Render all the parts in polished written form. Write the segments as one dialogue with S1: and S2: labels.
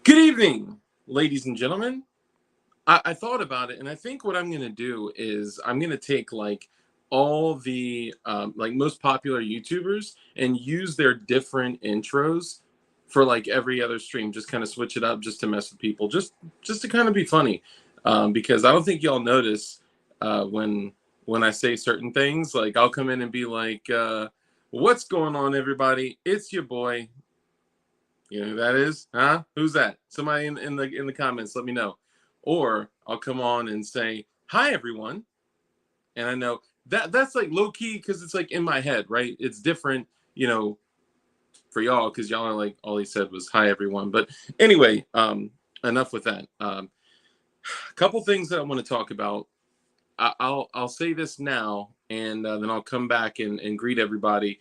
S1: Good evening, ladies and gentlemen. I thought about it, and I think what I'm going to do is I'm going to take like all the like most popular YouTubers and use their different intros for like every other stream. Just kind of switch it up, just to mess with people, just to kind of be funny. Because I don't think y'all notice when I say certain things. Like I'll come in and be like, "What's going on, everybody? It's your boy." You know who that is? Huh? Who's that? Somebody in the comments, let me know. Or I'll come on and say, "Hi everyone." And I know that's like low key because it's like in my head, right? It's different, you know, for y'all because y'all are like all he said was "Hi everyone." But anyway, enough with that. A couple things that I want to talk about. I'll say this now, and then I'll come back and greet everybody.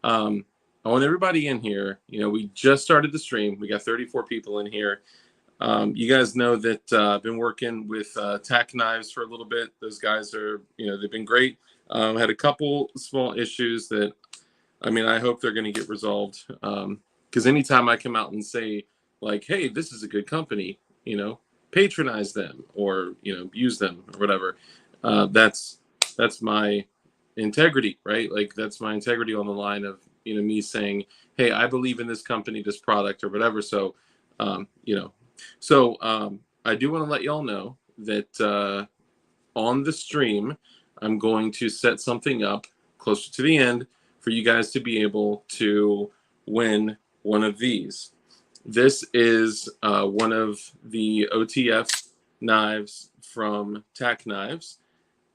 S1: Um, I want everybody in here. You know, we just started the stream. We got 34 people in here. You guys know that I've been working with Tack Knives for a little bit. Those guys are, you know, they've been great. Had a couple small issues that, I mean, I hope they're going to get resolved. Because anytime I come out and say, like, hey, this is a good company, you know, patronize them or, you know, use them or whatever, that's my integrity, right? Like, that's my integrity on the line of, you know, me saying, hey, I believe in this company, this product or whatever. So, you know, so I do want to let y'all know that on the stream, I'm going to set something up closer to the end for you guys to be able to win one of these. This is one of the OTF knives from Tack Knives.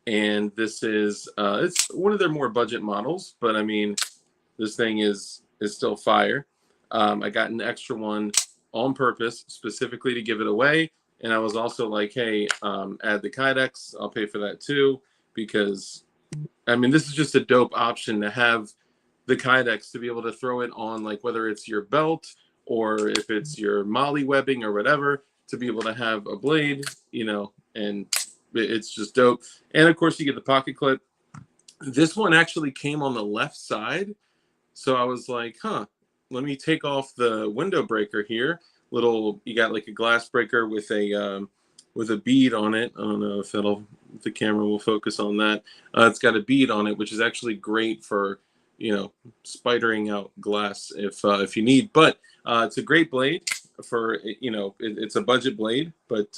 S1: And this is, it's one of their more budget models, but I mean, this thing is still fire. I got an extra one on purpose, specifically to give it away. And I was also like, hey, add the Kydex. I'll pay for that too, because I mean, this is just a dope option to have the Kydex to be able to throw it on, like whether it's your belt or if it's your molly webbing or whatever, to be able to have a blade, you know, and it's just dope. And of course, you get the pocket clip. This one actually came on the left side. So I was like, huh, let me take off the window breaker here. You got like a glass breaker with a bead on it. I don't know if the camera will focus on that. It's got a bead on it, which is actually great for, you know, spidering out glass if you need. But it's a great blade for, you know, it's a budget blade, but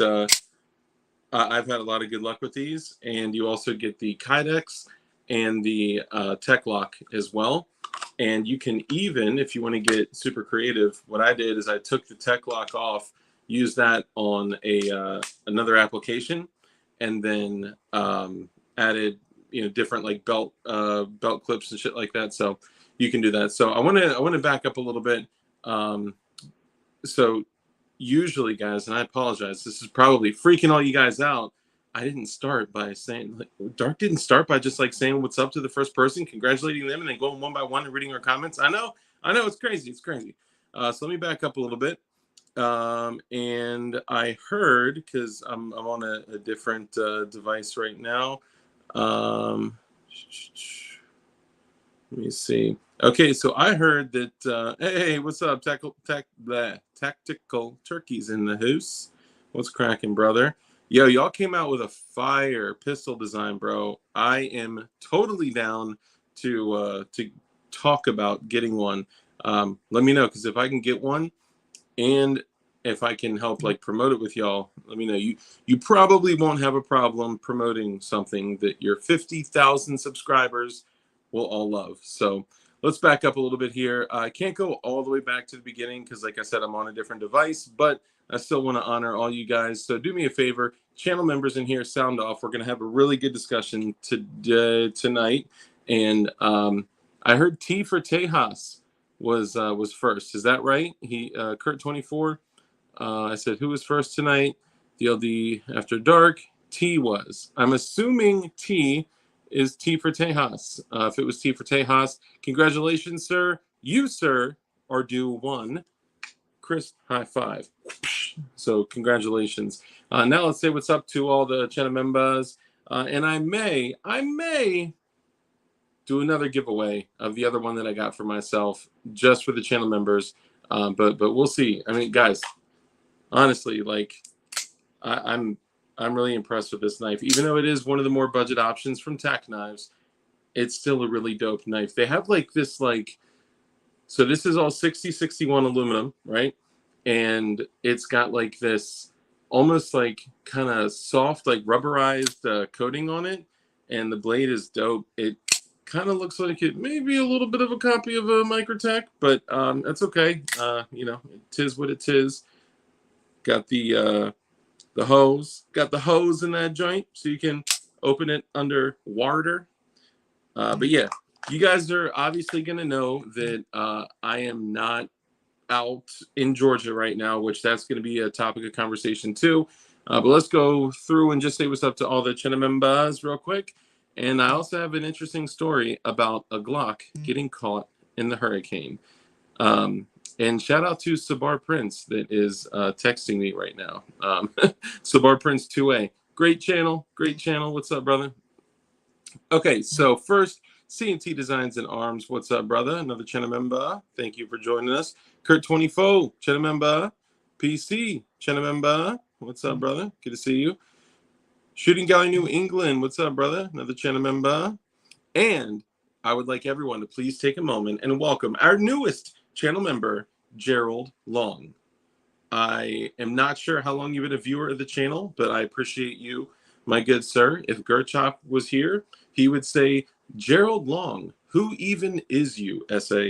S1: I've had a lot of good luck with these. And you also get the Kydex and the Tech Lock as well. And you can even, if you want to get super creative, what I did is I took the Tech Lock off, used that on another application, and then added, you know, different like belt clips and shit like that. So you can do that. So I want to back up a little bit. So usually, guys, and I apologize, this is probably freaking all you guys out. I didn't start by saying, like, Dark didn't start by just like saying what's up to the first person, congratulating them, and then going one by one and reading our comments. I know, it's crazy. It's crazy. So let me back up a little bit. And I heard, because I'm on a different device right now. Let me see. Okay, so I heard that, hey, what's up, Tactical Turkeys in the house? What's cracking, brother? Yo, y'all came out with a fire pistol design, bro. I am totally down to talk about getting one. Let me know, because if I can get one, and if I can help like promote it with y'all, let me know. You probably won't have a problem promoting something that your 50,000 subscribers will all love. So let's back up a little bit here. I can't go all the way back to the beginning because, like I said, I'm on a different device, but I still want to honor all you guys. So do me a favor, channel members in here, sound off. We're going to have a really good discussion tonight. And I heard T for Tejas was first. Is that right? He Kurt24. I said, who was first tonight? DLD After Dark. T was. I'm assuming T is T for Tejas. If it was T for Tejas, congratulations, sir. You, sir, are due one. Chris, high five. So congratulations. Now let's say what's up to all the channel members. And I may do another giveaway of the other one that I got for myself, just for the channel members. But we'll see. I mean, guys, honestly, like I'm really impressed with this knife. Even though it is one of the more budget options from Tack Knives, it's still a really dope knife. They have like this like, so this is all 6061 aluminum, right? And it's got like this almost like kind of soft, like rubberized coating on it. And the blade is dope. It kind of looks like it may be a little bit of a copy of a Microtech, but that's okay. You know, tis what it is. Got the hose. Got the hose in that joint so you can open it under water. But yeah, you guys are obviously going to know that I am not out in Georgia right now, which that's going to be a topic of conversation too. But let's go through and just say what's up to all the Chinamembas real quick. And I also have an interesting story about a Glock getting caught in the hurricane. And shout out to Sabar Prince that is texting me right now. Sabar Prince 2A. Great channel. Great channel. What's up, brother? Okay, so first, C&T Designs and Arms. What's up, brother? Another channel member. Thank you for joining us. Kurt24, channel member. PC, channel member. What's up, brother? Good to see you. Shooting Gallery New England. What's up, brother? Another channel member. And I would like everyone to please take a moment and welcome our newest channel member, Gerald Long. I am not sure how long you've been a viewer of the channel, but I appreciate you, my good sir. If Gerchop was here, he would say, Gerald Long, who even is you, SA?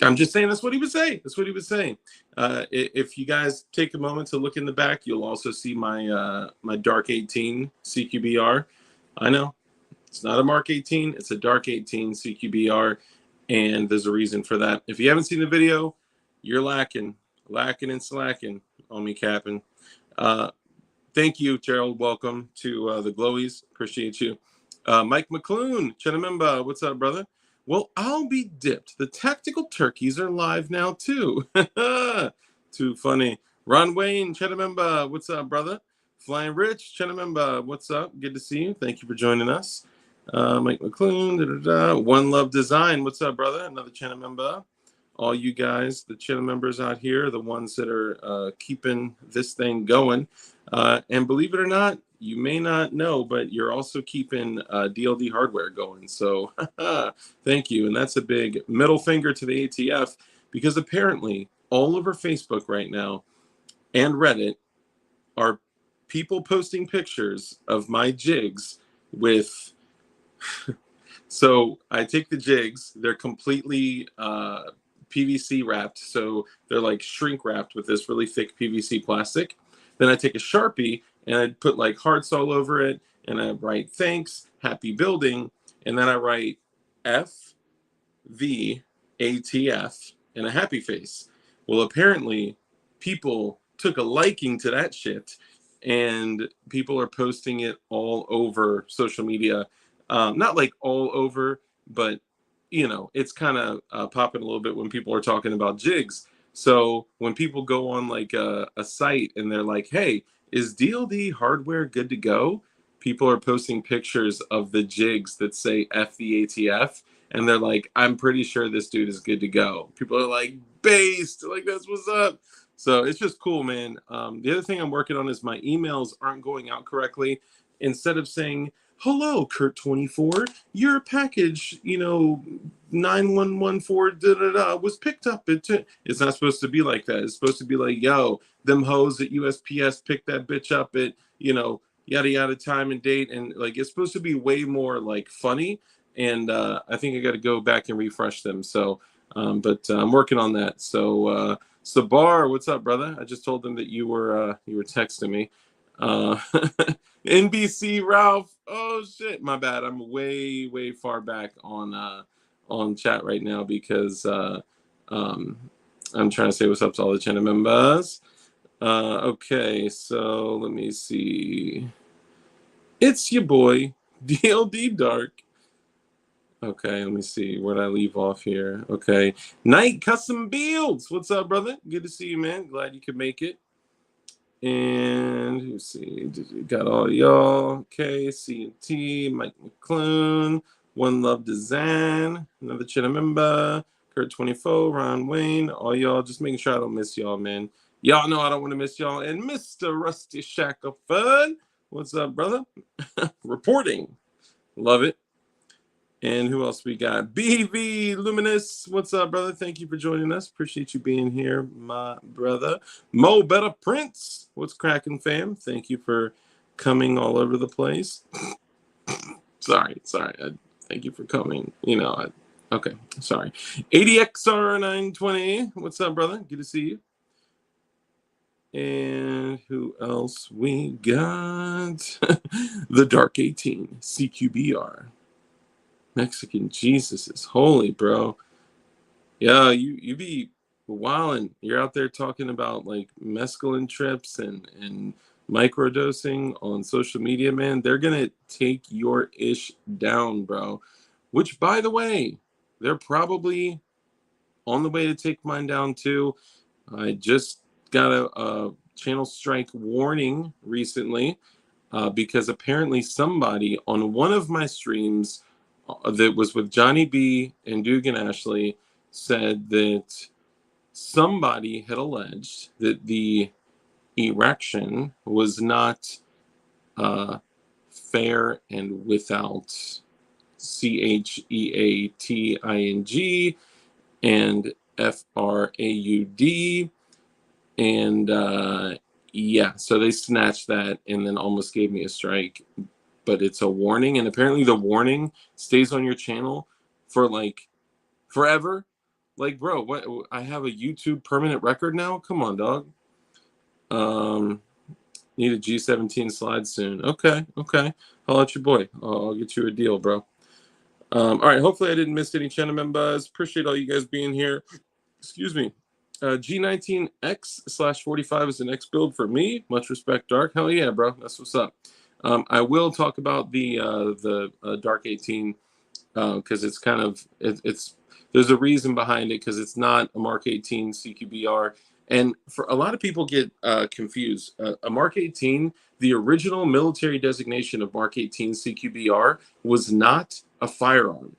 S1: I'm just saying that's what he would say. That's what he would say. If you guys take a moment to look in the back, you'll also see my my Dark 18 CQBR. I know, it's not a Mark 18, it's a Dark 18 CQBR, and there's a reason for that. If you haven't seen the video, you're lacking and slacking on me capping. Thank you, Gerald. Welcome to the Glowies. Appreciate you. Mike McClune, Chenamemba, what's up, brother? Well, I'll be dipped. The tactical turkeys are live now, too. Too funny. Ron Wayne, Chenamemba, what's up, brother? Flying Rich, Chenamemba, what's up? Good to see you. Thank you for joining us. Mike McClune, One Love Design, what's up, brother? Another Chenamemba. All you guys, the channel members out here, the ones that are keeping this thing going. And believe it or not, you may not know, but you're also keeping DLD hardware going. So thank you. And that's a big middle finger to the ATF, because apparently all over Facebook right now and Reddit are people posting pictures of my jigs with... So I take the jigs, they're completely PVC wrapped, so they're like shrink wrapped with this really thick PVC plastic. Then I take a Sharpie and I put like hearts all over it, and I write thanks, happy building, and then I write FVATF and a happy face. Well, apparently people took a liking to that shit, and people are posting it all over social media. Not like all over, but you know, it's kind of popping a little bit when people are talking about jigs. So when people go on like a site and they're like, hey, is DLD hardware good to go? People are posting pictures of the jigs that say FVATF, and they're like, I'm pretty sure this dude is good to go. People are like, based, like, that's what's up. So it's just cool, man. The other thing I'm working on is my emails aren't going out correctly. Instead of saying, hello, Kurt24, your package, you know, 9114 was picked up. It's not supposed to be like that. It's supposed to be like, yo, them hoes at USPS picked that bitch up at, you know, yada yada time and date. And like, it's supposed to be way more like funny. And I think I got to go back and refresh them. So, but I'm working on that. So, Sabar, what's up, brother? I just told them that you were texting me. NBC Ralph. Oh shit, my bad. I'm way far back on chat right now because I'm trying to say what's up to all the channel members. Okay, so let me see. It's your boy DLD Dark. Okay, let me see. Where'd I leave off here? Okay, Night Custom Builds. What's up, brother? Good to see you, man. Glad you could make it. And let's see, got all y'all. Okay, C&T, Mike McClune, One Love Design, another channel member, Kurt24, Ron Wayne, all y'all. Just making sure I don't miss y'all, man. Y'all know I don't want to miss y'all. And Mr. Rusty Shackelford, what's up, brother? Reporting. Love it. And who else we got? BV Luminous. What's up, brother? Thank you for joining us. Appreciate you being here, my brother. Mo Better Prince. What's cracking, fam? Thank you for coming all over the place. sorry. Thank you for coming. Okay, sorry. ADXR920. What's up, brother? Good to see you. And who else we got? The Dark 18, CQBR. Mexican Jesus is holy, bro. Yeah, you be wildin'. You're out there talking about like mescaline trips and microdosing on social media, man. They're gonna take your ish down, bro. Which, by the way, they're probably on the way to take mine down too. I just got a channel strike warning recently because apparently somebody on one of my streams that was with Johnny B and Dugan Ashley said that somebody had alleged that the erection was not fair and without CHEATING and FRAUD. And yeah, so they snatched that and then almost gave me a strike. But it's a warning, and apparently the warning stays on your channel for like forever. Like, bro, what? I have a YouTube permanent record now? Come on, dog. Need a G17 slide soon. Okay. I'll let your boy. I'll get you a deal, bro. All right. Hopefully I didn't miss any channel members. Appreciate all you guys being here. Excuse me. G19X/45 is the next build for me. Much respect, Dark. Hell yeah, bro. That's what's up. I will talk about the Dark 18 because it's kind of it's there's a reason behind it because it's not a Mark 18 CQBR, and for a lot of people get confused. A Mark 18, the original military designation of Mark 18 CQBR was not a firearm.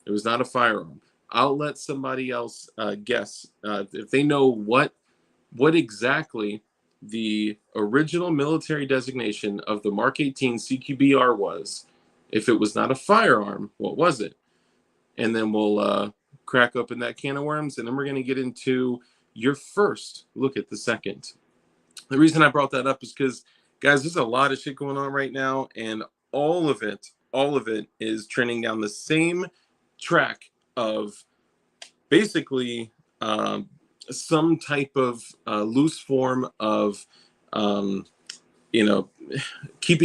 S1: It was not a firearm. I'll let somebody else guess if they know what exactly the original military designation of the Mark 18 CQBR was. If it was not a firearm, what was it? And then we'll crack open that can of worms, and then we're going to get into your first look at the second. The reason I brought that up is because, guys, there's a lot of shit going on right now, and all of it is trending down the same track of basically some type of loose form of keeping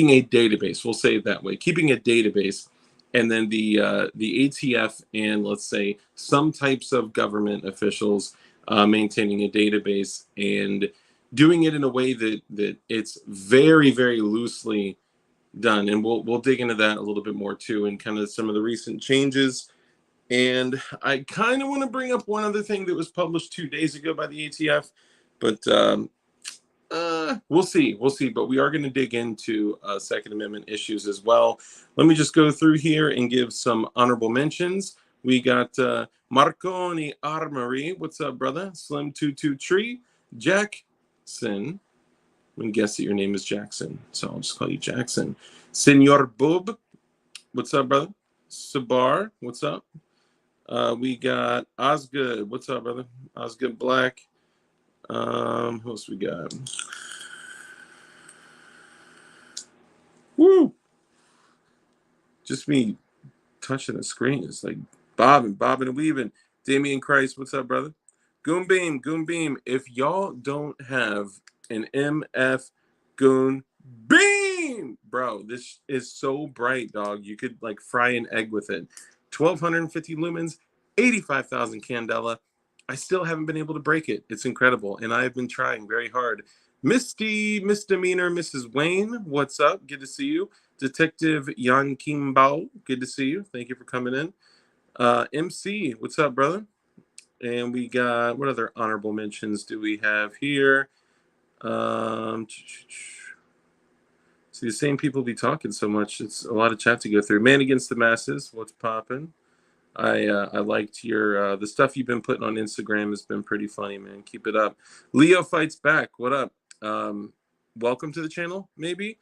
S1: a database. We'll say it that way, keeping a database, and then the ATF and let's say some types of government officials maintaining a database and doing it in a way that it's very, very loosely done. And we'll dig into that a little bit more too, and kind of some of the recent changes. And I kind of want to bring up one other thing that was published 2 days ago by the ATF, but we'll see. But we are going to dig into Second Amendment issues as well. Let me just go through here and give some honorable mentions. We got Marconi Armory. What's up, brother? Slim 22 Tree. Jackson. I'm going to guess that your name is Jackson, so I'll just call you Jackson. Senor Boob. What's up, brother? Sabar. What's up? We got Osgood. What's up, brother? Osgood Black. Who else we got? Woo! Just me touching the screen. It's like bobbing and weaving. Damian Christ, what's up, brother? Goon Beam. If y'all don't have an MF Goon Beam, bro, this is so bright, dog. You could like fry an egg with it. 1,250 lumens, 85,000 candela. I still haven't been able to break it. It's incredible, and I've been trying very hard. Misty Misdemeanor Mrs. Wayne, what's up? Good to see you. Detective Yan Kim Bao, good to see you. Thank you for coming in. MC, what's up, brother? And we got, what other honorable mentions do we have here? See, the same people be talking so much. It's a lot of chat to go through. Man Against the Masses, what's popping? I liked your the stuff you've been putting on Instagram has been pretty funny, man. Keep it up. Leo Fights Back. What up? Welcome to the channel, maybe.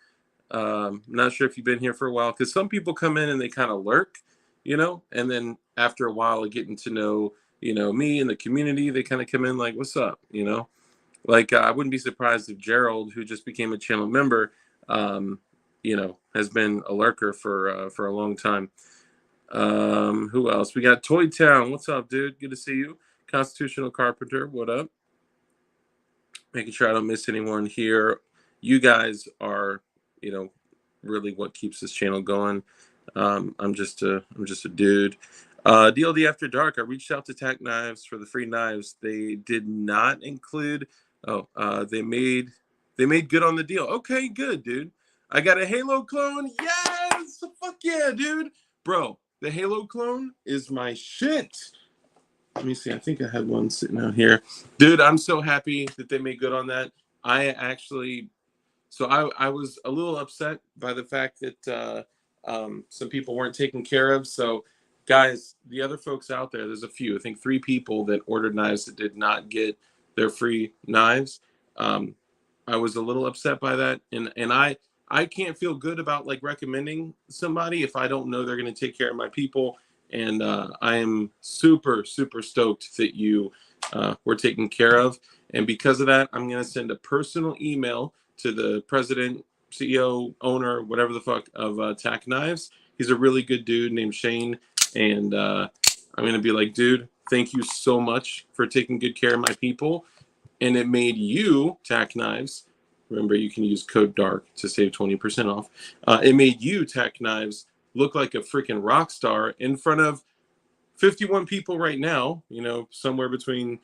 S1: Not sure if you've been here for a while, because some people come in and they kind of lurk, and then after a while of getting to know, me and the community, they kind of come in like, what's up, Like, I wouldn't be surprised if Gerald, who just became a channel member, has been a lurker for a long time. Who else? We got Toy Town. What's up, dude? Good to see you. Constitutional Carpenter. What up? Making sure I don't miss anyone here. You guys are, really what keeps this channel going. I'm just a dude. DLD After Dark. I reached out to Tack Knives for the free knives. They did not include. They made good on the deal. Okay, good, dude. I got a Halo clone. Yes, fuck yeah, dude, bro. The Halo clone is my shit. Let me see. I think I had one sitting out here, dude. I'm so happy that they made good on that. I was a little upset by the fact that some people weren't taken care of. So, guys, the other folks out there, there's a few. I think 3 people that ordered knives that did not get their free knives. I was a little upset by that, and I can't feel good about like recommending somebody if I don't know they're going to take care of my people. And I am super stoked that you were taken care of. And because of that, I'm going to send a personal email to the president, CEO, owner, whatever the fuck of Tack Knives. He's a really good dude named Shane. And I'm going to be like, dude, thank you so much for taking good care of my people. And it made you, Tack Knives, remember you can use code DARK to save 20% off. It made you, Tack Knives, look like a freaking rock star in front of 51 people right now, somewhere between,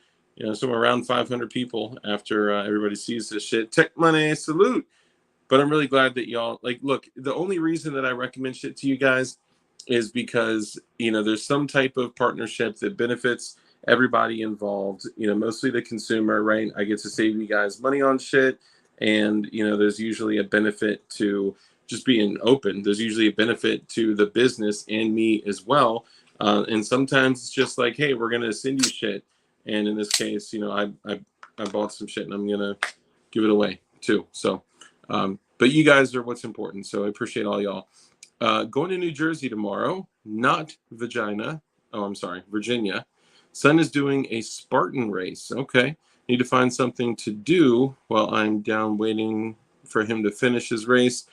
S1: somewhere around 500 people after everybody sees this shit. Tech Money, salute. But I'm really glad that y'all, like, look, the only reason that I recommend shit to you guys is because, there's some type of partnership that benefits everybody involved, mostly the consumer, right? I get to save you guys money on shit. And, there's usually a benefit to just being open. There's usually a benefit to the business and me as well. And sometimes it's just like, hey, we're going to send you shit. And in this case, I bought some shit and I'm going to give it away too. So, but you guys are what's important. So I appreciate all y'all. Going to New Jersey tomorrow, not Virginia. Son is doing a Spartan race. Okay. Need to find something to do while I'm down waiting for him to finish his race.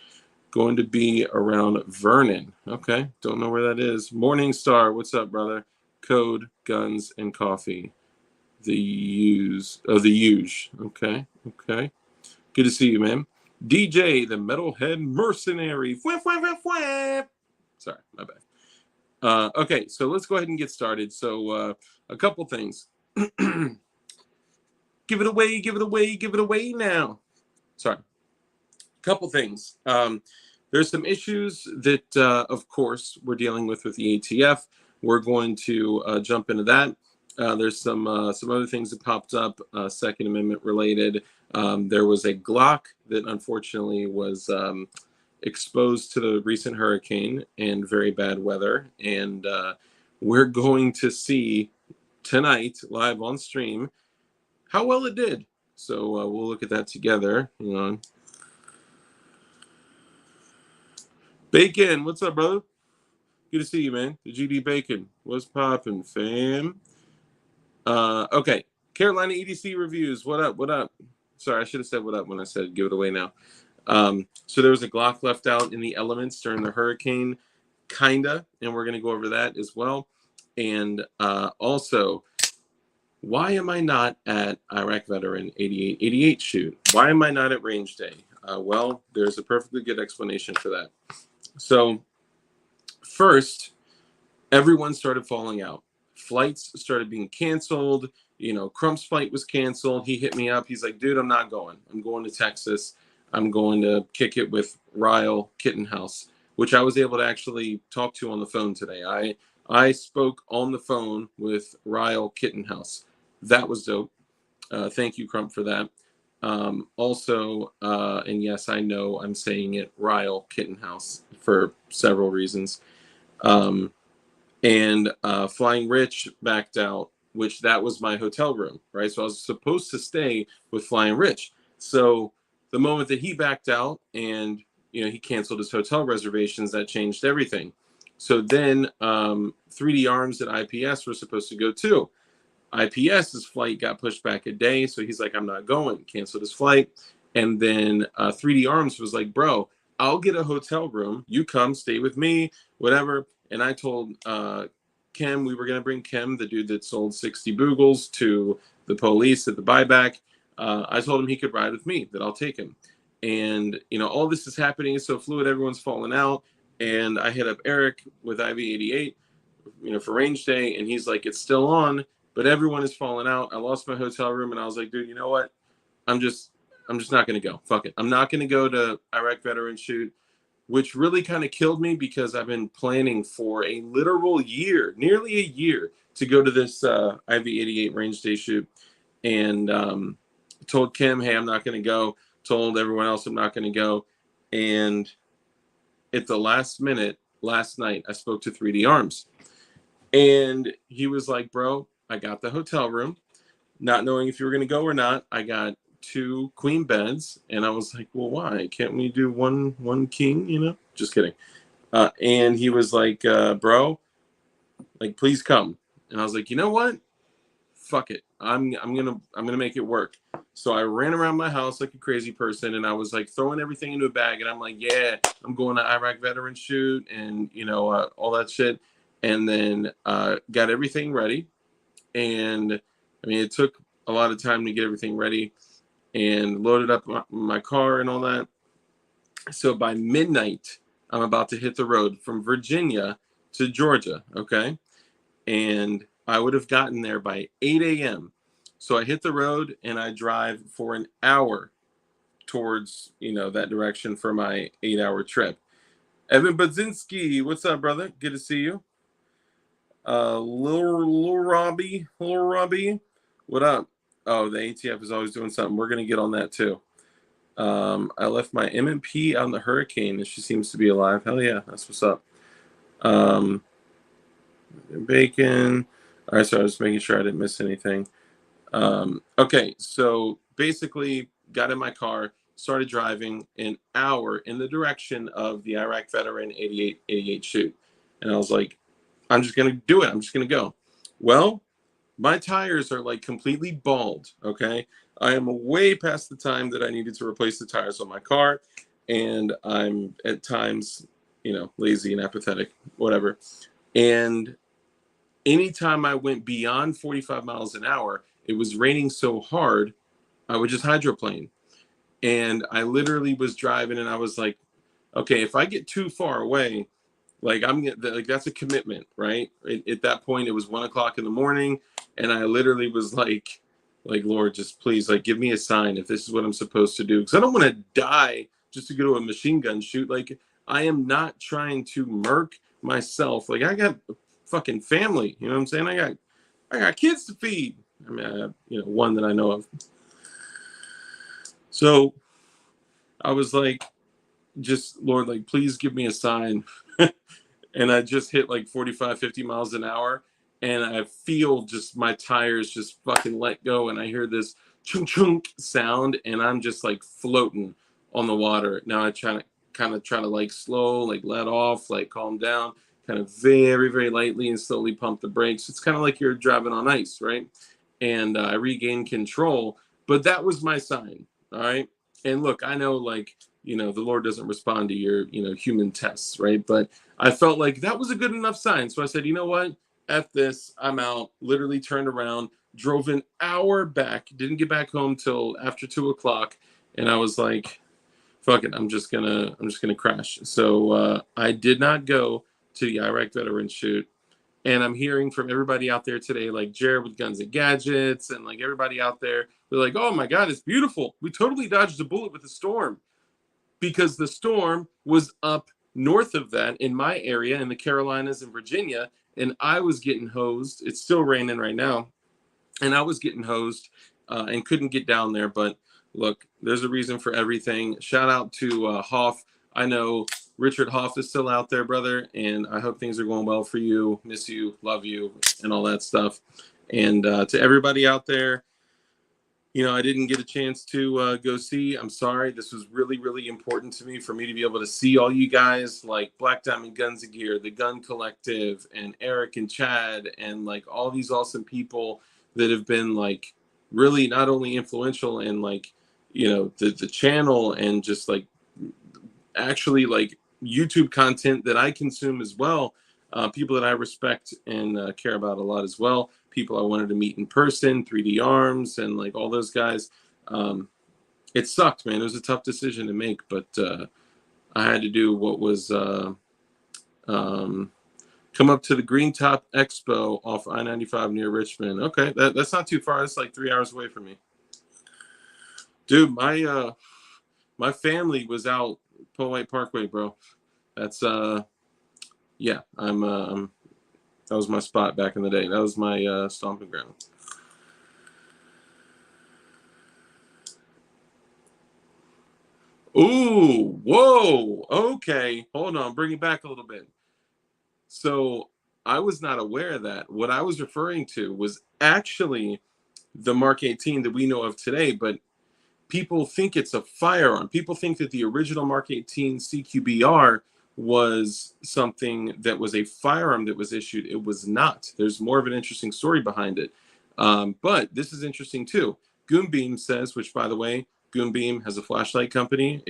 S1: Going to be around Vernon. Okay. Don't know where that is. Morning Star. What's up, brother? Code, guns, and coffee. The huge. Okay. Okay. Good to see you, man. DJ, the Metalhead Mercenary. Sorry, my bad. Okay, so let's go ahead and get started. So a couple things. Give it away now. Sorry. A couple things. There's some issues that, of course, we're dealing with the ATF. We're going to jump into that. There's some other things that popped up, Second Amendment related. There was a Glock that unfortunately was exposed to the recent hurricane and very bad weather. And we're going to see tonight, live on stream, how well it did. So we'll look at that together. Hang on. Bacon, what's up, brother? Good to see you, man. The GD Bacon. What's poppin', fam? Okay. Carolina EDC reviews. What up? Sorry, I should have said what up when I said give it away now. So there was a Glock left out in the elements during the hurricane, kinda, and we're going to go over that as well. And also, why am I not at Iraq Veteran 8888 shoot? Why am I not at Range Day? Well, there's a perfectly good explanation for that. So first, everyone started falling out. Flights started being canceled. Crump's flight was canceled. He hit me up. He's like, dude, I'm not going. I'm going to Texas. I'm going to kick it with Ryle Kittenhouse, which I was able to actually talk to on the phone today. I spoke on the phone with Ryle Kittenhouse. That was dope. Thank you, Crump, for that. Also, and yes, I know I'm saying it Ryle Kittenhouse for several reasons. and Flying Rich backed out, which that was my hotel room, right? So I was supposed to stay with Flying Rich. So the moment that he backed out and he canceled his hotel reservations, that changed everything. So then 3D Arms at IPS were supposed to go too. IPS's flight got pushed back a day, so he's like, I'm not going, canceled his flight. And then 3D Arms was like, bro, I'll get a hotel room. You come, stay with me, whatever. And I told Kim, we were going to bring Kim, the dude that sold 60 Boogles to the police at the buyback. I told him he could ride with me, that I'll take him. And, all this is happening. It's so fluid. Everyone's falling out. And I hit up Eric with IV88, for range day. And he's like, it's still on, but everyone is falling out. I lost my hotel room. And I was like, dude, you know what? I'm just not going to go. Fuck it. I'm not going to go to Iraq Veteran Shoot, which really kind of killed me because I've been planning for a literal year, nearly a year, to go to this IV88 range day shoot. And told Kim, hey, I'm not going to go. Told everyone else I'm not going to go. And at the last minute, last night, I spoke to 3D Arms. And he was like, bro, I got the hotel room. Not knowing if you were going to go or not, I got 2 queen beds. And I was like, well, why? Can't we do one king, Just kidding. And he was like, bro, like, please come. And I was like, you know what? Fuck it. I'm gonna make it work. So I ran around my house like a crazy person, and I was like throwing everything into a bag, and I'm like, yeah, I'm going to Iraq Veteran Shoot, and all that shit. And then got everything ready. And I mean, it took a lot of time to get everything ready and loaded up my car and all that. So by midnight, I'm about to hit the road from Virginia to Georgia, okay? And I would have gotten there by 8 a.m. So I hit the road and I drive for an hour towards, that direction for my 8-hour trip. Evan Budzinski, what's up, brother? Good to see you. Lil Robbie, what up? Oh, the ATF is always doing something. We're going to get on that too. I left my M&P on the Hurricane and she seems to be alive. Hell yeah, that's what's up. Bacon. All right, so I was making sure I didn't miss anything. Okay, so basically got in my car, started driving an hour in the direction of the Iraq Veteran 88 shoot. And I was like, I'm just going to do it. I'm just going to go. Well, my tires are like completely bald, okay? I am way past the time that I needed to replace the tires on my car. And I'm at times, lazy and apathetic, whatever. And anytime I went beyond 45 miles an hour, it was raining so hard, I would just hydroplane. And I literally was driving and I was like, okay, if I get too far away, like that's a commitment, right? At that point, it was 1 o'clock in the morning. And I literally was like, Lord, just please, like, give me a sign if this is what I'm supposed to do. Because I don't want to die just to go to a machine gun shoot. Like, I am not trying to murk myself. Like, I got fucking family, you know what I'm saying? I got kids to feed. I mean, I have, one that I know of. So I was like, just Lord, like, please give me a sign. And I just hit like 45, 50 miles an hour. And I feel just my tires just fucking let go. And I hear this chunk chunk sound. And I'm just like floating on the water. Now I try to like slow, like let off, like calm down, kind of very, very lightly and slowly pump the brakes. It's kind of like you're driving on ice, right? And I regain control. But that was my sign. All right. And look, I know, like, the Lord doesn't respond to your, human tests, right? But I felt like that was a good enough sign. So I said, you know what? F this, I'm out. Literally turned around, drove an hour back, didn't get back home till after 2 o'clock. And I was like, fuck it, I'm just gonna crash. So I did not go to the Iraq Veteran Shoot. And I'm hearing from everybody out there today, like Jared with Guns and Gadgets, and like everybody out there, they're like, oh my God, it's beautiful. We totally dodged a bullet with the storm. Because the storm was up north of that in my area in the Carolinas and Virginia, and I was getting hosed. It's still raining right now, and I was getting hosed and couldn't get down there. But look, there's a reason for everything. Shout out to Hoff. I know Richard Hoff is still out there, brother, and I hope things are going well for you. Miss you, love you, and all that stuff. And to everybody out there, you know, I didn't get a chance to go see. I'm sorry. This was really, really important to me for me to be able to see all you guys, like Black Diamond Guns and Gear, the Gun Collective, and Eric and Chad, and like all these awesome people that have been like really not only influential in like, you know, the channel and just like actually like YouTube content that I consume as well. People that I respect and care about a lot as well. People I wanted to meet in person, 3D Arms, and like all those guys. It sucked, man. It was a tough decision to make, but I had to do what was come up to the Green Top Expo off I-95 near Richmond. Okay, that's not too far. It's like 3 hours away from me. Dude, my family was out Powhite Parkway, bro. That's yeah, that was my spot back in the day. That was my stomping ground. Ooh, whoa, okay. Hold on, bring it back a little bit. So I was not aware of that. What I was referring to was actually the Mark 18 that we know of today, but people think it's a firearm. People think that the original Mark 18 CQBR was something that was a firearm that was issued. It was not. There's more of an interesting story behind it. But this is interesting too. Goonbeam says, which by the way, Goonbeam has a flashlight company.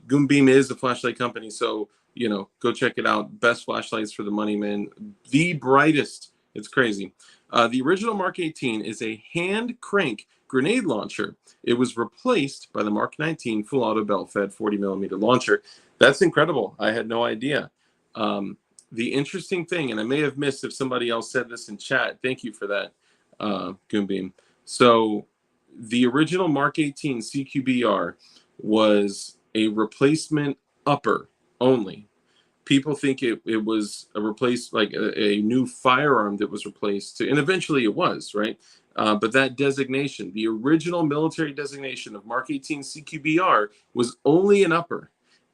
S1: Goonbeam is a flashlight company, so you know, go check it out. Best flashlights for the money, man. The brightest. It's crazy. The original Mark 18 is a hand crank grenade launcher. It was replaced by the Mark 19 full auto belt fed 40mm launcher. That's incredible. I had no idea. The interesting thing, and I may have missed if somebody else said this in chat. Thank you for that, Goonbeam. So the original Mark 18 CQBR was a replacement upper only. People think it was a replace like a new firearm that was replaced, and eventually it was, right? But that designation, the original military designation of Mark 18 CQBR, was only an upper.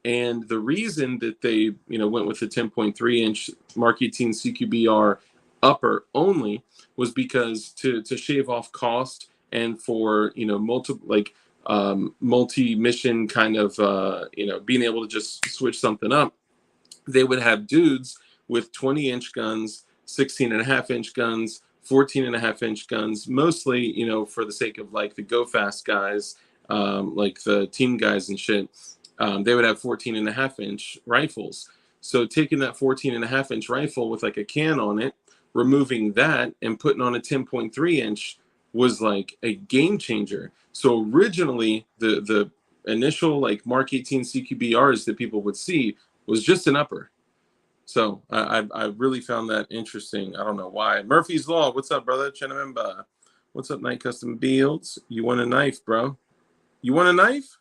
S1: And the reason that they, you know, went with the 10.3-inch Mark 18 CQBR upper only was because to shave off cost and for, you know, multi-mission kind of, you know, being able to just switch something up, they would have dudes with 20-inch guns, 16.5-inch guns, 14.5-inch guns, mostly, you know, for the sake of like the go fast guys, like the team guys and shit. They would have 14.5-inch rifles. So taking that 14.5-inch rifle with like a can on it, removing that and putting on a 10.3-inch was like a game changer. So originally the initial like Mark 18 CQBRs that people would see was just an upper. So I really found that interesting. I don't know why. Murphy's Law, what's up, brother? Chenamemba. What's up, Night Custom Builds? You want a knife, bro? You want a knife?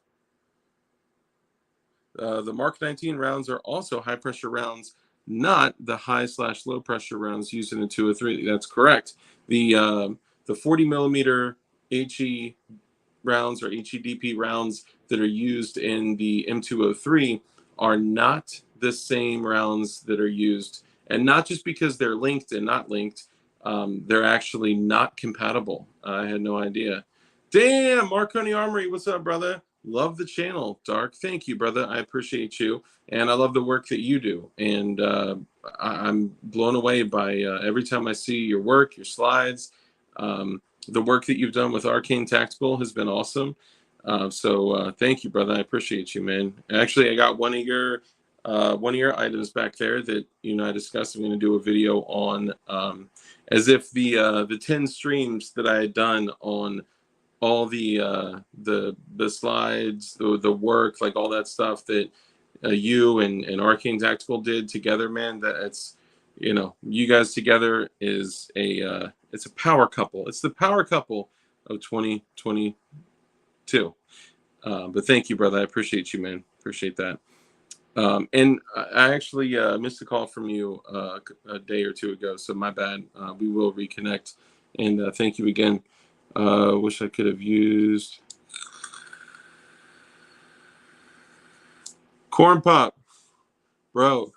S1: The Mark 19 rounds are also high pressure rounds, not the high/low pressure rounds used in a 203. That's correct. The 40mm HE rounds or HEDP rounds that are used in the M203 are not the same rounds that are used, and not just because they're linked and not linked, they're actually not compatible. I had no idea. Damn, Marconi Armory, what's up, brother? Love the channel, Dark. Thank you, brother. I appreciate you, and I love the work that you do. And I'm blown away by every time I see your work, your slides. The work that you've done with Arcane Tactical has been awesome. So thank you, brother. I appreciate you, man. Actually, I got one of your items back there that you know I discussed. I'm going to do a video on as if the 10 streams that I had done on all the slides, the work, like all that stuff that you and Arcane Tactical did together, man. That's, you know, you guys together is it's a power couple. It's the power couple of 2022. But thank you, brother. I appreciate you, man. Appreciate that. And I actually missed a call from you a day or two ago, so my bad. We will reconnect. And thank you again. Wish I could have used Corn Pop. Bro,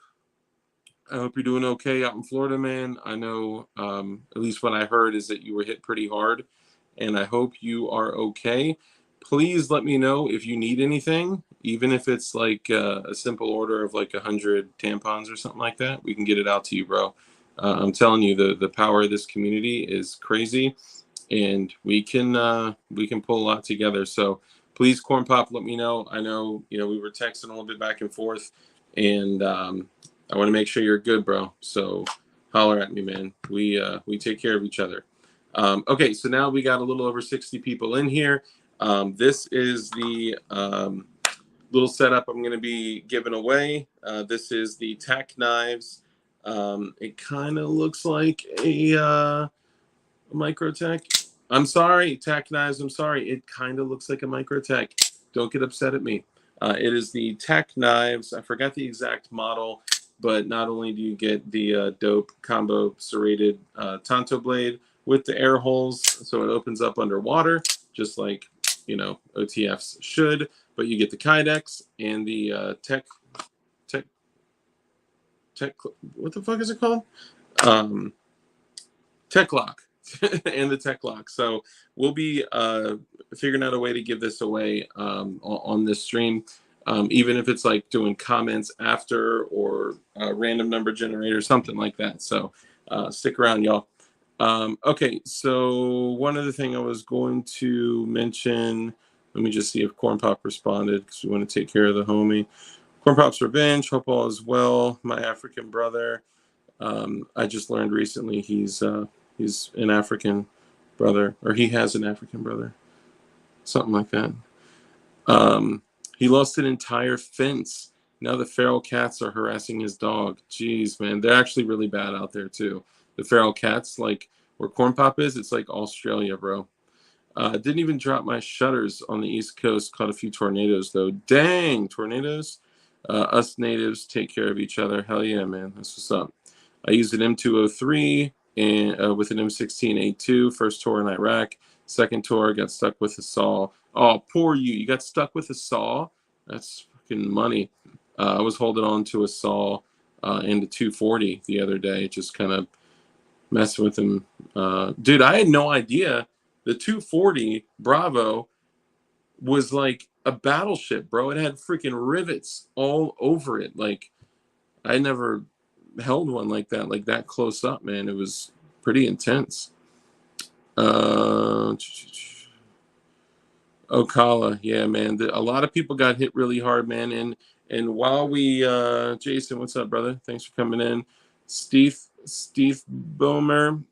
S1: I hope you're doing okay out in Florida, man. I know, at least what I heard is that you were hit pretty hard, and I hope you are okay. Please let me know if you need anything, even if it's like a simple order of like 100 tampons or something like that. We can get it out to you, bro. I'm telling you, the power of this community is crazy, and we can pull a lot together. So please, Corn Pop, let me know. I know, we were texting a little bit back and forth, and I want to make sure you're good, bro. So holler at me, man. We take care of each other. Okay, so now we got a little over 60 people in here. This is the little setup I'm going to be giving away. This is the Tack Knives. It kind of looks like a Microtech. I'm sorry, Tack Knives. I'm sorry. It kind of looks like a Microtech. Don't get upset at me. It is the Tack Knives. I forgot the exact model, but not only do you get the dope combo serrated Tanto blade with the air holes, so it opens up underwater, just like OTFs should, but you get the Kydex and the tech. What the fuck is it called? Tech Lock. And the Tech Lock. So we'll be figuring out a way to give this away on this stream, even if it's like doing comments after or random number generator, something like that. So stick around, y'all. Okay, so one other thing I was going to mention. Let me just see if Corn Pop responded, because we want to take care of the homie. Corn Pop's revenge. Hope all is well. My African brother. I just learned recently he's an African brother, or he has an African brother, something like that. He lost an entire fence. Now the feral cats are harassing his dog. Jeez, man, they're actually really bad out there too. The feral cats, like where Corn Pop is, it's like Australia, bro. Didn't even drop my shutters on the East Coast. Caught a few tornadoes though. Dang, tornadoes. Us natives take care of each other. Hell yeah, man. That's what's up. I used an M203 and with an M16A2. First tour in Iraq. Second tour, got stuck with a saw. Oh, poor you. You got stuck with a saw? That's fucking money. I was holding on to a saw and a 240 the other day, just kind of messing with him. Dude, I had no idea the 240 Bravo was like a battleship, bro. It had freaking rivets all over it. Like, I never held one like that close up, man. It was pretty intense. Ocala, yeah, man. A lot of people got hit really hard, man. And while we, Jason, what's up, brother? Thanks for coming in. Steve Bomer,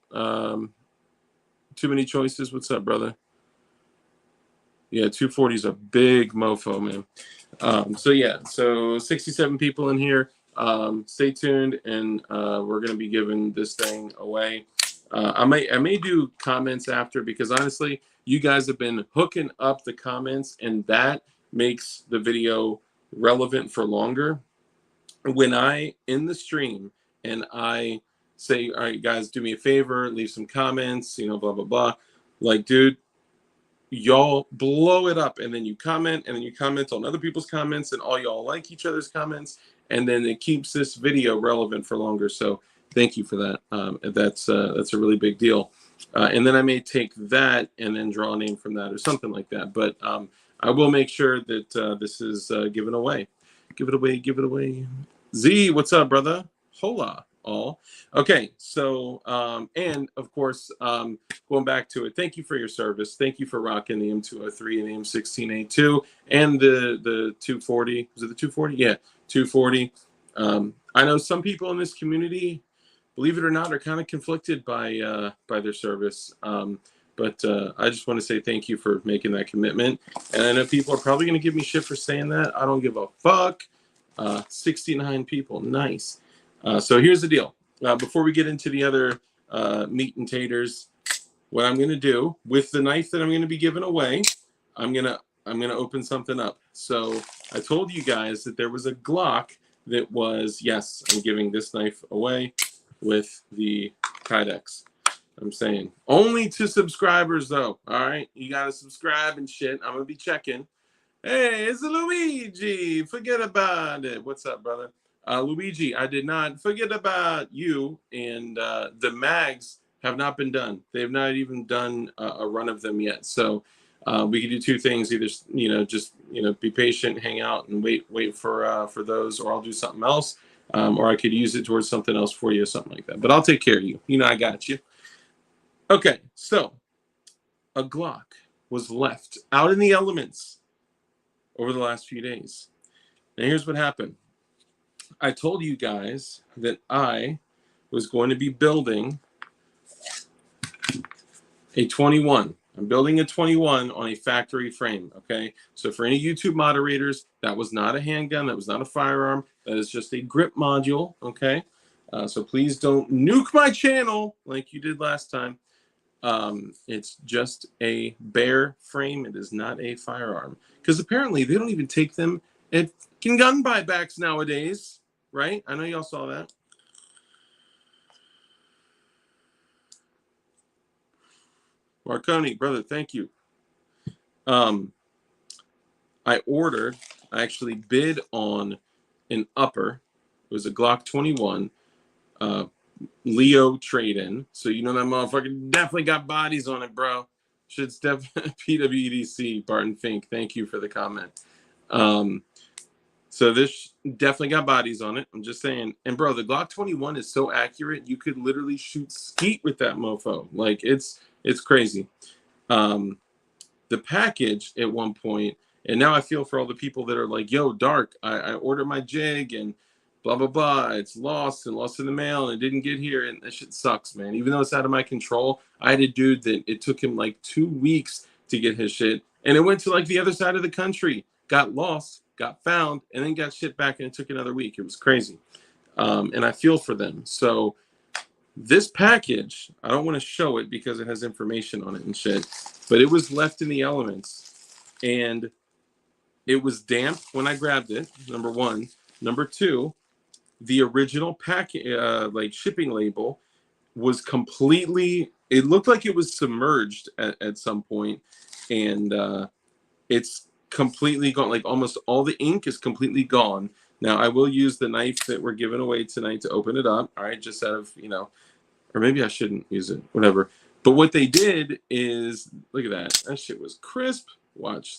S1: too many choices. What's up, brother? Yeah, 240 is a big mofo, man. So 67 people in here. Stay tuned, and we're gonna be giving this thing away. I may do comments after, because honestly, you guys have been hooking up the comments, and that makes the video relevant for longer. When I in the stream and I say, all right, guys, do me a favor, leave some comments, blah blah blah. Like, dude, y'all blow it up, and then you comment, and then you comment on other people's comments, and all y'all like each other's comments, and then it keeps this video relevant for longer. So thank you for that. That's a really big deal. And then I may take that and then draw a name from that or something like that. But I will make sure that this is given away. Give it away. Z, what's up, brother? Hola, all. Okay, so and of course, going back to it, thank you for your service. Thank you for rocking the M203 and the M16A2 and the 240. Was it the 240? Yeah, 240. I know some people in this community, believe it or not, are kind of conflicted by their service. But I just want to say thank you for making that commitment. And I know people are probably going to give me shit for saying that. I don't give a fuck. 69 people. Nice. So here's the deal. Before we get into the other meat and taters, what I'm going to do with the knife that I'm going to be giving away, I'm going to open something up. So I told you guys that there was a Glock that was, yes, I'm giving this knife away with the Kydex. I'm saying only to subscribers though. All right, you gotta subscribe and shit. I'm gonna be checking. Hey, it's Luigi. Forget about it. What's up, brother? Luigi, I did not forget about you. And the mags have not been done. They have not even done a run of them yet. So we could do two things: either just be patient, hang out, and wait for those, or I'll do something else, or I could use it towards something else for you, or something like that. But I'll take care of you. I got you. Okay, so a Glock was left out in the elements over the last few days. And here's what happened. I told you guys that I was going to be building a 21. I'm building a 21 on a factory frame, okay? So for any YouTube moderators, that was not a handgun, that was not a firearm, that is just a grip module, okay? So please don't nuke my channel like you did last time. It's just a bare frame. It is not a firearm. Because apparently they don't even take them at gun buybacks nowadays, right? I know y'all saw that. Marconi, brother, thank you. I actually bid on an upper. It was a Glock 21 Leo trade-in. So that motherfucker definitely got bodies on it, bro. Should step PWEDC, Barton Fink. Thank you for the comment. So this definitely got bodies on it. I'm just saying. And bro, the Glock 21 is so accurate. You could literally shoot skeet with that mofo. Like it's crazy. The package at one point, and now I feel for all the people that are like, yo, Dark, I ordered my jig and blah, blah, blah. It's lost in the mail and it didn't get here. And that shit sucks, man. Even though it's out of my control, I had a dude that it took him like 2 weeks to get his shit. And it went to like the other side of the country, got lost, got found, and then got shipped back, and it took another week. It was crazy. And I feel for them. So this package, I don't want to show it because it has information on it and shit, but it was left in the elements, and it was damp when I grabbed it, number one. Number two, the original shipping label was completely, it looked like it was submerged at some point, and it's completely gone. Like almost all the ink is completely gone. Now I will use the knife that we're giving away tonight to open it up. All right, just out of, or maybe I shouldn't use it, whatever. But what they did is, look at that. That shit was crisp. Watch.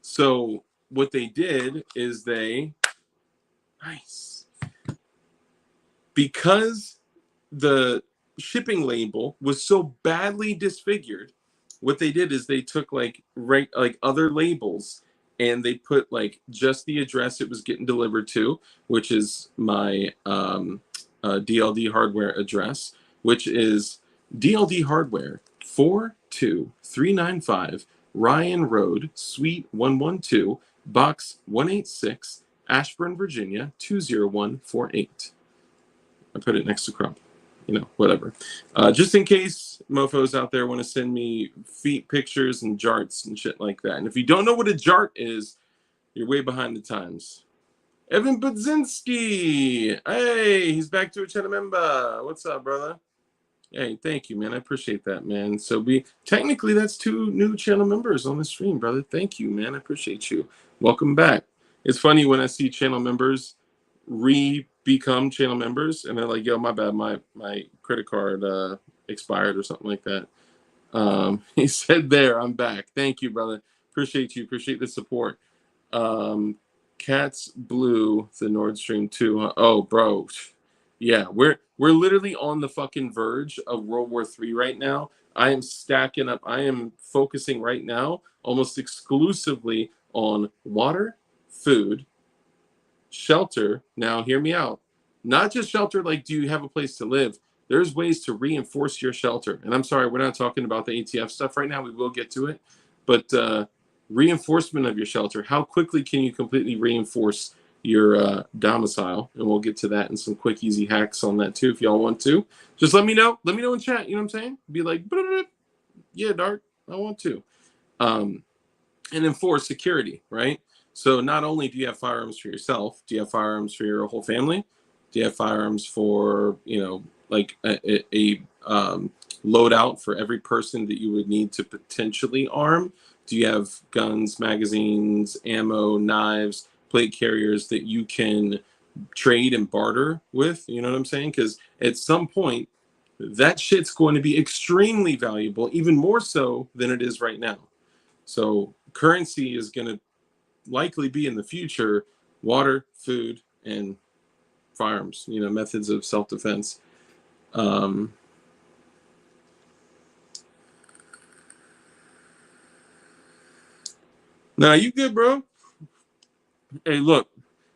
S1: So what they did is nice. Because the shipping label was so badly disfigured, what they did is they took like other labels and they put like just the address it was getting delivered to, which is my DLD hardware address, which is DLD hardware 42395 Ryan Road, Suite 112, Box 186, Ashburn, Virginia 20148. I put it next to Crump. Whatever. Just in case mofos out there want to send me feet pictures and jarts and shit like that. And if you don't know what a jart is, you're way behind the times. Evan Budzinski. Hey, he's back to a channel member. What's up, brother? Hey, thank you, man. I appreciate that, man. So technically that's 2 new channel members on the stream, brother. Thank you, man. I appreciate you. Welcome back. It's funny when I see channel members become channel members and they're like, yo, my bad, my credit card expired or something like that. He said there, I'm back. Thank you, brother. Appreciate you. Appreciate the support. Cats Blue, the Nord Stream 2. Oh, bro. Yeah, we're literally on the fucking verge of World War III right now. I am stacking up. I am focusing right now almost exclusively on water, food, shelter. Now, hear me out. Not just shelter, like, do you have a place to live? There's ways to reinforce your shelter. And I'm sorry, we're not talking about the ATF stuff right now. We will get to it. But reinforcement of your shelter. How quickly can you completely reinforce your domicile? And we'll get to that and some quick, easy hacks on that too if y'all want to. Just let me know. Let me know in chat. You know what I'm saying? Be like, yeah, Dark, I want to. And enforce security, right? So not only do you have firearms for yourself, do you have firearms for your whole family? Do you have firearms for, like a loadout for every person that you would need to potentially arm? Do you have guns, magazines, ammo, knives, plate carriers that you can trade and barter with, you know what I'm saying? Because at some point, that shit's going to be extremely valuable, even more so than it is right now. So currency is going to likely be in the future water, food, and firearms, you know, methods of self-defense. Now, you good, bro? Hey, look,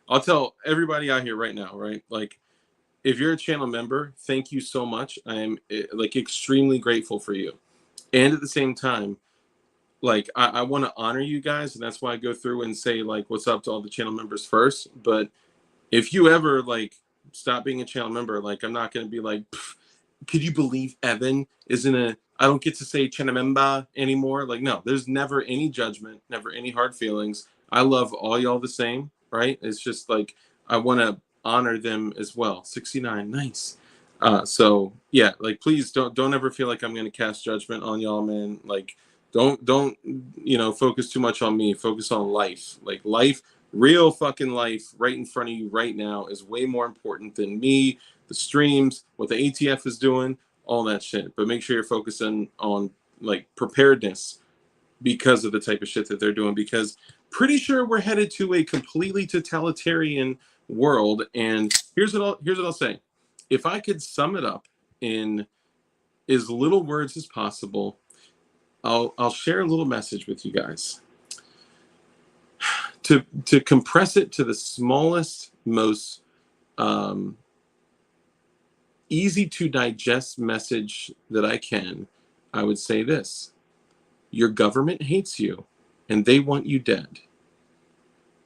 S1: I'll tell everybody out here right now, right? Like, if you're a channel member, thank you so much. I am like extremely grateful for you. And at the same time, like I want to honor you guys, and that's why I go through and say like what's up to all the channel members first. But if you ever like stop being a channel member, like I'm not gonna be like, could you believe Evan isn't a I don't get to say channel member anymore. Like, no, there's never any judgment, never any hard feelings. I love all y'all the same, right? It's just like I want to honor them as well. 69, nice. So yeah, like please don't ever feel like I'm gonna cast judgment on y'all, man. Like don't you know focus too much on me. Focus on life. Like life, real fucking life, right in front of you right now is way more important than me, the streams, what the ATF is doing, all that shit. But make sure you're focusing on like preparedness because of the type of shit that they're doing. Because pretty sure we're headed to a completely totalitarian world. And here's what I'll say. If I could sum it up in as little words as possible, I'll share a little message with you guys. To compress it to the smallest, most easy to digest message that I can, I would say this: your government hates you and they want you dead.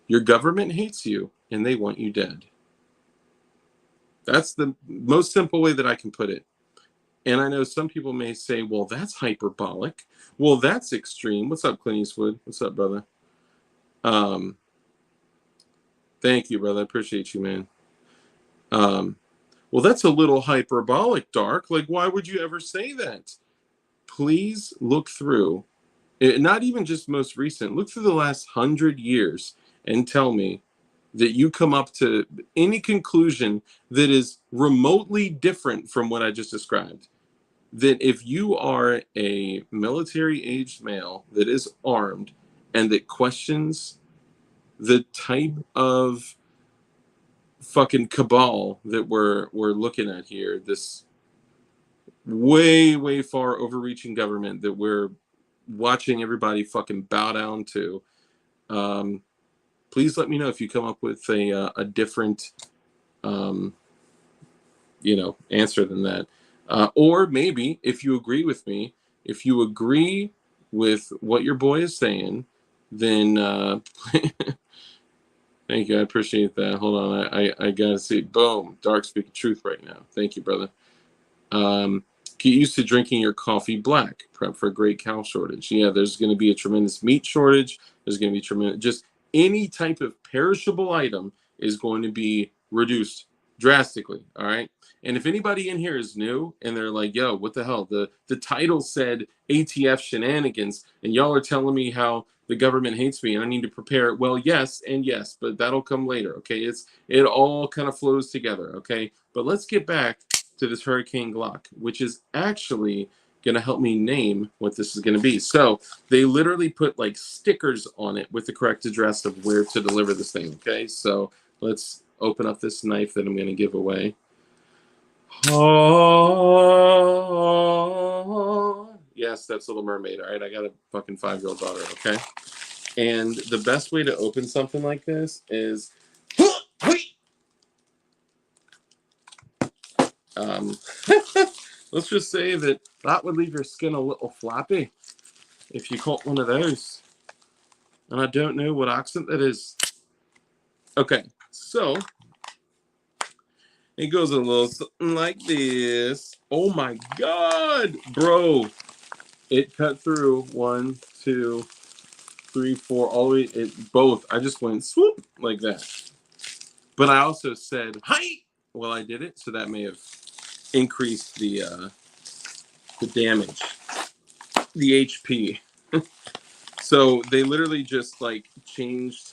S1: Your government hates you and they want you dead. That's the most simple way that I can put it. And I know some people may say, well, that's hyperbolic. Well, that's extreme. What's up, Clint Eastwood? What's up, brother? Thank you, brother. I appreciate you, man. Well, that's a little hyperbolic, Dark. Like, why would you ever say that? Please look through, not even just most recent, look through the last 100 years and tell me that you come up to any conclusion that is remotely different from what I just described. That if you are a military-aged male that is armed and that questions the type of fucking cabal that we're looking at here, this way far overreaching government that we're watching everybody fucking bow down to, please let me know if you come up with a different you know answer than that, or maybe if you agree with me, if you agree with what your boy is saying, then thank you, I appreciate that. Hold on, I gotta see. Boom, Dark speaking truth right now. Thank you, brother. Get used to drinking your coffee black. Prep for a great cow shortage. Yeah, there's going to be a tremendous meat shortage. There's going to be tremendous, just any type of perishable item is going to be reduced drastically. All right. And if anybody in here is new and they're like, yo, what the hell? The title said ATF shenanigans, and y'all are telling me how the government hates me and I need to prepare. Well, yes, and yes, but that'll come later. Okay. It all kind of flows together. Okay. But let's get back to this Hurricane Glock, which is actually going to help me name what this is going to be. So they literally put like stickers on it with the correct address of where to deliver this thing. Okay, so let's open up this knife that I'm going to give away. Oh, yes, that's Little Mermaid. All right, I got a fucking 5-year-old daughter. Okay, and the best way to open something like this is let's just say that would leave your skin a little floppy if you caught one of those. And I don't know what accent that is. Okay, so it goes a little something like this. Oh my God, bro. It cut through 1, 2, 3, 4, all the way, both. I just went swoop like that. But I also said, hi, while I did it, so that may have increased the damage, the HP. So they literally just like changed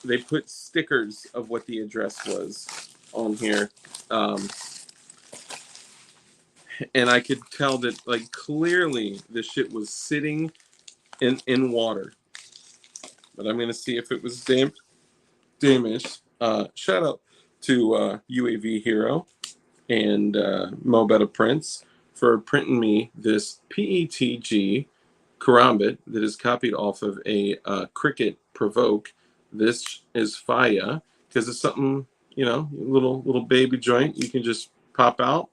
S1: they put stickers of what the address was on here. And I could tell that, like, clearly the shit was sitting in water. But I'm gonna see if it was damaged. Shout out to UAV Hero and Mo Better Prints for printing me this PETG karambit that is copied off of a Cricket Provoke. This is fire because it's something, you know, little baby joint you can just pop out,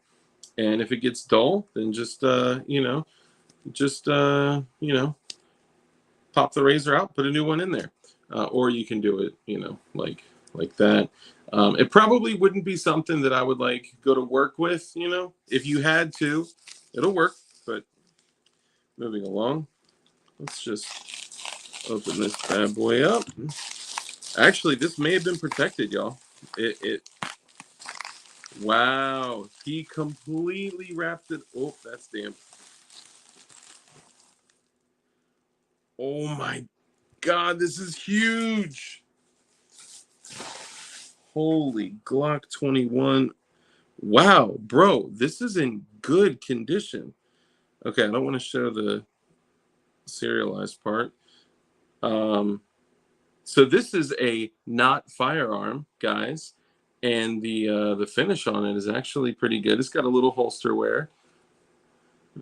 S1: and if it gets dull, then just you know, pop the razor out, put a new one in there, or you can do it, you know, like that. It probably wouldn't be something that I would like go to work with, you know. If you had to, it'll work. But moving along, let's just open this bad boy up. Actually, this may have been protected, y'all. Wow, he completely wrapped it. Oh, that's damp. Oh my God, this is huge. Holy Glock 21. Wow, bro, this is in good condition. Okay, I don't want to show the serialized part. So this is a not firearm, guys, and the finish on it is actually pretty good. It's got a little holster wear.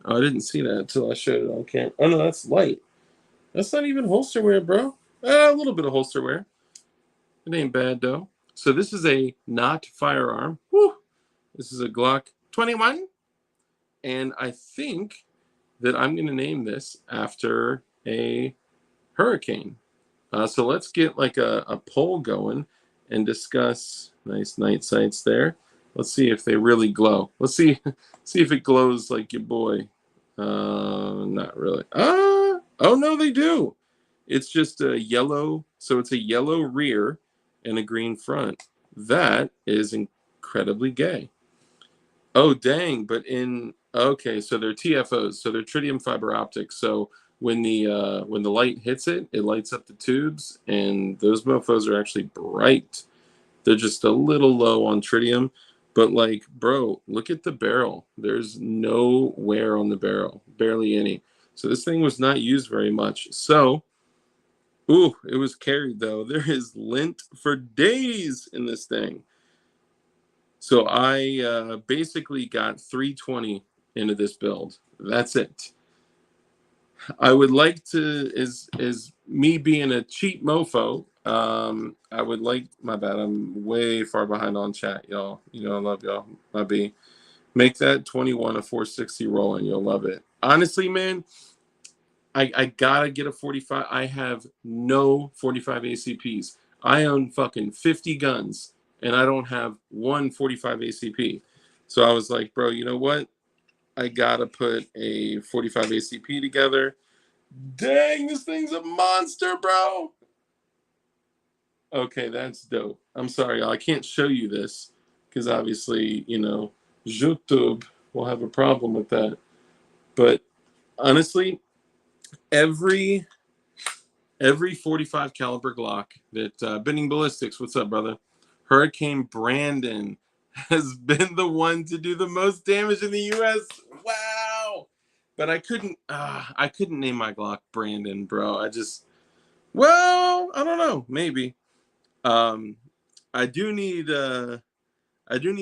S1: Oh, I didn't see that until I showed it on camera. Oh no, that's light. That's not even holster wear, bro. A little bit of holster wear. It ain't bad though. So this is a not firearm. Woo! This is a Glock 21, and I think that I'm going to name this after a hurricane. So let's get like a poll going and discuss. Nice night sights there. Let's see if they really glow. Let's see if it glows like your boy. Not really. Oh no, they do. It's just a yellow. So it's a yellow rear and a green front. That is incredibly gay. Oh dang! But okay, so they're TFOs, so they're tritium fiber optics. So when the light hits it, it lights up the tubes, and those mofos are actually bright. They're just a little low on tritium, but like, bro, look at the barrel. There's no wear on the barrel, barely any. So this thing was not used very much. So, ooh, it was carried though. There is lint for days in this thing. So I basically got 320 into this build. That's it. I would like to, is me being a cheap mofo, I would like, my bad, I'm way far behind on chat, y'all. You know I love y'all. My B. Make that 21 a 460 rolling. You'll love it. Honestly, man, I gotta get a 45. I have no 45 ACPs. I own fucking 50 guns, and I don't have one 45 ACP. So I was like, bro, you know what? I gotta put a 45 ACP together. Dang, this thing's a monster, bro. Okay, that's dope. I'm sorry, I can't show you this because obviously, you know, YouTube will have a problem with that. But honestly, every 45 caliber Glock that Benning Ballistics, what's up, brother? Hurricane Brandon has been the one to do the most damage in the U.S. Wow. But I couldn't name my Glock Brandon, bro. Well, I don't know, maybe. I do need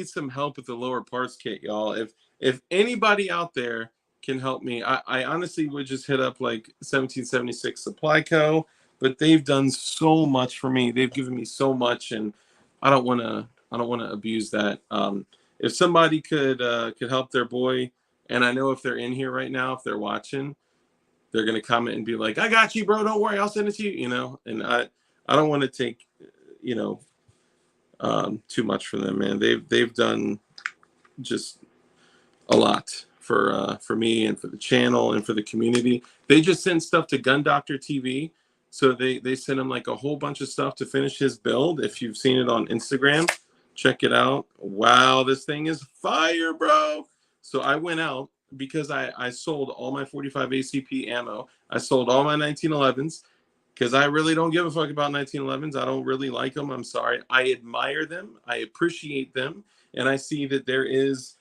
S1: some help with the lower parts kit, y'all. If anybody out there can help me, I honestly would just hit up like 1776 Supply Co. But they've done so much for me. They've given me so much, and I don't want to abuse that. If somebody could help their boy, and I know if they're in here right now, if they're watching, they're gonna comment and be like, "I got you, bro. Don't worry, I'll send it to you." You know, and I don't want to take, you know, too much from them, man. They've done just a lot for me and for the channel and for the community. They just send stuff to Gun Doctor TV, so they send him like a whole bunch of stuff to finish his build. If you've seen it on Instagram, check it out. Wow, this thing is fire, bro. So I went out because I sold all my 45 ACP ammo. I sold all my 1911s. because I really don't give a fuck about 1911s. I don't really like them. I'm sorry. I admire them. I appreciate them. And I see that there is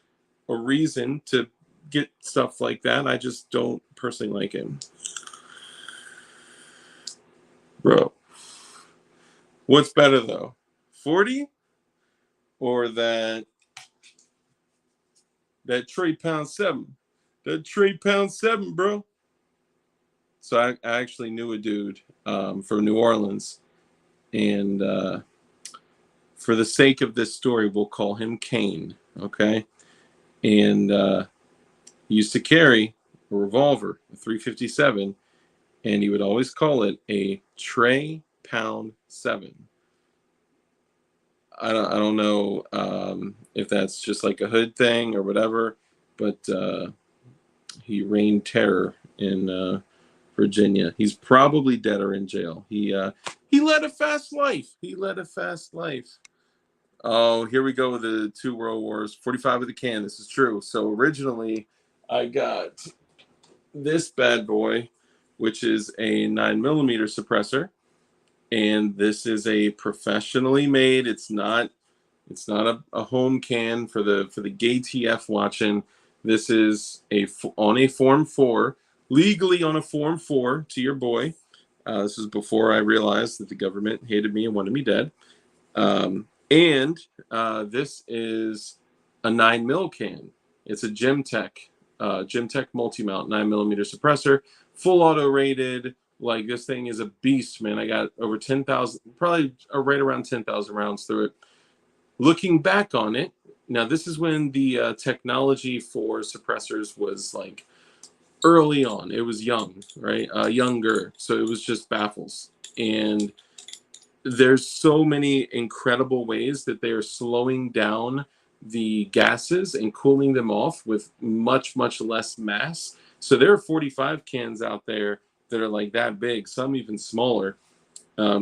S1: a reason to get stuff like that. I just don't personally like him. Bro, what's better though? 40 or that Trey Pound 7? That Trey Pound 7, bro. So I actually knew a dude from New Orleans. And for the sake of this story, we'll call him Kane, okay? And he used to carry a revolver, a 357, and he would always call it a Trey Pound 7. I don't know if that's just like a hood thing or whatever, but he reigned terror in Virginia. He's probably dead or in jail. He led a fast life. He led a fast life. Oh, here we go with the 2 World Wars. 45 with the can. This is true. So originally, I got this bad boy, which is a 9mm suppressor, and this is a professionally made. It's not a home can for the gay TF watching. This is on a Form 4, legally on a Form 4 to your boy. This is before I realized that the government hated me and wanted me dead. And this is a 9mm can. It's a Gemtech multi-mount 9mm suppressor, full auto rated. Like, this thing is a beast, man. I got over 10,000, probably right around 10,000 rounds through it. Looking back on it, now this is when the technology for suppressors was like early on. It was young, right? Younger. So it was just baffles. And there's so many incredible ways that they are slowing down the gases and cooling them off with much, much less mass. So there are 45 cans out there that are like that big, some even smaller.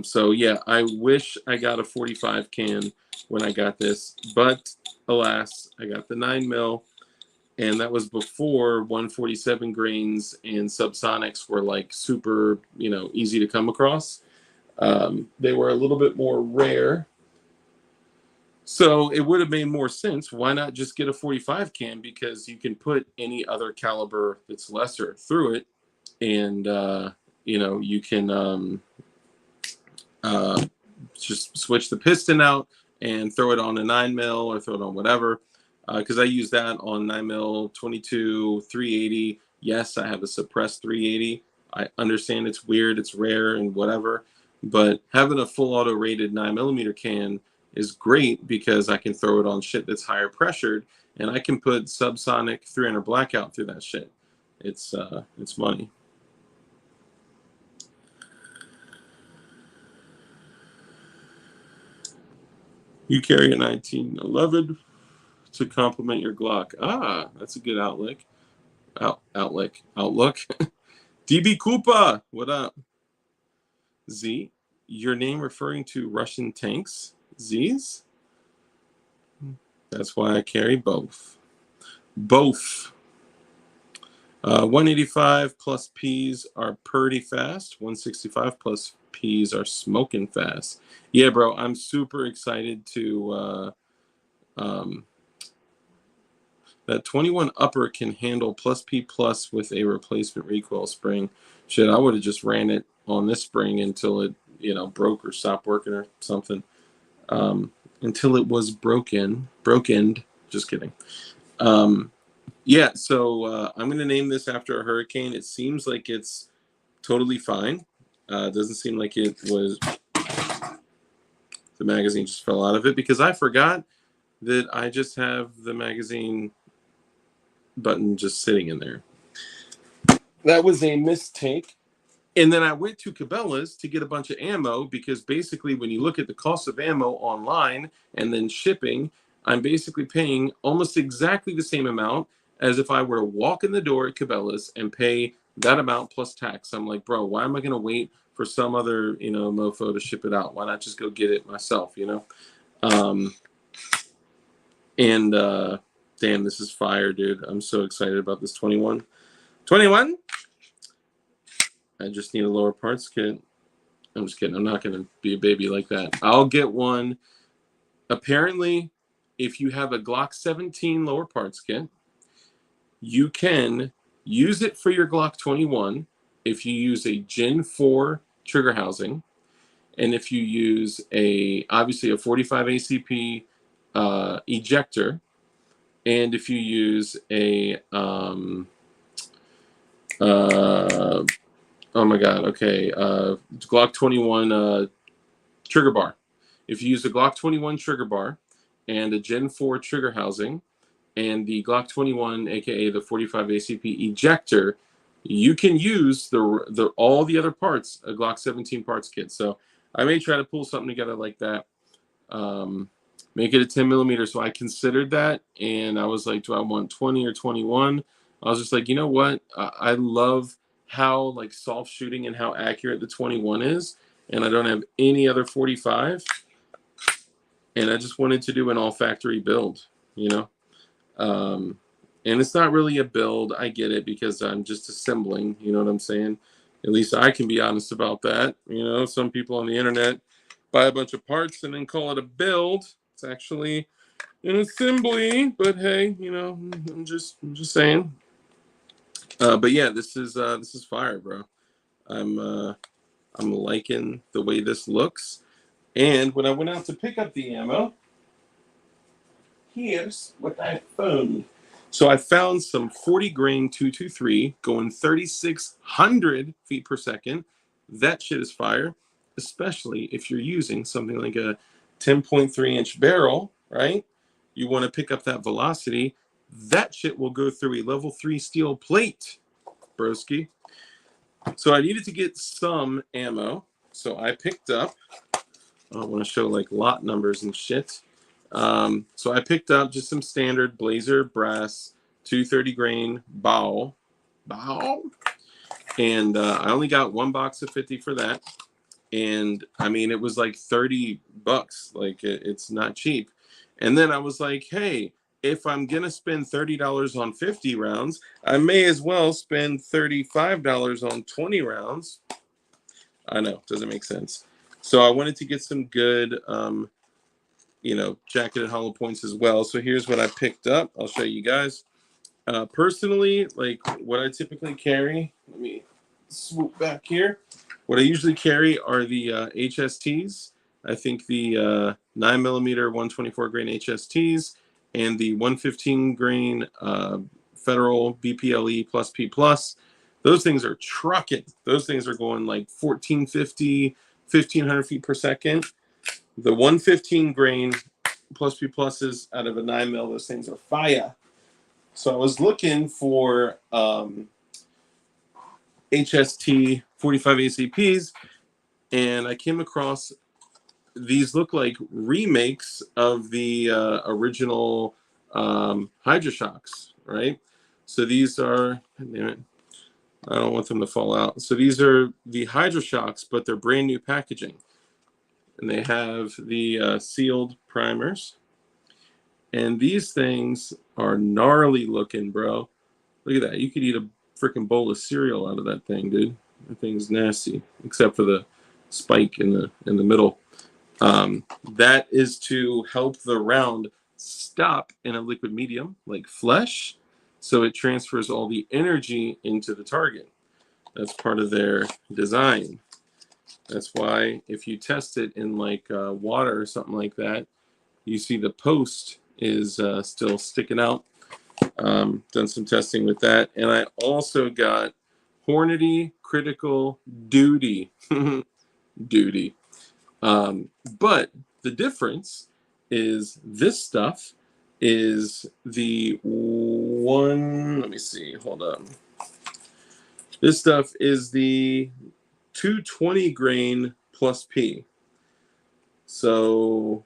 S1: So yeah, I wish I got a 45 can when I got this, but alas, I got the 9mm, and that was before 147 grains and subsonics were like super, easy to come across. They were a little bit more rare. So it would have made more sense. Why not just get a 45 can? Because you can put any other caliber that's lesser through it. And, you can just switch the piston out and throw it on a 9mm or throw it on whatever. Because I use that on 9mm, 22, 380. Yes, I have a suppressed 380. I understand it's weird, it's rare, and whatever. But having a full auto rated 9mm can is great because I can throw it on shit that's higher pressured, and I can put subsonic 300 blackout through that shit. It's money. You carry a 1911 to complement your Glock. Ah, that's a good outlook. Outlook. DB Koopa, what up? Z, your name referring to Russian tanks? Z's? That's why I carry both. 185 plus P's are pretty fast. 165 plus P's are smoking fast. Yeah, bro, I'm super excited to that 21 upper can handle plus P plus with a replacement recoil spring. Shit, I would have just ran it on this spring until it, broke or stopped working or something. Until it was broken. Just kidding. Yeah, so I'm going to name this after a hurricane. It seems like it's totally fine. It doesn't seem like it was... The magazine just fell out of it because I forgot that I just have the magazine button just sitting in there. That was a mistake. And then I went to Cabela's to get a bunch of ammo because basically when you look at the cost of ammo online and then shipping, I'm basically paying almost exactly the same amount as if I were to walk in the door at Cabela's and pay that amount plus tax. I'm like, bro, why am I going to wait for some other, mofo to ship it out? Why not just go get it myself, Damn, this is fire, dude. I'm so excited about this 21. 21? I just need a lower parts kit. I'm just kidding. I'm not going to be a baby like that. I'll get one. Apparently, if you have a Glock 17 lower parts kit, you can use it for your Glock 21 if you use a Gen 4 trigger housing, and if you use obviously a 45 ACP ejector, and if you use a oh my god, okay, Glock 21 trigger bar. If you use a Glock 21 trigger bar and a Gen 4 trigger housing and the Glock 21, aka the 45 ACP ejector, you can use the all the other parts, a Glock 17 parts kit. So I may try to pull something together like that. Make it a 10 millimeter. So I considered that, and I was like, do I want 20 or 21? I was just like, you know what? I love how like soft shooting and how accurate the 21 is, and I don't have any other 45, and I just wanted to do an all factory build, you know. And it's not really a build. I get it because I'm just assembling. You know what I'm saying? At least I can be honest about that. You know, some people on the internet buy a bunch of parts and then call it a build. It's actually an assembly. But hey, you know, I'm just saying. But yeah, this is fire, bro. I'm liking the way this looks. And when I went out to pick up the ammo, here's what I found. So I found some 40 grain 223 going 3,600 feet per second. That shit is fire, especially if you're using something like a 10.3 inch barrel, right? You want to pick up that velocity. That shit will go through a level 3 steel plate, broski. So I needed to get some ammo. So I picked up, I don't want to show like lot numbers and shit. So I picked up just some standard Blazer brass 230 grain bow, and I only got one box of 50 for that. And I mean, it was like $30, like it's not cheap. And then I was like, hey, if I'm gonna spend $30 on 50 rounds, I may as well spend $35 on 20 rounds. I know, doesn't make sense. So I wanted to get some good you know, jacketed hollow points as well. So here's what I picked up. I'll show you guys. Personally, like what I typically carry, let me swoop back here. What I usually carry are the HSTs. I think the 9mm 124 grain HSTs and the 115 grain Federal BPLE plus P plus. Those things are trucking. Those things are going like 1450, 1500 feet per second. The 115 grain plus P pluses out of a 9mm, those things are fire. So I was looking for HST 45 ACPs, and I came across these look like remakes of the original Hydra-Shocks, right? So these are, damn it, I don't want them to fall out. So these are the Hydra-Shocks, but they're brand new packaging. And they have the sealed primers. And these things are gnarly looking, bro. Look at that. You could eat a freaking bowl of cereal out of that thing, dude. That thing's nasty, except for the spike in the middle. That is to help the round stop in a liquid medium like flesh, so it transfers all the energy into the target. That's part of their design. That's why if you test it in like water or something like that, you see the post is still sticking out. Done some testing with that. And I also got Hornady Critical Duty. Duty. But the difference is this stuff is the one, let me see, hold on. This stuff is the 220 grain plus P. So,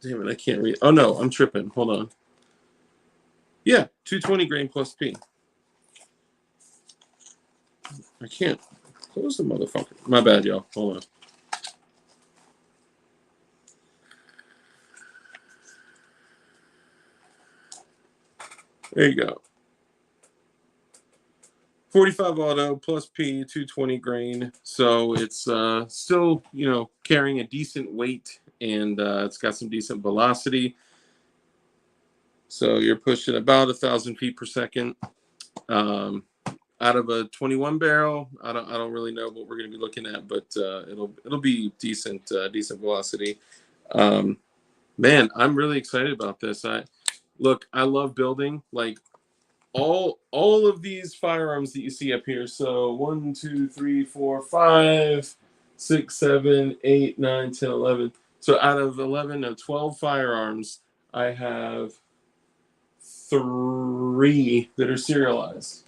S1: damn it, I can't read. Oh no, I'm tripping. Hold on. Yeah, 220 grain plus P. I can't close the motherfucker. My bad, y'all. Hold on. There you go. 45 auto plus P, 220 grain. So it's still, you know, carrying a decent weight, and it's got some decent velocity. So you're pushing about 1,000 feet per second. Out of a 21 barrel, I don't really know what we're going to be looking at, but it'll be decent velocity. Man, I'm really excited about this. I love building, like, all of these firearms that you see up here. So 1, 2, 3, 4, 5, 6, 7, 8, 9, 10, 11. So out of 12 firearms, I have 3 that are serialized.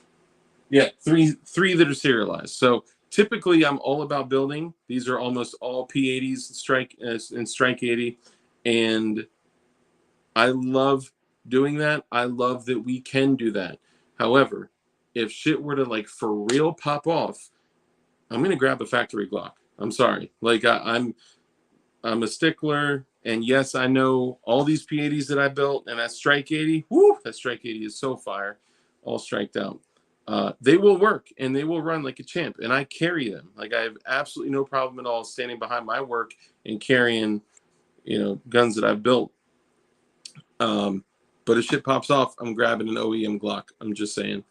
S1: Yeah, three that are serialized. So typically, I'm all about building. These are almost all P80s, strike and strike 80, and I love doing that. I love that we can do that. However, if shit were to, like, for real pop off, I'm gonna grab a factory Glock. I'm sorry. Like, I'm a stickler, and yes, I know all these P80s that I built, and that strike 80. Whoo, that strike 80 is so fire, all striked out. They will work and they will run like a champ, and I carry them. Like, I have absolutely no problem at all standing behind my work and carrying, you know, guns that I've built. But if shit pops off, I'm grabbing an OEM Glock. I'm just saying.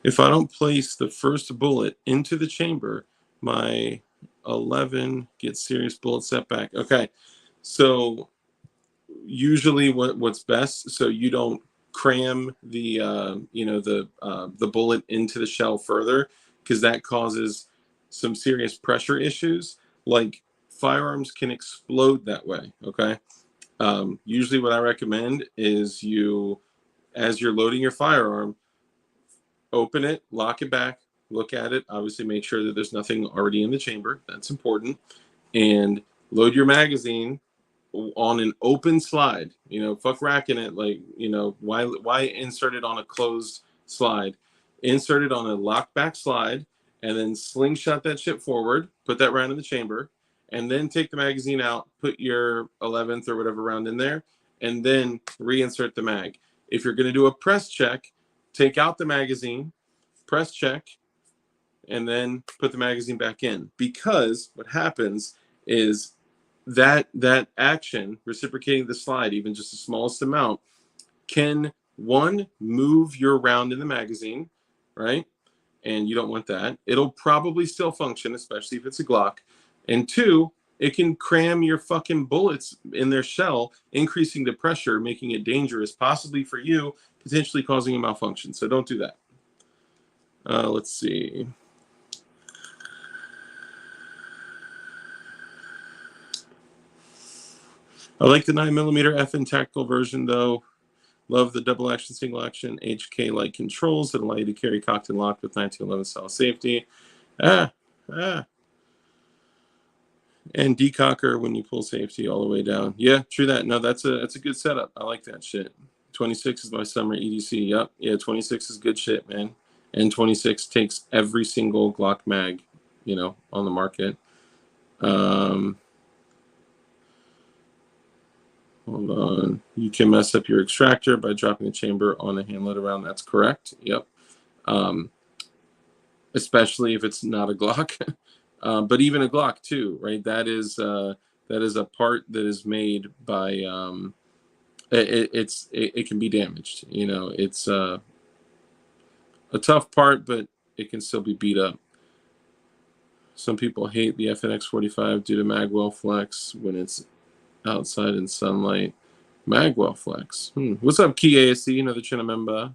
S1: If I don't place the first bullet into the chamber, my 11 gets serious bullet setback. Okay, so usually what's best, so you don't cram the the bullet into the shell further, because that causes some serious pressure issues. Like, firearms can explode that way. Okay, usually what I recommend is, as you're loading your firearm, open it, lock it back, look at it, obviously make sure that there's nothing already in the chamber. That's important. And load your magazine on an open slide. You know, fuck racking it. Like, you know, why insert it on a closed slide? Insert it on a locked back slide, and then slingshot that shit forward, put that round in the chamber, and then take the magazine out, put your 11th or whatever round in there, and then reinsert the mag. If you're going to do a press check, take out the magazine, press check, and then put the magazine back in. Because what happens is that action, reciprocating the slide, even just the smallest amount, can, one, move your round in the magazine, right? And you don't want that. It'll probably still function, especially if it's a Glock. And two, it can cram your fucking bullets in their shell, increasing the pressure, making it dangerous, possibly for you, potentially causing a malfunction. So don't do that. Let's see. I like the 9mm FN tactical version, though. Love the double action, single action, HK-like controls that allow you to carry cocked and locked with 1911 style safety. And decocker when you pull safety all the way down. Yeah, true that. No, that's a good setup. I like that shit. 26 is my summer EDC. Yep. Yeah, 26 is good shit, man. And 26 takes every single Glock mag, you know, on the market. Hold on. You can mess up your extractor by dropping the chamber on a hand load round. That's correct. Yep. Especially if it's not a Glock. But even a Glock too, right? That is a part that is made by it can be damaged. You know, it's a tough part, but it can still be beat up. Some people hate the FNX 45 due to magwell flex when it's outside in sunlight. Magwell flex. What's up, Key ASC? Another channel member.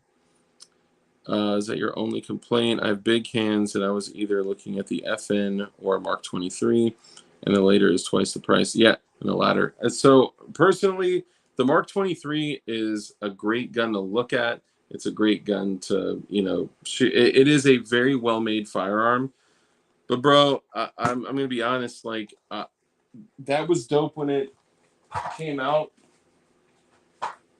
S1: Is that your only complaint? I have big hands, and I was either looking at the FN or Mark 23, and the later is twice the price. Yeah, and the latter. And so personally, the Mark 23 is a great gun to look at. It's a great gun to, you know, shoot. It is a very well-made firearm. But bro, I'm gonna be honest. Like, that was dope when it came out.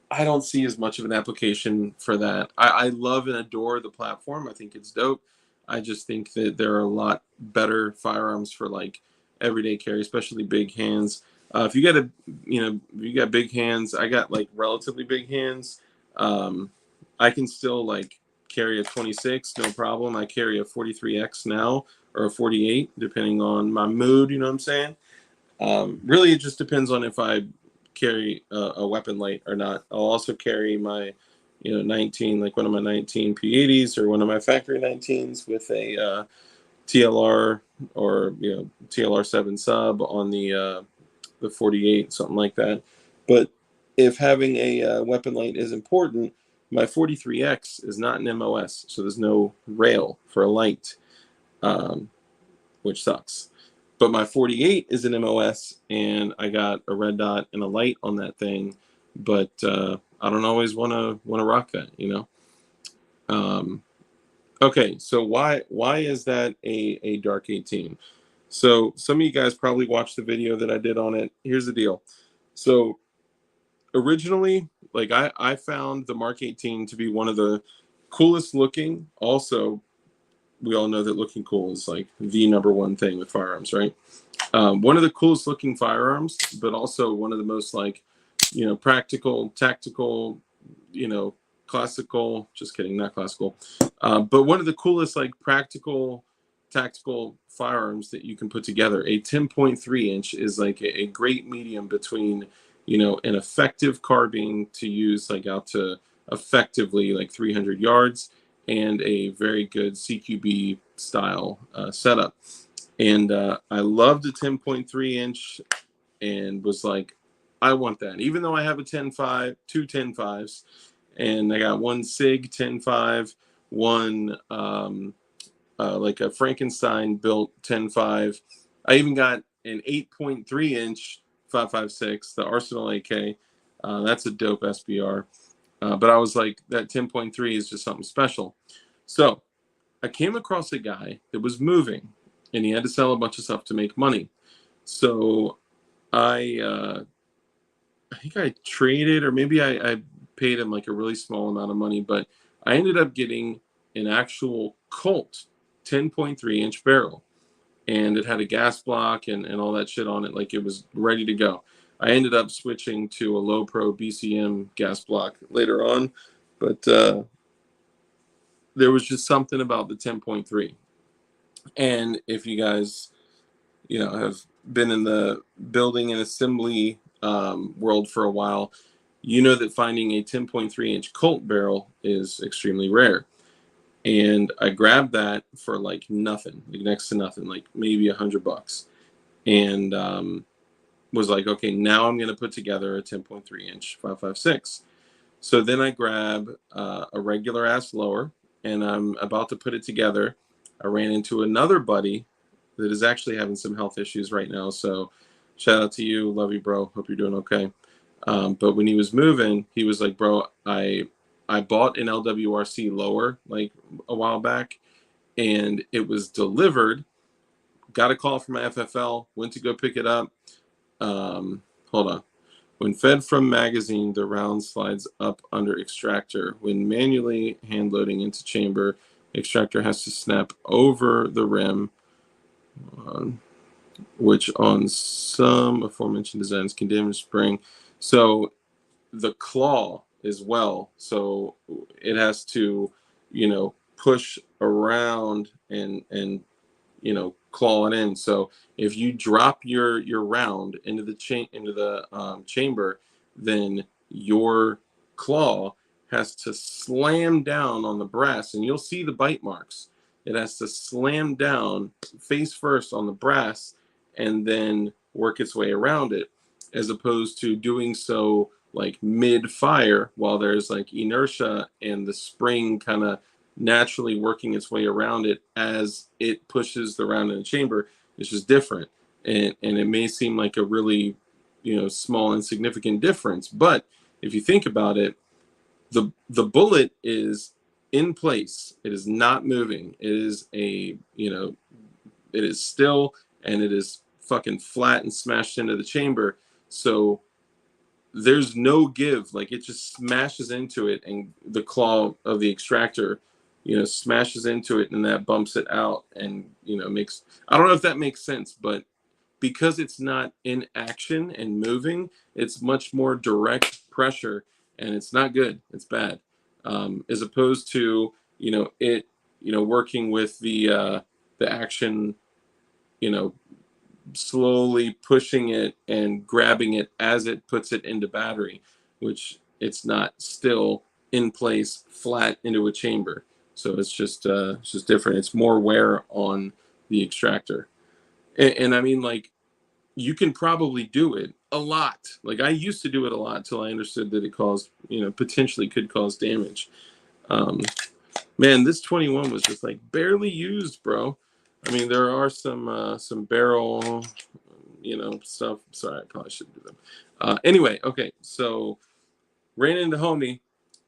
S1: I don't see as much of an application for that. I love and adore the platform. I think it's dope. I just think that there are a lot better firearms for, like, everyday carry, especially big hands. If you got if you got big hands, I got like relatively big hands. I can still like carry a 26, no problem. I carry a 43X now, or a 48, depending on my mood. You know what I'm saying? Really, it just depends on if I carry a weapon light or not. I'll also carry my, 19, like one of my 19 P80s or one of my factory 19s with a TLR or TLR7 sub on the 48, something like that. But if having a weapon light is important, my 43X is not an MOS, so there's no rail for a light, which sucks. But my 48 is an MOS, and I got a red dot and a light on that thing. But I don't always want to rock that, Okay, so why is that a dark 18? So some of you guys probably watched the video that I did on it. Here's the deal. So originally, like I found the Mark 18 to be one of the coolest looking. Also, we all know that looking cool is like the #1 thing with firearms, right? One of the coolest looking firearms, but also one of the most like, practical, tactical, classical, just kidding, not classical, but one of the coolest like practical, tactical firearms that you can put together. A 10.3 inch is like a great medium between, an effective carbine to use like out to effectively like 300 yards and a very good CQB style setup. And I loved the 10.3 inch and was like, I want that. Even though I have a 10.5, two 10.5s, and I got one SIG 10.5, one like a Frankenstein built 10.5. I even got an 8.3 inch 5.56, the Arsenal AK. That's a dope SBR. But I was like, that 10.3 is just something special. So I came across a guy that was moving, and he had to sell a bunch of stuff to make money. So I think I traded, or maybe I paid him like a really small amount of money, but I ended up getting an actual Colt 10.3 inch barrel, and it had a gas block and all that shit on it. Like it was ready to go. I ended up switching to a low pro BCM gas block later on, but there was just something about the 10.3. And if you guys, have been in the building and assembly world for a while, you know that finding a 10.3 inch Colt barrel is extremely rare. And I grabbed that for like nothing, like next to nothing, like maybe $100, and was like, okay, now I'm going to put together a 10.3 inch 5.56. So then I grab a regular ass lower, and I'm about to put it together. I ran into another buddy that is actually having some health issues right now. So shout out to you. Love you, bro. Hope you're doing okay. But when he was moving, he was like, bro, I bought an LWRC lower like a while back, and it was delivered. Got a call from my FFL, went to go pick it up. Hold on. When fed from magazine, the round slides up under extractor. When manually hand loading into chamber, extractor has to snap over the rim, which on some aforementioned designs can damage spring. So the claw as well. So it has to, push around and claw it in. So if you drop your round into the chamber, then your claw has to slam down on the brass, and you'll see the bite marks. It has to slam down face first on the brass and then work its way around it, as opposed to doing so like mid-fire while there's like inertia and the spring kind of naturally working its way around it as it pushes the round in the chamber. It's just different, and it may seem like a really small insignificant difference, but if you think about it, the bullet is in place. It is not moving. It is it is still, and it is fucking flat and smashed into the chamber. So there's no give. Like it just smashes into it, and the claw of the extractor smashes into it, and that bumps it out, and makes, I don't know if that makes sense, but because it's not in action and moving, it's much more direct pressure, and it's not good. It's bad, as opposed to working with the action, you know, slowly pushing it and grabbing it as it puts it into battery, which it's not still in place flat into a chamber. So it's just different. It's more wear on the extractor, and I mean, like, you can probably do it a lot. Like, I used to do it a lot till I understood that it caused, potentially could cause damage. Man, this 21 was just like barely used, bro. I mean, there are some barrel, stuff. Sorry, I probably shouldn't do them. Anyway, okay, so ran into homie,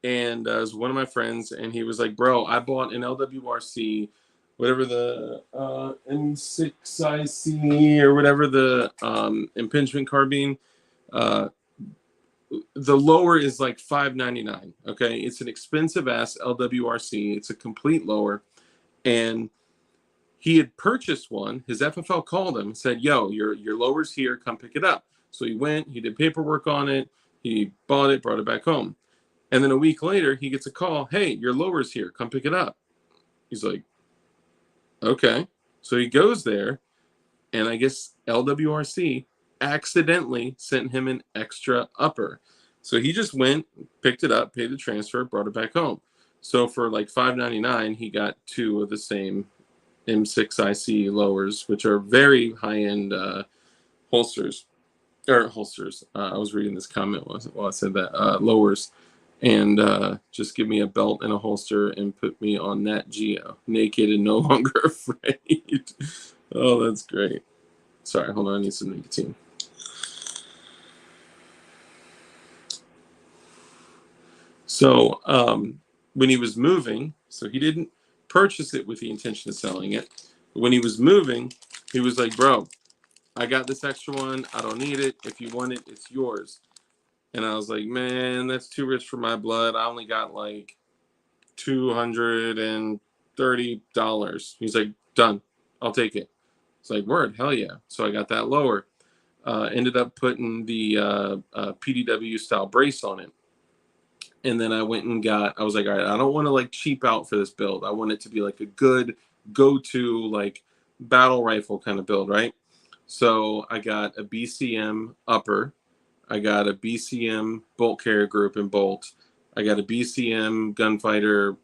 S1: and it was one of my friends, and he was like, "Bro, I bought an LWRC, whatever the M6IC or whatever the impingement carbine. Uh, the lower is like $599. Okay, it's an expensive ass LWRC. It's a complete lower, and he had purchased one. His FFL called him and said, "Yo, your lower's here. Come pick it up." So he went. He did paperwork on it. He bought it, brought it back home. And then a week later, he gets a call. "Hey, your lower's here. Come pick it up." He's like, "Okay." So he goes there, and I guess LWRC accidentally sent him an extra upper. So he just went, picked it up, paid the transfer, brought it back home. So for like $599, he got two of the same M6IC lowers, which are very high-end holsters. I was reading this comment while I said that. Lowers. And just give me a belt and a holster and put me on Nat Geo, naked and no longer afraid. Oh, that's great. Sorry, hold on, I need some nicotine. So when he was moving, so he didn't purchase it with the intention of selling it. But when he was moving, he was like, "Bro, I got this extra one. I don't need it. If you want it, it's yours." And I was like, "Man, that's too rich for my blood. I only got like $230. He's like, "Done. I'll take it." It's like, "Word, hell yeah." So I got that lower. Ended up putting the PDW style brace on it. And then I went and I was like, "All right, I don't want to like cheap out for this build. I want it to be like a good go-to like battle rifle kind of build, right?" So I got a BCM upper. I got a BCM bolt carrier group and bolt. I got a BCM gunfighter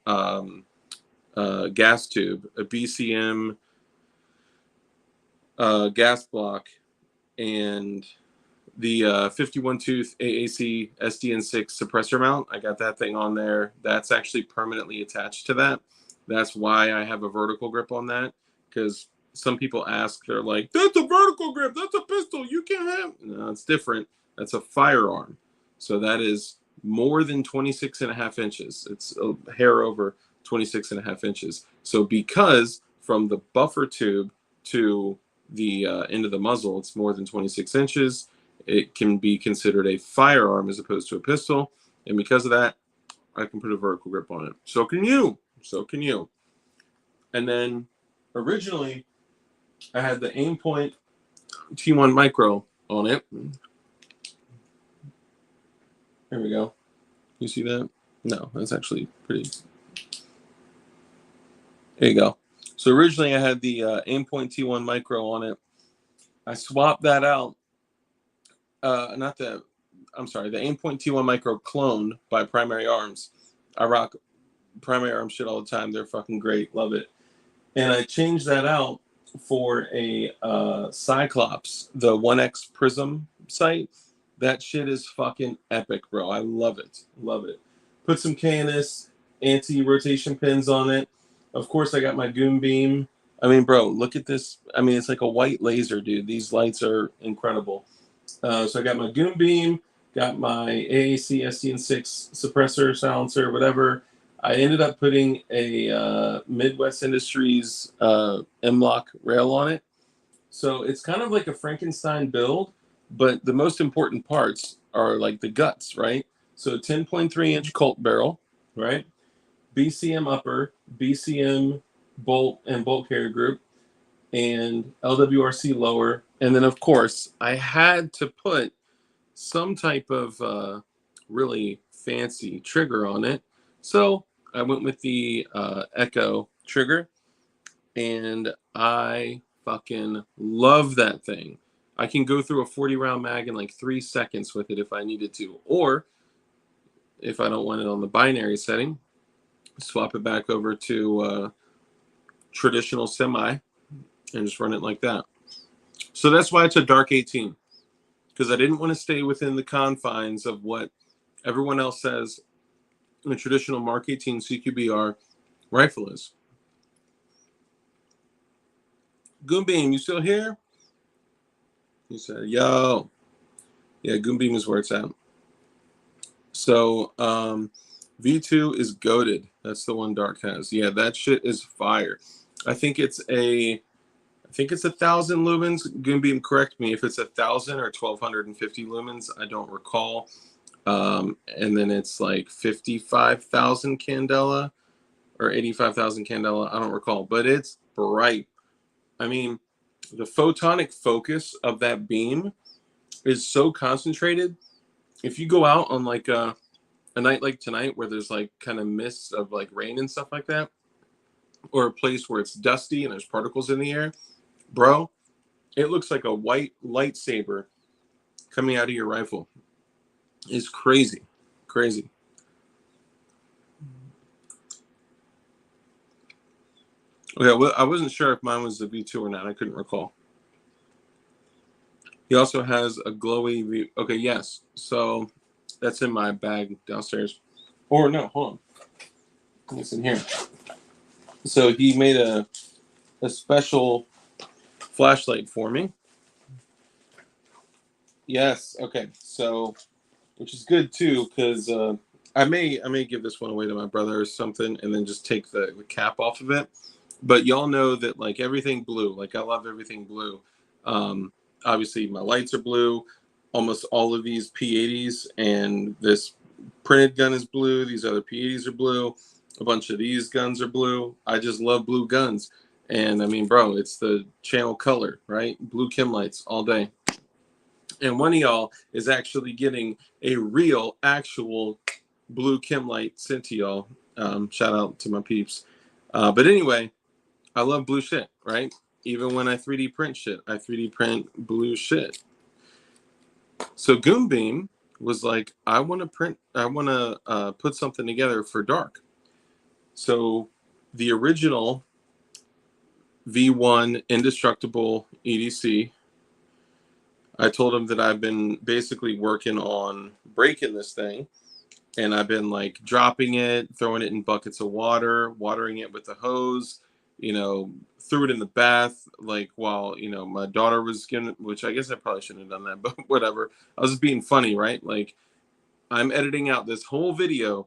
S1: gas tube, a BCM gas block, and the 51 tooth AAC SDN6 suppressor mount. I got that thing on there. That's actually permanently attached to that. That's why I have a vertical grip on that, because some people ask, they're like, "That's a vertical grip. That's a pistol. You can't have." No, it's different. That's a firearm. So that is more than 26 and a half inches. It's a hair over 26 and a half inches. So because from the buffer tube to the end of the muzzle, it's more than 26 inches, it can be considered a firearm as opposed to a pistol. And because of that, I can put a vertical grip on it. So can you. So can you. And then originally, I had the Aimpoint T1 Micro on it. There we go. You see that? No, that's actually pretty. There you go. So originally I had the Aimpoint T1 Micro on it. I swapped that out. The Aimpoint T1 Micro cloned by Primary Arms. I rock Primary Arms shit all the time. They're fucking great. Love it. And I changed that out for a Cyclops, the 1X Prism sight. That shit is fucking epic, bro. I love it. Love it. Put some KNS anti-rotation pins on it. Of course, I got my Goon Beam. I mean, bro, look at this. I mean, it's like a white laser, dude. These lights are incredible. So I got my Goon Beam, got my AAC SDN6 suppressor, silencer, whatever. I ended up putting a Midwest Industries M-Lock rail on it. So it's kind of like a Frankenstein build, but the most important parts are like the guts, right? So 10.3-inch Colt barrel, right? BCM upper, BCM bolt and bolt carrier group, and LWRC lower. And then, of course, I had to put some type of really fancy trigger on it. So I went with the Echo trigger, and I fucking love that thing. I can go through a 40-round mag in like 3 seconds with it if I needed to. Or if I don't want it on the binary setting, swap it back over to traditional semi and just run it like that. So that's why it's a dark 18, because I didn't want to stay within the confines of what everyone else says a traditional Mark 18 CQBR rifle is. Goonbeam, you still here? He said, yo. Yeah, Goonbeam is where it's at. So V2 is goated. That's the one Dark has. Yeah, that shit is fire. I think it's 1,000 lumens. Goonbeam, correct me if it's 1,000 or 1,250 lumens. I don't recall. And then it's like 55,000 candela or 85,000 candela. I don't recall, but it's bright. I mean, the photonic focus of that beam is so concentrated. If you go out on like a night like tonight where there's like kind of mists of like rain and stuff like that, or a place where it's dusty and there's particles in the air, bro, it looks like a white lightsaber coming out of your rifle. It's crazy. Crazy. Okay, well, I wasn't sure if mine was the V2 or not. I couldn't recall. He also has a glowy V. Okay, yes. So that's in my bag downstairs. Or no, hold on. It's in here. So he made a special flashlight for me. Yes. Okay. So, which is good too, because I may give this one away to my brother or something, and then just take the cap off of it. But y'all know that like everything blue. Like I love everything blue. Obviously, my lights are blue. Almost all of these P80s and this printed gun is blue. These other P80s are blue. A bunch of these guns are blue. I just love blue guns. And I mean, bro, it's the channel color, right? Blue chem lights all day. And one of y'all is actually getting a real, actual blue chem light sent to y'all. Shout out to my peeps. But anyway, I love blue shit, right? Even when I 3D print shit, I 3D print blue shit. So Goonbeam was like, I want to put something together for dark. So the original V1 indestructible EDC, I told him that I've been basically working on breaking this thing, and I've been like dropping it, throwing it in buckets of water, watering it with a hose, threw it in the bath, like while, my daughter was getting, which I guess I probably shouldn't have done that, but whatever. I was being funny, right? Like I'm editing out this whole video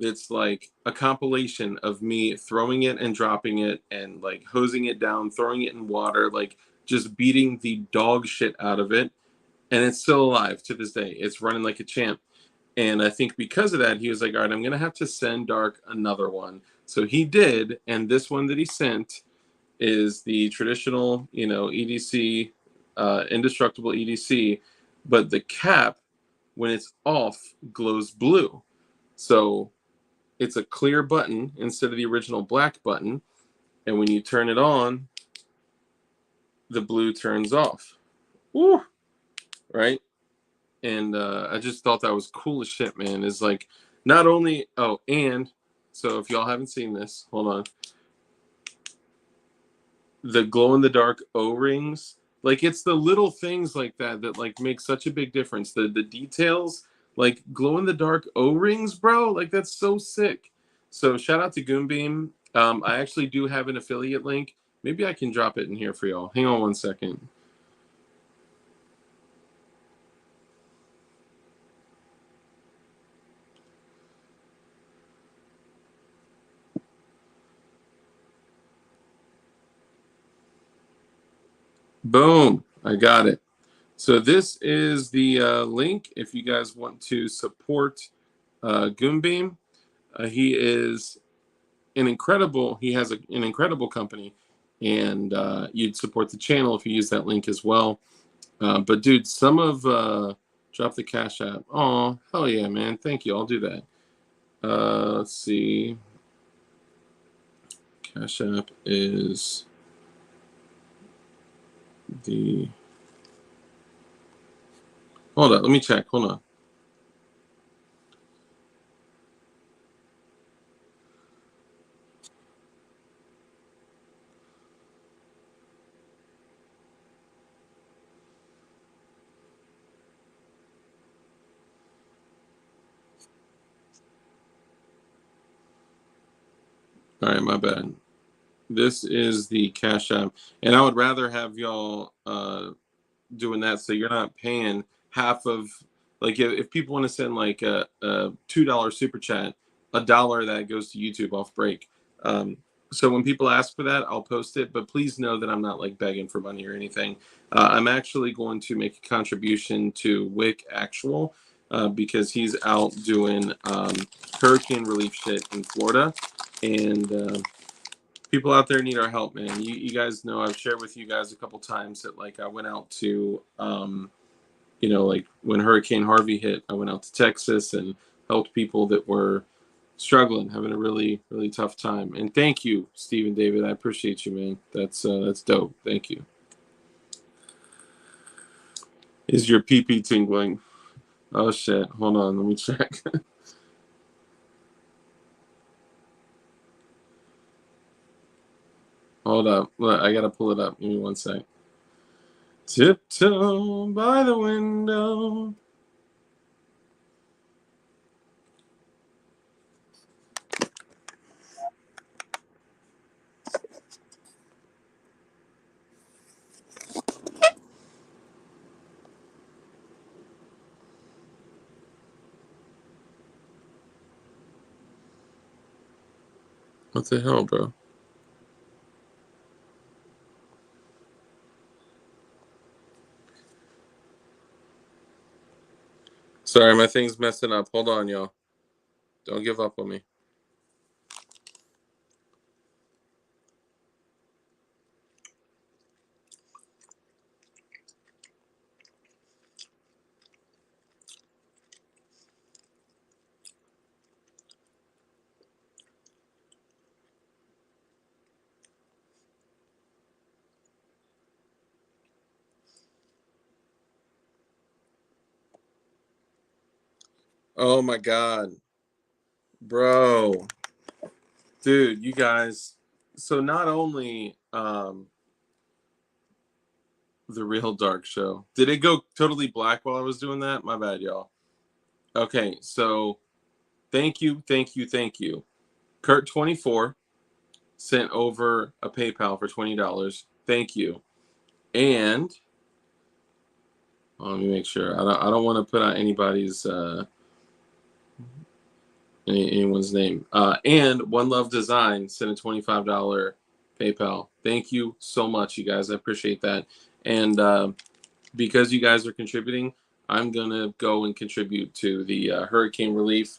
S1: that's like a compilation of me throwing it and dropping it and like hosing it down, throwing it in water, like just beating the dog shit out of it. And it's still alive to this day. It's running like a champ. And I think because of that, he was like, all right, I'm going to have to send Dark another one. So he did. And this one that he sent is the traditional, EDC, indestructible EDC. But the cap, when it's off, glows blue. So it's a clear button instead of the original black button. And when you turn it on, the blue turns off. Woo! Right? And I just thought that was cool as shit, man. Is like not only and so if y'all haven't seen this, hold on. The glow in the dark O-rings, like it's the little things like that that like make such a big difference. The details, like glow in the dark O-rings, bro, like that's so sick. So shout out to Goonbeam. I actually do have an affiliate link. Maybe I can drop it in here for y'all. Hang on one second. Boom, I got it. So this is the link if you guys want to support Goonbeam. He is he has an incredible company. and you'd support the channel if you use that link as well. But dude, some of drop the Cash App. Oh, hell yeah, man. Thank you. I'll do that. Let's see. Cash App is the... Hold on. Let me check. Hold on. All right, my bad. This is the Cash App, and I would rather have y'all doing that so you're not paying half of, like, if people want to send like a $2 super chat, $1 that goes to YouTube off break. So when people ask for that, I'll post it, but please know that I'm not like begging for money or anything. I'm actually going to make a contribution to Wick Actual because he's out doing hurricane relief shit in Florida, and people out there need our help, man. You guys know I've shared with you guys a couple times that like I went out to like when Hurricane Harvey hit, I went out to Texas and helped people that were struggling, having a really, really tough time. And thank you, Stephen David. I appreciate you, man. That's dope. Thank you. Is your PP tingling? Oh shit. Hold on, let me check. Hold up. I gotta pull it up. Give me one sec. Tiptoe by the window. What the hell, bro? Sorry, my thing's messing up. Hold on, y'all. Don't give up on me. Oh my God. Bro. Dude, you guys. So not only the Real Dark Show. Did it go totally black while I was doing that? My bad, y'all. Okay, so thank you, thank you, thank you. Kurt24 sent over a PayPal for $20. Thank you. And let me make sure. I don't want to put out anybody's anyone's name. And One Love Design sent a $25 PayPal. Thank you so much, you guys. I appreciate that. And because you guys are contributing, I'm gonna go and contribute to the hurricane relief.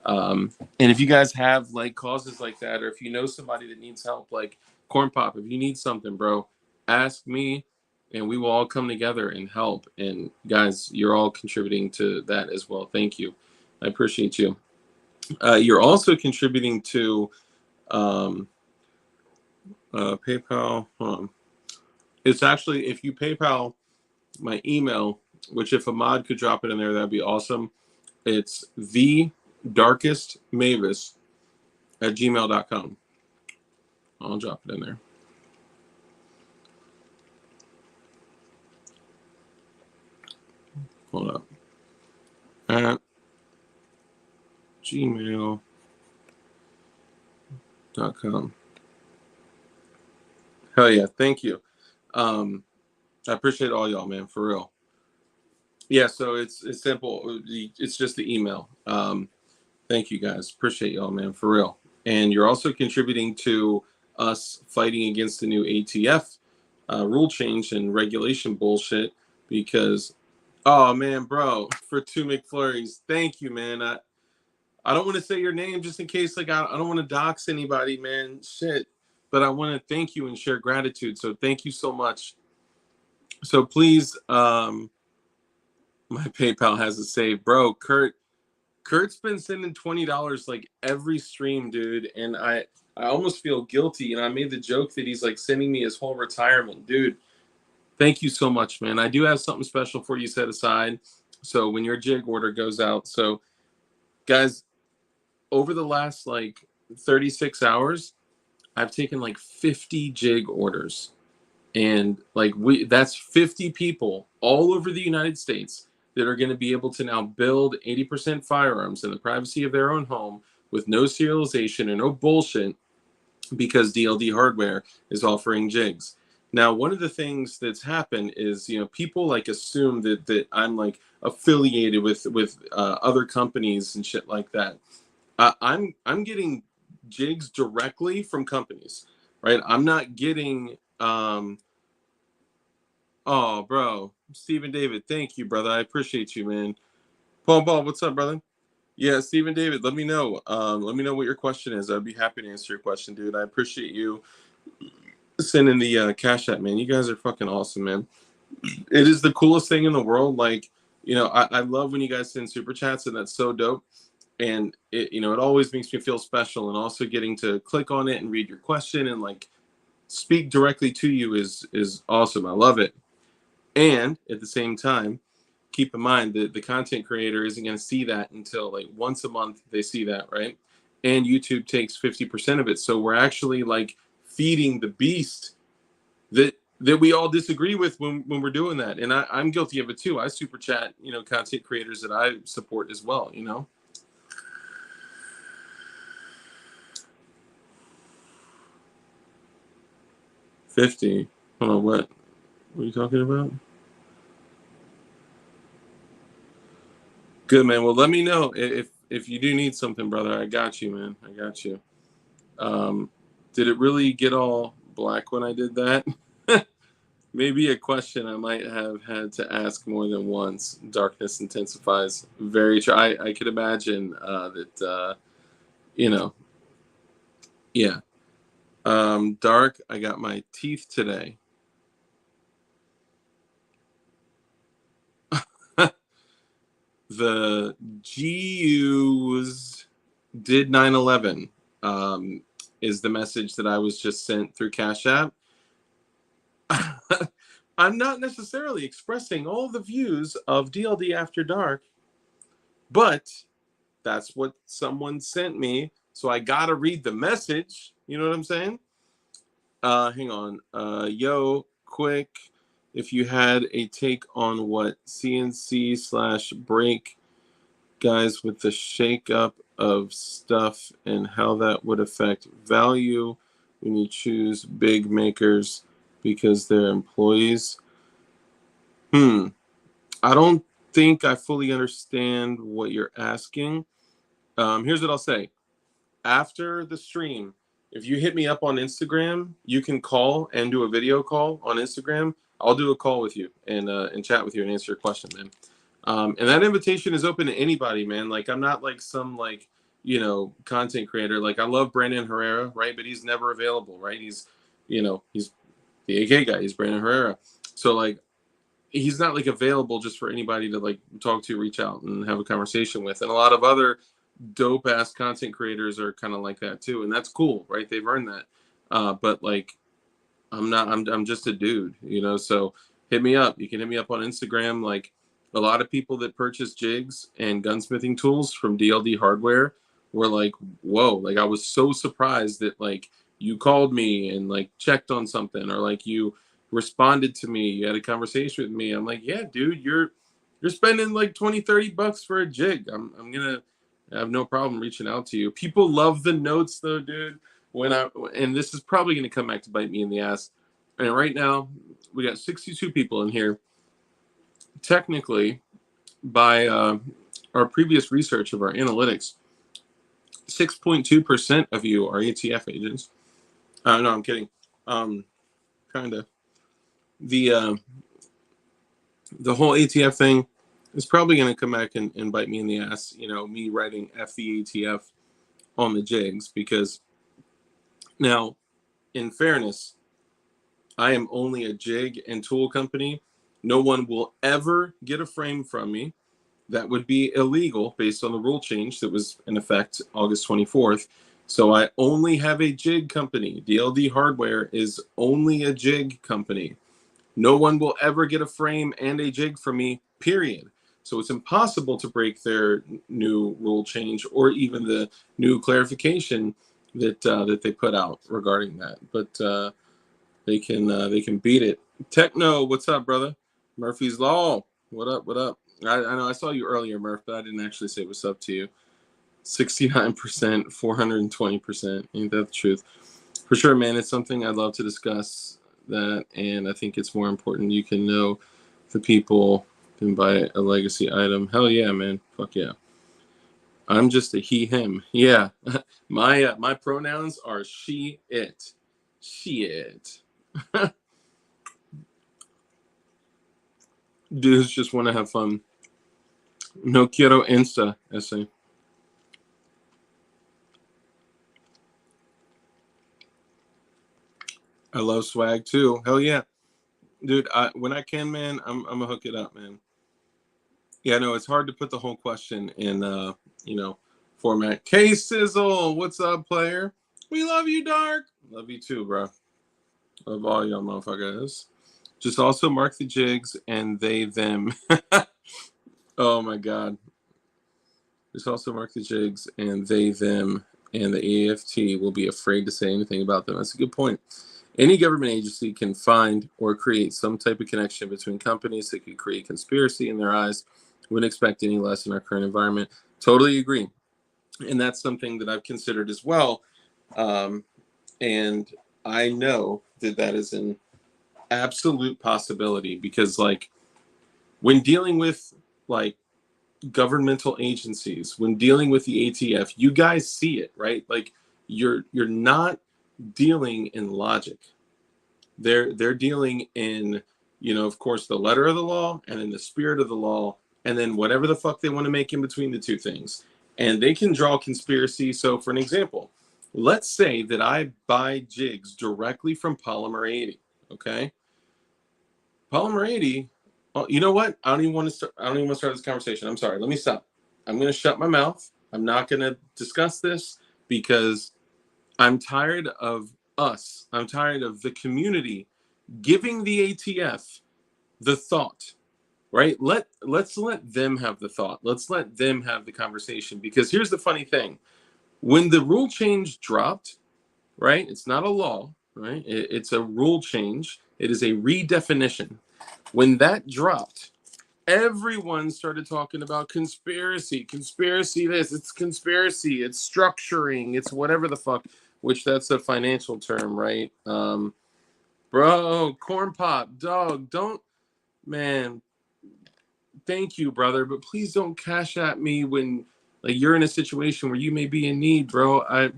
S1: And if you guys have like causes like that, or if you know somebody that needs help, like Corn Pop, if you need something, bro, ask me, and we will all come together and help. And guys, you're all contributing to that as well. Thank you. I appreciate you. You're also contributing to PayPal. It's actually, if you PayPal my email, which if Ahmad could drop it in there, that'd be awesome. It's thedarkestmavis@gmail.com. I'll drop it in there. Hold up. At gmail.com. Hell yeah, thank you. I appreciate all y'all, man, for real. Yeah, so it's simple. It's just the email. Thank you guys. Appreciate y'all, man, for real. And you're also contributing to us fighting against the new ATF rule change and regulation bullshit because, oh man, bro, for 2 McFlurries, thank you, man. I don't want to say your name just in case, like, I don't want to dox anybody, man. Shit. but I want to thank you and share gratitude. So thank you so much. So please, my PayPal has it saved, bro. Kurt's been sending $20 like every stream, dude, and I almost feel guilty. And I made the joke that he's like sending me his whole retirement, dude. Thank you so much, man. I do have something special for you set aside. So when your jig order goes out, so guys, over the last like 36 hours, I've taken like 50 jig orders. And like that's 50 people all over the United States that are going to be able to now build 80% firearms in the privacy of their own home with no serialization and no bullshit, because DLD Hardware is offering jigs. Now, one of the things that's happened is, people like assume that I'm like affiliated with other companies and shit like that. I'm getting jigs directly from companies, right? I'm not getting. Oh, bro, Stephen David, thank you, brother. I appreciate you, man. Paul, what's up, brother? Yeah, Stephen David, let me know. Let me know what your question is. I'd be happy to answer your question, dude. I appreciate you sending the Cash App, man. You guys are fucking awesome, man. It is the coolest thing in the world. Like, I love when you guys send super chats, and that's so dope. And it always makes me feel special. And also getting to click on it and read your question and like speak directly to you is awesome. I love it. And at the same time, keep in mind that the content creator isn't going to see that until like once a month they see that, right? And YouTube takes 50% of it. So we're actually like feeding the beast that we all disagree with when we're doing that. And I'm guilty of it too. I super chat, content creators that I support as well, 50. Hold on, what are you talking about? Good, man. Well, let me know if you do need something, brother. I got you, man. I got you. Did it really get all black when I did that? Maybe a question I might have had to ask more than once. Darkness intensifies. Very true. I could imagine that, yeah. Dark, I got my teeth today. The GUs did 9/11 is the message that I was just sent through Cash App. I'm not necessarily expressing all the views of DLD After Dark, but that's what someone sent me, so I gotta read the message. You know what I'm saying? Hang on. Yo, quick, if you had a take on what CNC/break guys with the shakeup of stuff and how that would affect value when you choose big makers because they're employees. I don't think I fully understand what you're asking. Here's what I'll say. After the stream, if you hit me up on Instagram, you can call and do a video call on Instagram. I'll do a call with you and chat with you and answer your question, man. And that invitation is open to anybody, man. Like, I'm not like some like, content creator. Like, I love Brandon Herrera, right? But he's never available, right? He's the AK guy. He's Brandon Herrera. So like, he's not like available just for anybody to like talk to, reach out and have a conversation with. And a lot of other dope ass content creators are kind of like that too. And that's cool, right? They've earned that. But like, I'm just a dude, so hit me up. You can hit me up on Instagram. Like, a lot of people that purchase jigs and gunsmithing tools from DLD Hardware were like, whoa, like I was so surprised that like you called me and like checked on something, or like you responded to me, you had a conversation with me. I'm like, yeah, dude, you're spending like 20-30 bucks for a jig. I'm gonna have no problem reaching out to you. People love the notes though, dude. And this is probably going to come back to bite me in the ass. And right now, we got 62 people in here. Technically, by our previous research of our analytics, 6.2% of you are ATF agents. No, I'm kidding. Kind of. The whole ATF thing is probably going to come back and bite me in the ass. Me writing F the ATF on the jigs, because now in fairness, I am only a jig and tool company. No one will ever get a frame from me. That would be illegal based on the rule change that was in effect August 24th. So I only have a jig company. DLD Hardware is only a jig company. No one will ever get a frame and a jig from me, period. So it's impossible to break their new rule change or even the new clarification that they put out regarding that. But they can beat it. Techno, what's up, brother? Murphy's Law, what up? What up? I know I saw you earlier, Murph, but I didn't actually say what's up to you. 69%, 420%. Ain't that the truth? For sure, man. It's something I'd love to discuss that, and I think it's more important you can know the people than buy a legacy item. Hell yeah, man. Fuck yeah. I'm just a he, him. Yeah. My pronouns are she, it. Shit. Dudes just want to have fun. No quiero Insta essay. I love swag too. Hell yeah. Dude, when I can, man, I'm gonna hook it up, man. Yeah, no, it's hard to put the whole question in format. K Sizzle, what's up, player? We love you, Dark. Love you too, bro. Love all y'all motherfuckers. Just also mark the jigs and they them. Oh my god. Just also mark the jigs and they them, and the AFT will be afraid to say anything about them. That's a good point. Any government agency can find or create some type of connection between companies that could create conspiracy in their eyes. Wouldn't expect any less in our current environment. Totally agree. And that's something that I've considered as well. And I know that is an absolute possibility because, like, when dealing with, like, governmental agencies, when dealing with the ATF, you guys see it, right? Like, you're not dealing in logic. They're dealing in, of course, the letter of the law and in the spirit of the law, and then whatever the fuck they want to make in between the two things. And they can draw conspiracy. So for an example, let's say that I buy jigs directly from Polymer 80. Okay. Polymer 80. Oh, you know what? I don't even want to start this conversation. I'm sorry. Let me stop. I'm going to shut my mouth. I'm not going to discuss this because I'm tired of us. I'm tired of the community giving the ATF the thought, right? Let's let them have the thought. Let's let them have the conversation, because here's the funny thing. When the rule change dropped, right? It's not a law, right? It's a rule change. It is a redefinition. When that dropped, everyone started talking about conspiracy this, it's conspiracy, it's structuring, it's whatever the fuck, which that's a financial term, right? Bro, corn pop, dog, don't, man, thank you, brother, but please don't cash at me when, like, you're in a situation where you may be in need, bro.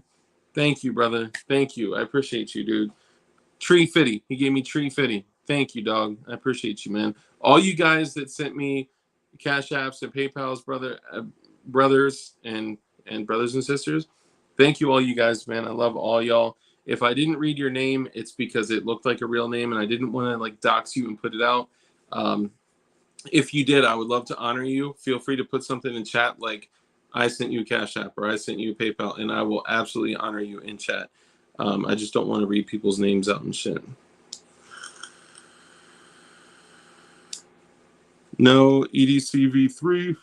S1: Thank you, brother. Thank you. I appreciate you, dude. Tree Fitty. He gave me Tree Fitty. Thank you, dog. I appreciate you, man. All you guys that sent me Cash Apps and PayPals, brothers and brothers and sisters, thank you, all you guys, man. I love all y'all. If I didn't read your name, it's because it looked like a real name and I didn't want to, like, dox you and put it out. If you did, I would love to honor you. Feel free to put something in chat like, I sent you a Cash App or I sent you a PayPal, and I will absolutely honor you in chat. I just don't want to read people's names out and shit. No EDC V3.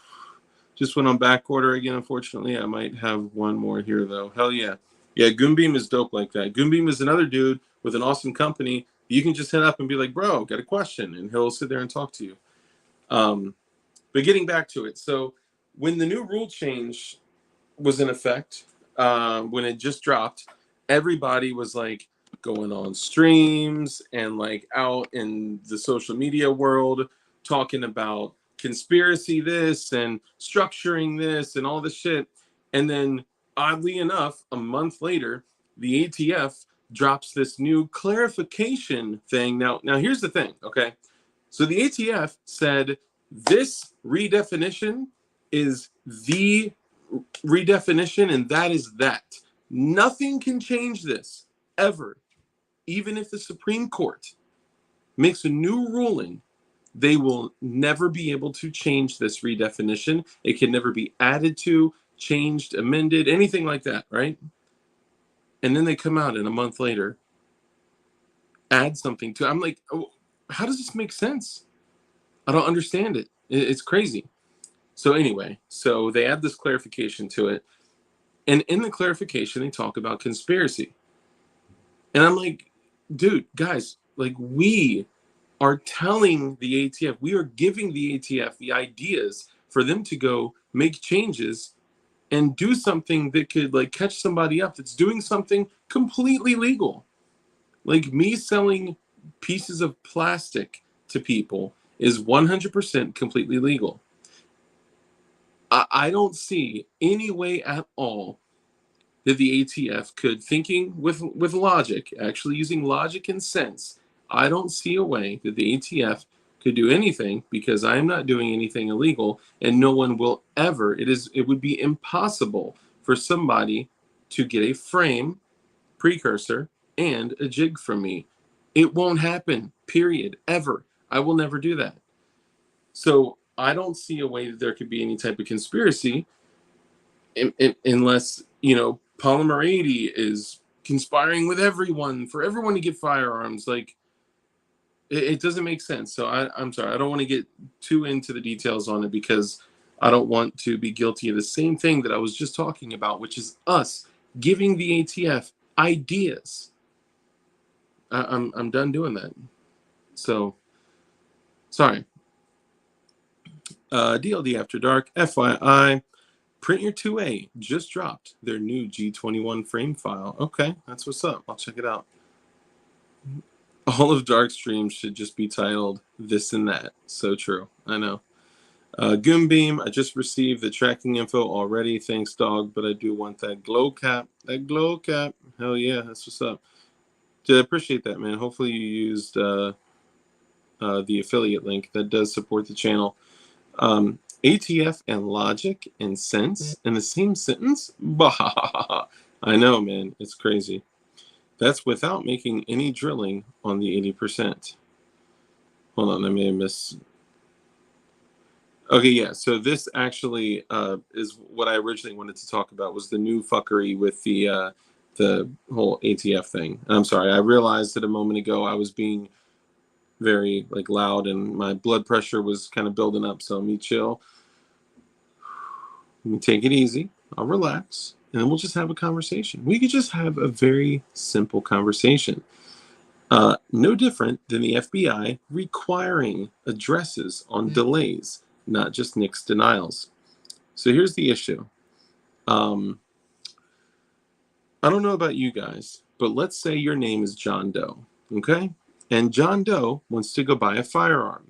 S1: Just went on back order again, unfortunately. I might have one more here, though. Hell yeah. Yeah, Goonbeam is dope like that. Goonbeam is another dude with an awesome company. You can just hit up and be like, bro, got a question, and he'll sit there and talk to you. But getting back to it, so when the new rule change was in effect, when it just dropped, everybody was like going on streams and like out in the social media world talking about conspiracy this and structuring this and all this shit. And then oddly enough, a month later, the ATF drops this new clarification thing. Now here's the thing, okay? So the ATF said this redefinition is the redefinition, and that is that. Nothing can change this, ever. even if the Supreme Court makes a new ruling, they will never be able to change this redefinition. It can never be added to, changed, amended, anything like that, right? And then they come out and a month later, add something to it. I'm like, oh, how does this make sense? I don't understand it. It's crazy. So anyway, so they add this clarification to it. And in the clarification, they talk about conspiracy. And I'm like, dude, guys, like we are telling the ATF, we are giving the ATF the ideas for them to go make changes and do something that could like catch somebody up that's doing something completely legal. Like me selling pieces of plastic to people is 100% completely legal. I don't see any way at all that the ATF could, thinking with logic, actually using logic and sense, I don't see a way that the ATF could do anything because I am not doing anything illegal and no one will ever. It would be impossible for somebody to get a frame, precursor, and a jig from me. It won't happen, period, ever. I will never do that. So I don't see a way that there could be any type of conspiracy unless, you know, Polymer 80 is conspiring with everyone for everyone to get firearms. Like, it doesn't make sense. So I'm sorry. I don't want to get too into the details on it because I don't want to be guilty of the same thing that I was just talking about, which is us giving the ATF ideas. I'm done doing that. So, sorry. DLD After Dark, FYI, Print Your 2A just dropped their new G21 frame file. Okay, that's what's up. I'll check it out. All of Dark's streams should just be titled This and That. So true. I know. Goombeam, I just received the tracking info already. Thanks, dog. But I do want that glow cap. That glow cap. Hell yeah, that's what's up. I appreciate that, man. Hopefully you used the affiliate link that does support the channel. ATF and logic and sense in the same sentence? Bah! I know, man. It's crazy. That's without making any drilling on the 80%. Hold on, I may have missed. Okay, yeah. So this actually is what I originally wanted to talk about, was the new fuckery with the whole ATF thing. And I'm sorry, I realized that a moment ago I was being very like loud and my blood pressure was kind of building up. So let me chill. Let me take it easy. I'll relax. And then we'll just have a conversation. We could just have a very simple conversation. No different than the FBI requiring addresses on delays, not just NICS denials. So here's the issue. I don't know about you guys, but let's say your name is John Doe, okay? And John Doe wants to go buy a firearm.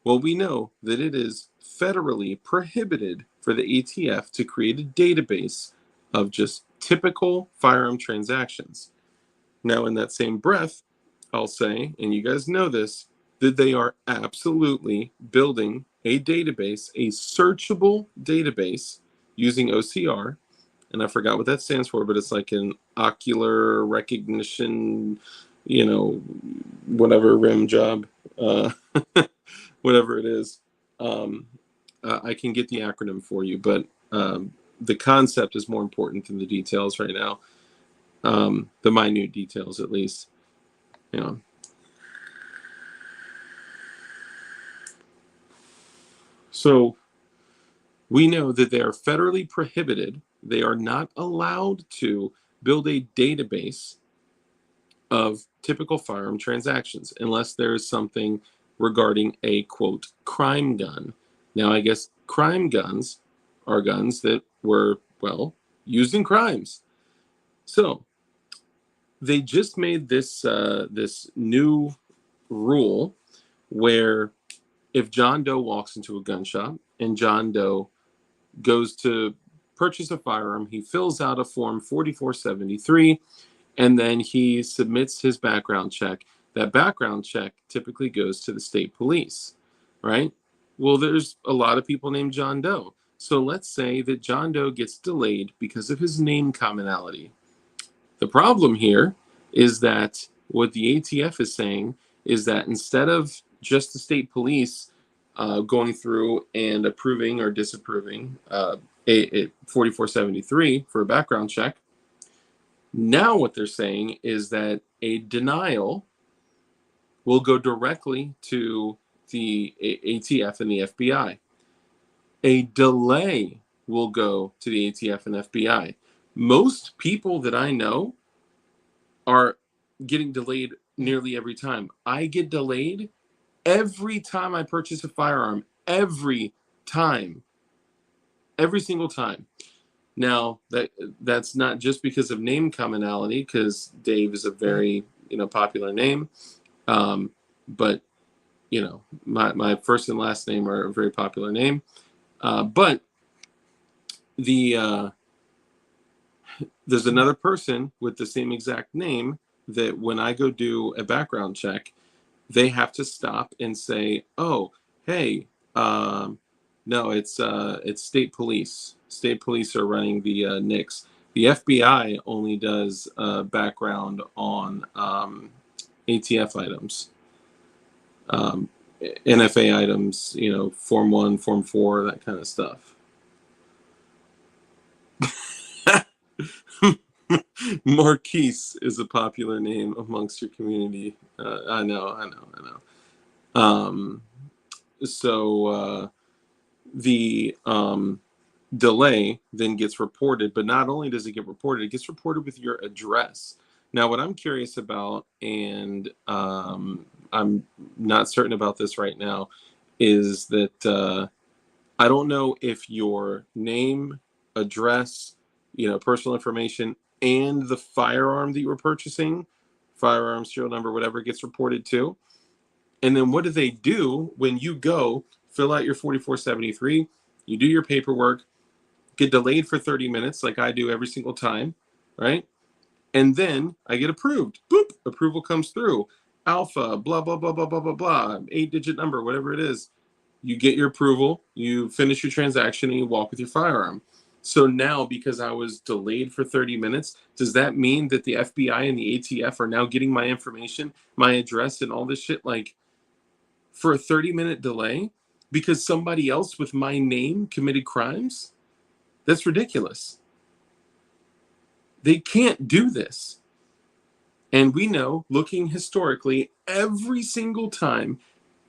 S1: Well, we know that it is federally prohibited for the ATF to create a database of just typical firearm transactions. Now, in that same breath, I'll say, and you guys know this, that they are absolutely building a database, a searchable database using OCR. And I forgot what that stands for, but it's like an ocular recognition, you know, whatever rim job, whatever it is. I can get the acronym for you, but the concept is more important than the details right now. The minute details, at least. You know. So we know that they are federally prohibited. They are not allowed to build a database of typical firearm transactions unless there is something regarding a, quote, crime gun. Now, I guess crime guns are guns that were, well, used in crimes. So they just made this this new rule where if John Doe walks into a gun shop and John Doe goes to purchase a firearm, he fills out a form 4473, and then he submits his background check. That background check typically goes to the state police, right? Well, there's a lot of people named John Doe. So let's say that John Doe gets delayed because of his name commonality. The problem here is that what the ATF is saying is that instead of just the state police going through and approving or disapproving a 4473 for a background check, now what they're saying is that a denial will go directly to the ATF and the FBI. A delay will go to the ATF and FBI. Most people that I know are getting delayed nearly every time. I get delayed every time I purchase a firearm. Every time. Every single time. Now, that's not just because of name commonality, because Dave is a very, popular name. But, my first and last name are a very popular name. But there's another person with the same exact name that when I go do a background check, they have to stop and say, "Oh, hey, no, it's state police. State police are running the NICS. The FBI only does background on ATF items, NFA items, Form 1, Form 4, that kind of stuff." Marquise is a popular name amongst your community. I know. So the delay then gets reported, but not only does it get reported, it gets reported with your address. Now, what I'm curious about, and I'm not certain about this right now, is that I don't know if your name, address, personal information, and the firearm that you were purchasing, firearm, serial number, whatever, gets reported to. And then what do they do when you go fill out your 4473, you do your paperwork, get delayed for 30 minutes like I do every single time, right? And then I get approved. Boop, approval comes through. Alpha, blah, blah, blah, blah, blah, blah, blah, 8-digit number, whatever it is. You get your approval, you finish your transaction, and you walk with your firearm. So now, because I was delayed for 30 minutes, does that mean that the FBI and the ATF are now getting my information, my address, and all this shit, like, for a 30-minute delay because somebody else with my name committed crimes? That's ridiculous. They can't do this. And we know, looking historically, every single time,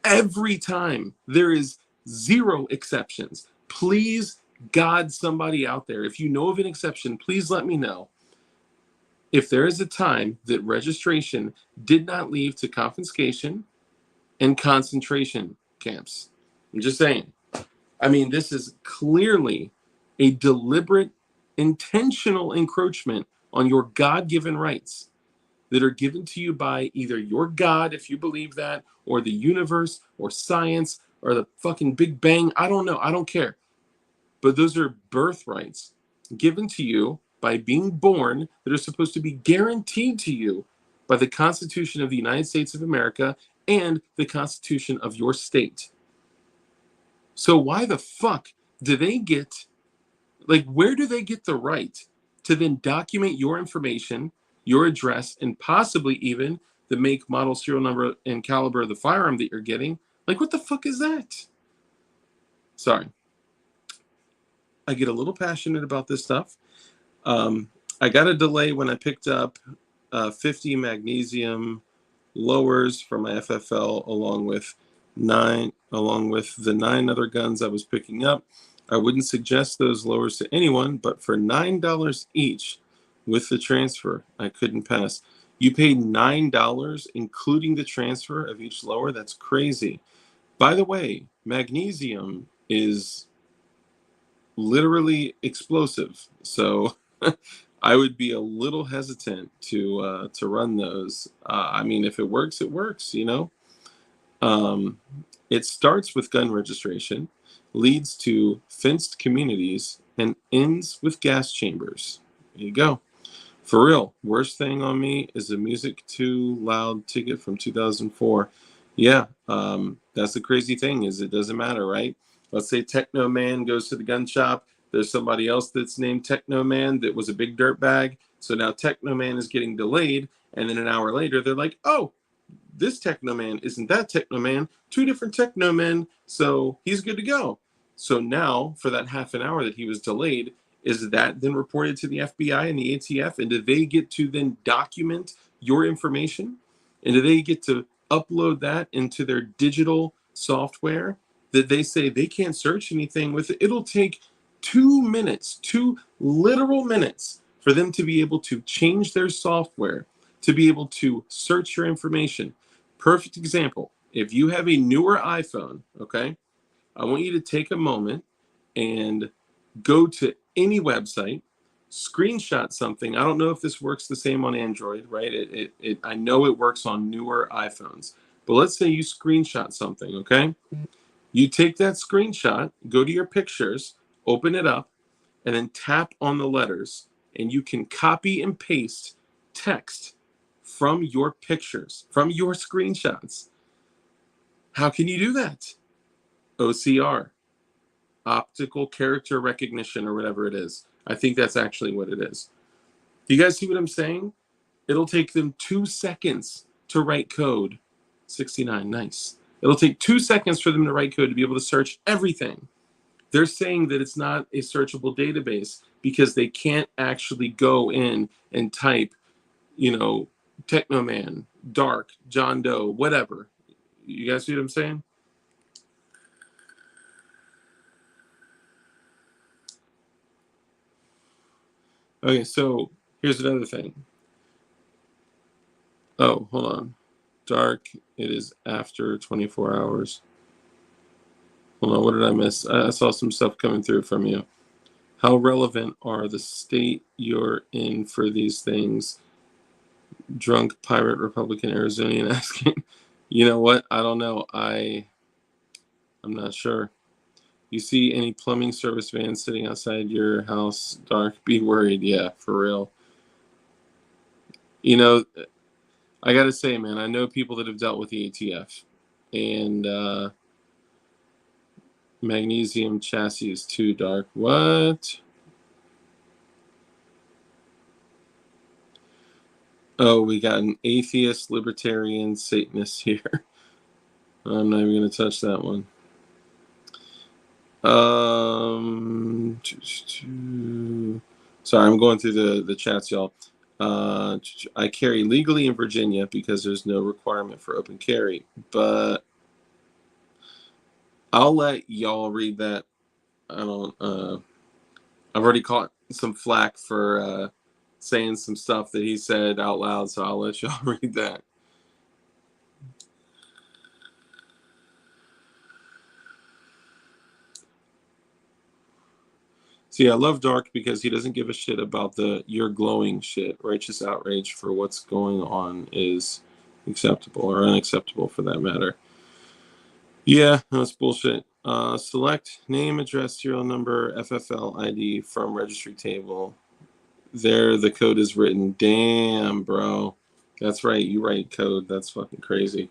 S1: there is zero exceptions. Please, God, somebody out there, if you know of an exception, please let me know. If there is a time that registration did not lead to confiscation and concentration camps. I'm just saying. I mean, this is clearly a deliberate, intentional encroachment on your God-given rights that are given to you by either your God, if you believe that, or the universe, or science, or the fucking Big Bang. I don't know. I don't care. But those are birthrights given to you by being born that are supposed to be guaranteed to you by the Constitution of the United States of America and the Constitution of your state. So why the fuck do they get, where do they get the right to then document your information, your address, and possibly even the make, model, serial number, and caliber of the firearm that you're getting? What the fuck is that? Sorry. I get a little passionate about this stuff. I got a delay when I picked up 50 magnesium lowers from my FFL along with the 9 other guns I was picking up. I wouldn't suggest those lowers to anyone, but for $9 each with the transfer, I couldn't pass. You paid $9 including the transfer of each lower? That's crazy. By the way, magnesium is literally explosive, so I would be a little hesitant to run those. I mean, if it works, it works, It starts with gun registration, leads to fenced communities, and ends with gas chambers. There you go. For real, worst thing on me is a music too loud ticket from 2004. Yeah, that's the crazy thing, is it doesn't matter, right? Let's say Techno Man goes to the gun shop, There's somebody else that's named Technoman that was a big dirt bag. So now Technoman is getting delayed. And then an hour later, they're like, oh, this Technoman isn't that Technoman. Two different Technomen. So he's good to go. So now for that half an hour that he was delayed, is that then reported to the FBI and the ATF? And do they get to then document your information? And do they get to upload that into their digital software that they say they can't search anything with it? It'll take 2 minutes, 2 literal minutes for them to be able to change their software, to be able to search your information. Perfect example. If you have a newer iPhone, okay, I want you to take a moment and go to any website, screenshot something. I don't know if this works the same on Android, right? I know it works on newer iPhones. But let's say you screenshot something, okay? You take that screenshot, go to your pictures, open it up, and then tap on the letters, and you can copy and paste text from your pictures, from your screenshots. How can you do that? OCR, optical character recognition, or whatever it is. I think that's actually what it is. Do you guys see what I'm saying? It'll take them 2 seconds to write code. 69, nice. It'll take 2 seconds for them to write code to be able to search everything. They're saying that it's not a searchable database because they can't actually go in and type, you know, Technoman, Dark, John Doe, whatever. You guys see what I'm saying? Okay, so here's another thing. Oh, hold on. Dark, it is after 24 hours. Hold on, what did I miss? I saw some stuff coming through from you. How relevant are the state you're in for these things? Drunk pirate Republican Arizonian asking. You know what? I don't know. I'm not sure. You see any plumbing service vans sitting outside your house, Dark? Be worried. Yeah, for real. You know, I got to say, man, I know people that have dealt with the ATF. And magnesium chassis is too dark. What? Oh, we got an atheist, libertarian, Satanist here. I'm not even going to touch that one. Sorry, I'm going through the chats, y'all. I carry legally in Virginia because there's no requirement for open carry, but I'll let y'all read that. I've already caught some flack for saying some stuff that he said out loud, so I'll let y'all read that. See, I love Dark because he doesn't give a shit about the you're glowing shit. Righteous outrage for what's going on is acceptable, or unacceptable for that matter. Yeah, that's bullshit. Select name, address, serial number, FFL ID from registry table. There, the code is written. Damn, bro. That's right. You write code. That's fucking crazy.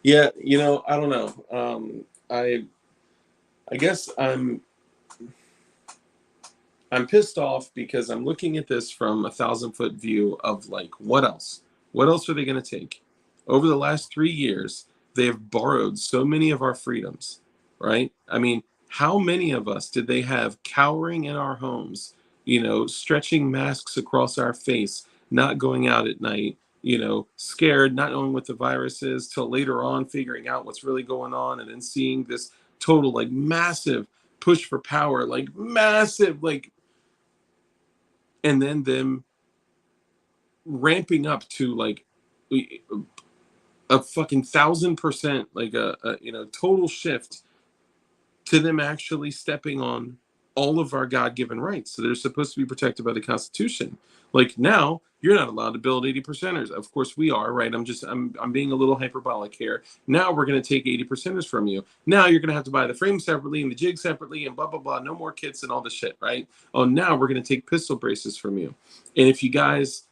S1: Yeah, you know, I don't know. I guess I'm pissed off because I'm looking at this from a 1,000-foot view of like, what else? What else are they going to take? Over the last 3 years, they have borrowed so many of our freedoms, right? I mean, how many of us did they have cowering in our homes, you know, stretching masks across our face, not going out at night, you know, scared, not knowing what the virus is, till later on figuring out what's really going on, and then seeing this total, like, massive push for power, like, massive, like, and then them ramping up to, like, a fucking 1,000%, like a you know, total shift to them actually stepping on all of our God-given rights. So they're supposed to be protected by the Constitution. Like, now you're not allowed to build 80%ers. Of course we are, right? I'm being a little hyperbolic here. Now we're going to take 80%ers from you. Now you're going to have to buy the frame separately and the jig separately and blah, blah, blah. No more kits and all this shit, right? Oh, now we're going to take pistol braces from you. And if you guys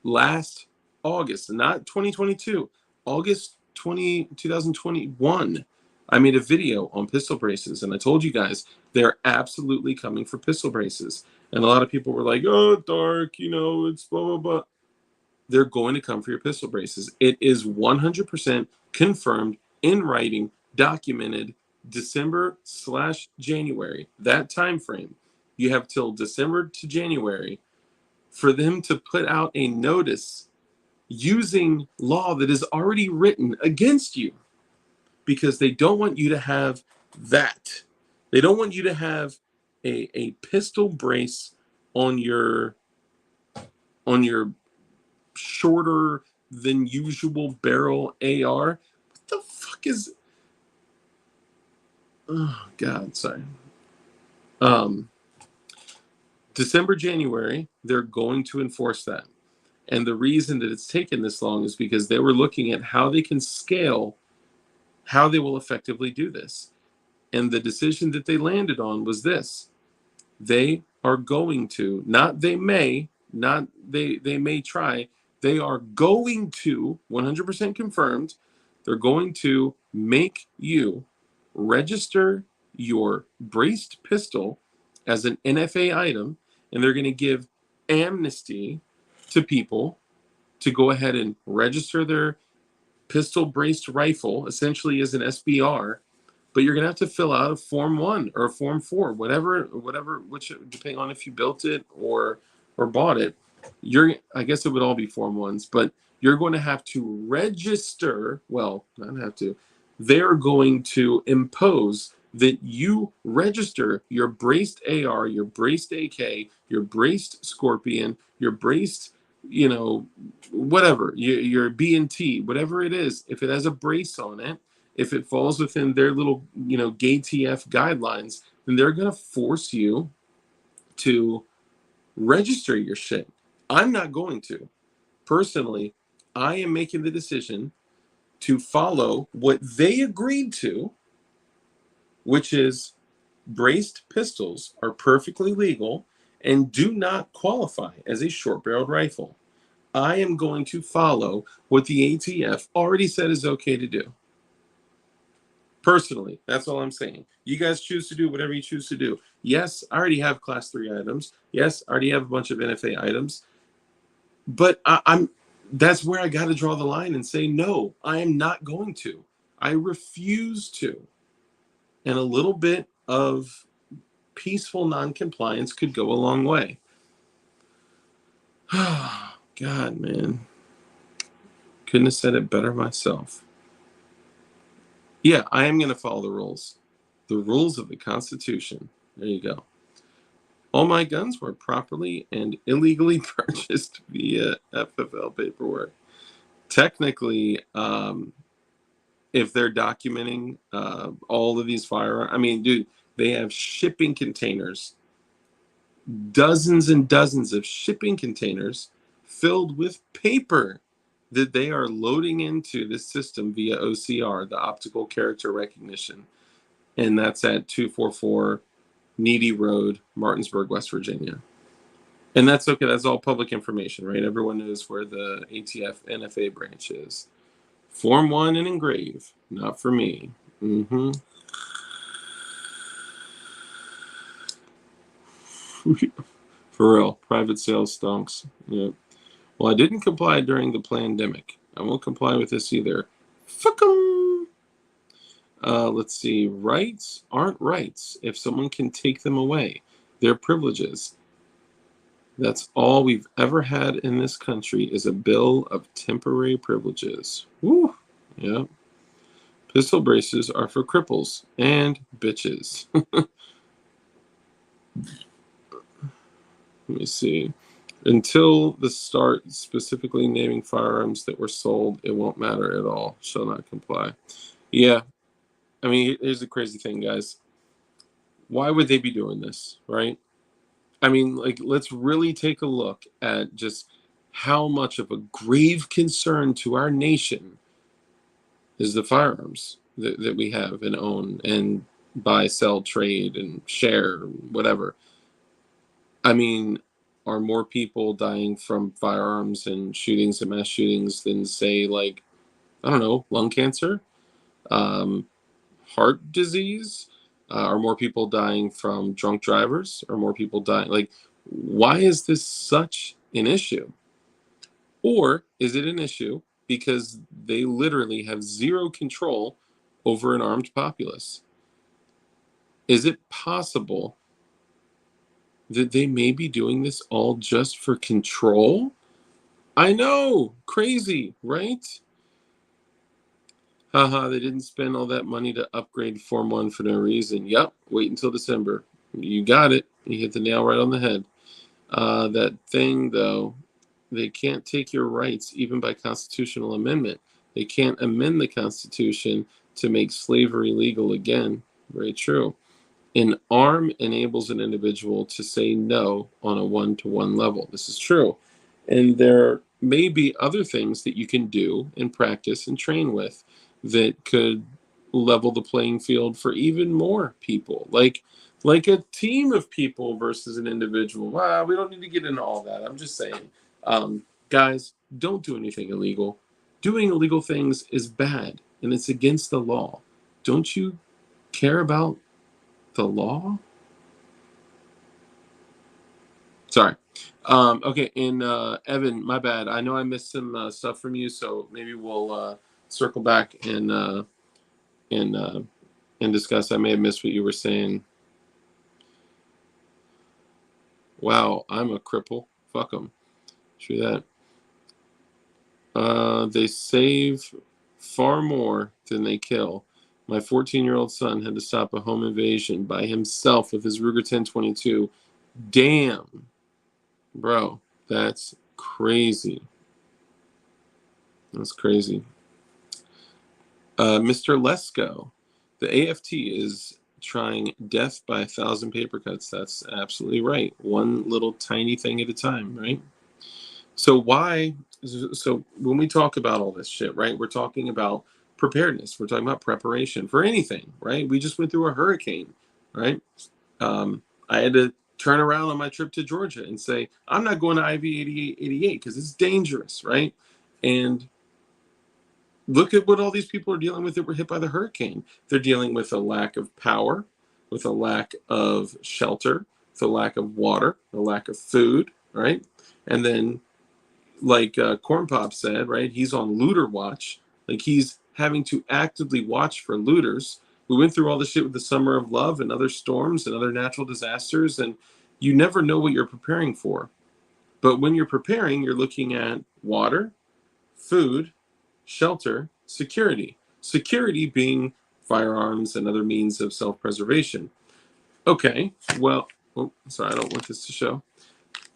S1: last August, not 2022, August 2021, I made a video on pistol braces, and I told you guys They're absolutely coming for pistol braces. And a lot of people were like, oh, dark, you know, it's blah, blah, blah. They're going to come for your pistol braces. It is 100% confirmed in writing, documented, December/January, that time frame. You have till December to January for them to put out a notice using law that is already written against you, because they don't want you to have that. They don't want you to have a pistol brace on your shorter than usual barrel AR. What the fuck is? Oh God, sorry. December, January, they're going to enforce that. And the reason that it's taken this long is because they were looking at how they can scale, how they will effectively do this. And the decision that they landed on was this: they are going to, not they may, not they may try, they are going to, 100% confirmed, they're going to make you register your braced pistol as an NFA item, and they're going to give amnesty to people to go ahead and register their pistol braced rifle essentially as an SBR, but you're gonna have to fill out a Form 1 or a Form 4, whatever, which depending on if you built it or bought it. I guess it would all be Form 1s, but you're going to have to register. Well, not have to. They're going to impose that you register your braced AR, your braced AK, your braced Scorpion, your braced, you know, whatever, your B&T, whatever it is, if it has a brace on it, if it falls within their little, you know, GATF guidelines, then they're going to force you to register your shit. I'm not going to. Personally, I am making the decision to follow what they agreed to, which is braced pistols are perfectly legal and do not qualify as a short-barreled rifle. I am going to follow what the ATF already said is okay to do. Personally, that's all I'm saying. You guys choose to do whatever you choose to do. Yes, I already have Class 3 items. Yes, I already have a bunch of NFA items. But that's where I got to draw the line and say, no, I am not going to. I refuse to. And a little bit of peaceful non-compliance could go a long way. God, man. Couldn't have said it better myself. Yeah, I am going to follow the rules. The rules of the Constitution. There you go. All my guns were properly and illegally purchased via FFL paperwork. Technically, if they're documenting all of these firearms, I mean, dude, they have shipping containers, dozens and dozens of shipping containers filled with paper that they are loading into this system via OCR, the optical character recognition. And that's at 244 Needy Road, Martinsburg, West Virginia. And that's okay. That's all public information, right? Everyone knows where the ATF NFA branch is. Form 1 and engrave. Not for me. Mm-hmm. For real. Private sales stonks. Yeah. Well, I didn't comply during the pandemic. I won't comply with this either. Fuck 'em. Let's see. Rights aren't rights if someone can take them away. They're privileges. That's all we've ever had in this country is a bill of temporary privileges. Woo. Yeah. Pistol braces are for cripples and bitches. Let me see. Until the start specifically naming firearms that were sold, it won't matter at all. Shall not comply. Yeah. I mean, here's the crazy thing, guys. Why would they be doing this, right? I mean, like, let's really take a look at just how much of a grave concern to our nation is the firearms that we have and own and buy, sell, trade, and share, whatever. I mean, are more people dying from firearms and shootings and mass shootings than, say, like, I don't know, lung cancer, heart disease, Are more people dying from drunk drivers? Are more people dying? Like, why is this such an issue? Or is it an issue because they literally have zero control over an armed populace? Is it possible that they may be doing this all just for control? I know, crazy, right? Haha, they didn't spend all that money to upgrade Form 1 for no reason. Yep, wait until December. You got it. You hit the nail right on the head. That thing, though, they can't take your rights even by constitutional amendment. They can't amend the Constitution to make slavery legal again. Very true. An arm enables an individual to say no on a one-to-one level. This is true. And there may be other things that you can do and practice and train with that could level the playing field for even more people. Like a team of people versus an individual. Well, we don't need to get into all that. I'm just saying, guys, don't do anything illegal. Doing illegal things is bad and it's against the law. Don't you care about the law? Sorry. Okay, and Evan, my bad. I know I missed some stuff from you, so maybe we'll circle back and discuss. I may have missed what you were saying. Wow, I'm a cripple. Fuck them. True that. They save far more than they kill. My 14-year-old son had to stop a home invasion by himself with his Ruger 1022. Damn. Bro, that's crazy. That's crazy. Mr. Lesko, the AFT is trying death by 1,000 paper cuts. That's absolutely right. One little tiny thing at a time, right? So when we talk about all this shit, right, we're talking about preparedness. We're talking about preparation for anything, right? We just went through a hurricane, right? I had to turn around on my trip to Georgia and say, I'm not going to IV 88 because it's dangerous, right? And look at what all these people are dealing with that were hit by the hurricane. They're dealing with a lack of power, with a lack of shelter, with a lack of water, a lack of food, right? And then, like Corn Pop said, right, he's on looter watch. Like, he's having to actively watch for looters. We went through all the shit with the Summer of Love and other storms and other natural disasters, and you never know what you're preparing for. But when you're preparing, you're looking at water, food, shelter, security. Security being firearms and other means of self-preservation. Okay, well, oh, sorry, I don't want this to show.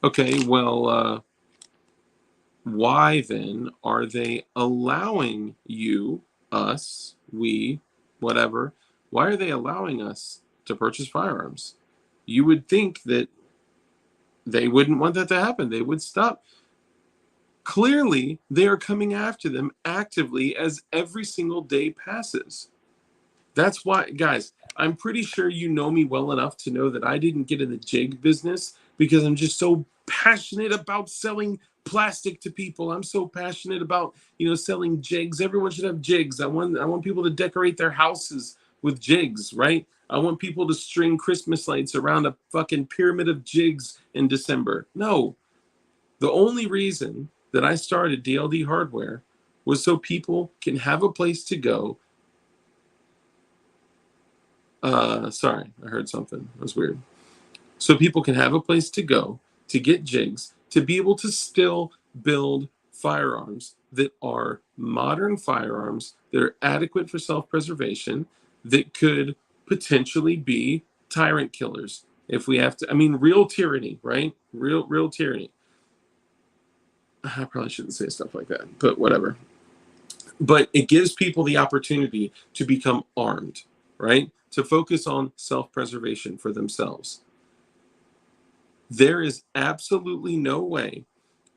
S1: Okay, well, why then are they allowing you, us, we, whatever, why are they allowing us to purchase firearms? You would think that they wouldn't want that to happen. They would stop. Clearly, they are coming after them actively as every single day passes. That's why, guys, I'm pretty sure you know me well enough to know that I didn't get in the jig business because I'm just so passionate about selling plastic to people. I'm so passionate about, selling jigs. Everyone should have jigs. I want people to decorate their houses with jigs, right? I want people to string Christmas lights around a fucking pyramid of jigs in December. No. The only reason that I started DLD Hardware was so people can have a place to go. Sorry, I heard something. That was weird. So people can have a place to go to get jigs, to be able to still build firearms that are modern firearms that are adequate for self-preservation, that could potentially be tyrant killers. If we have to, real tyranny, right? Real tyranny. I probably shouldn't say stuff like that, but whatever. But it gives people the opportunity to become armed, right? To focus on self-preservation for themselves. There is absolutely no way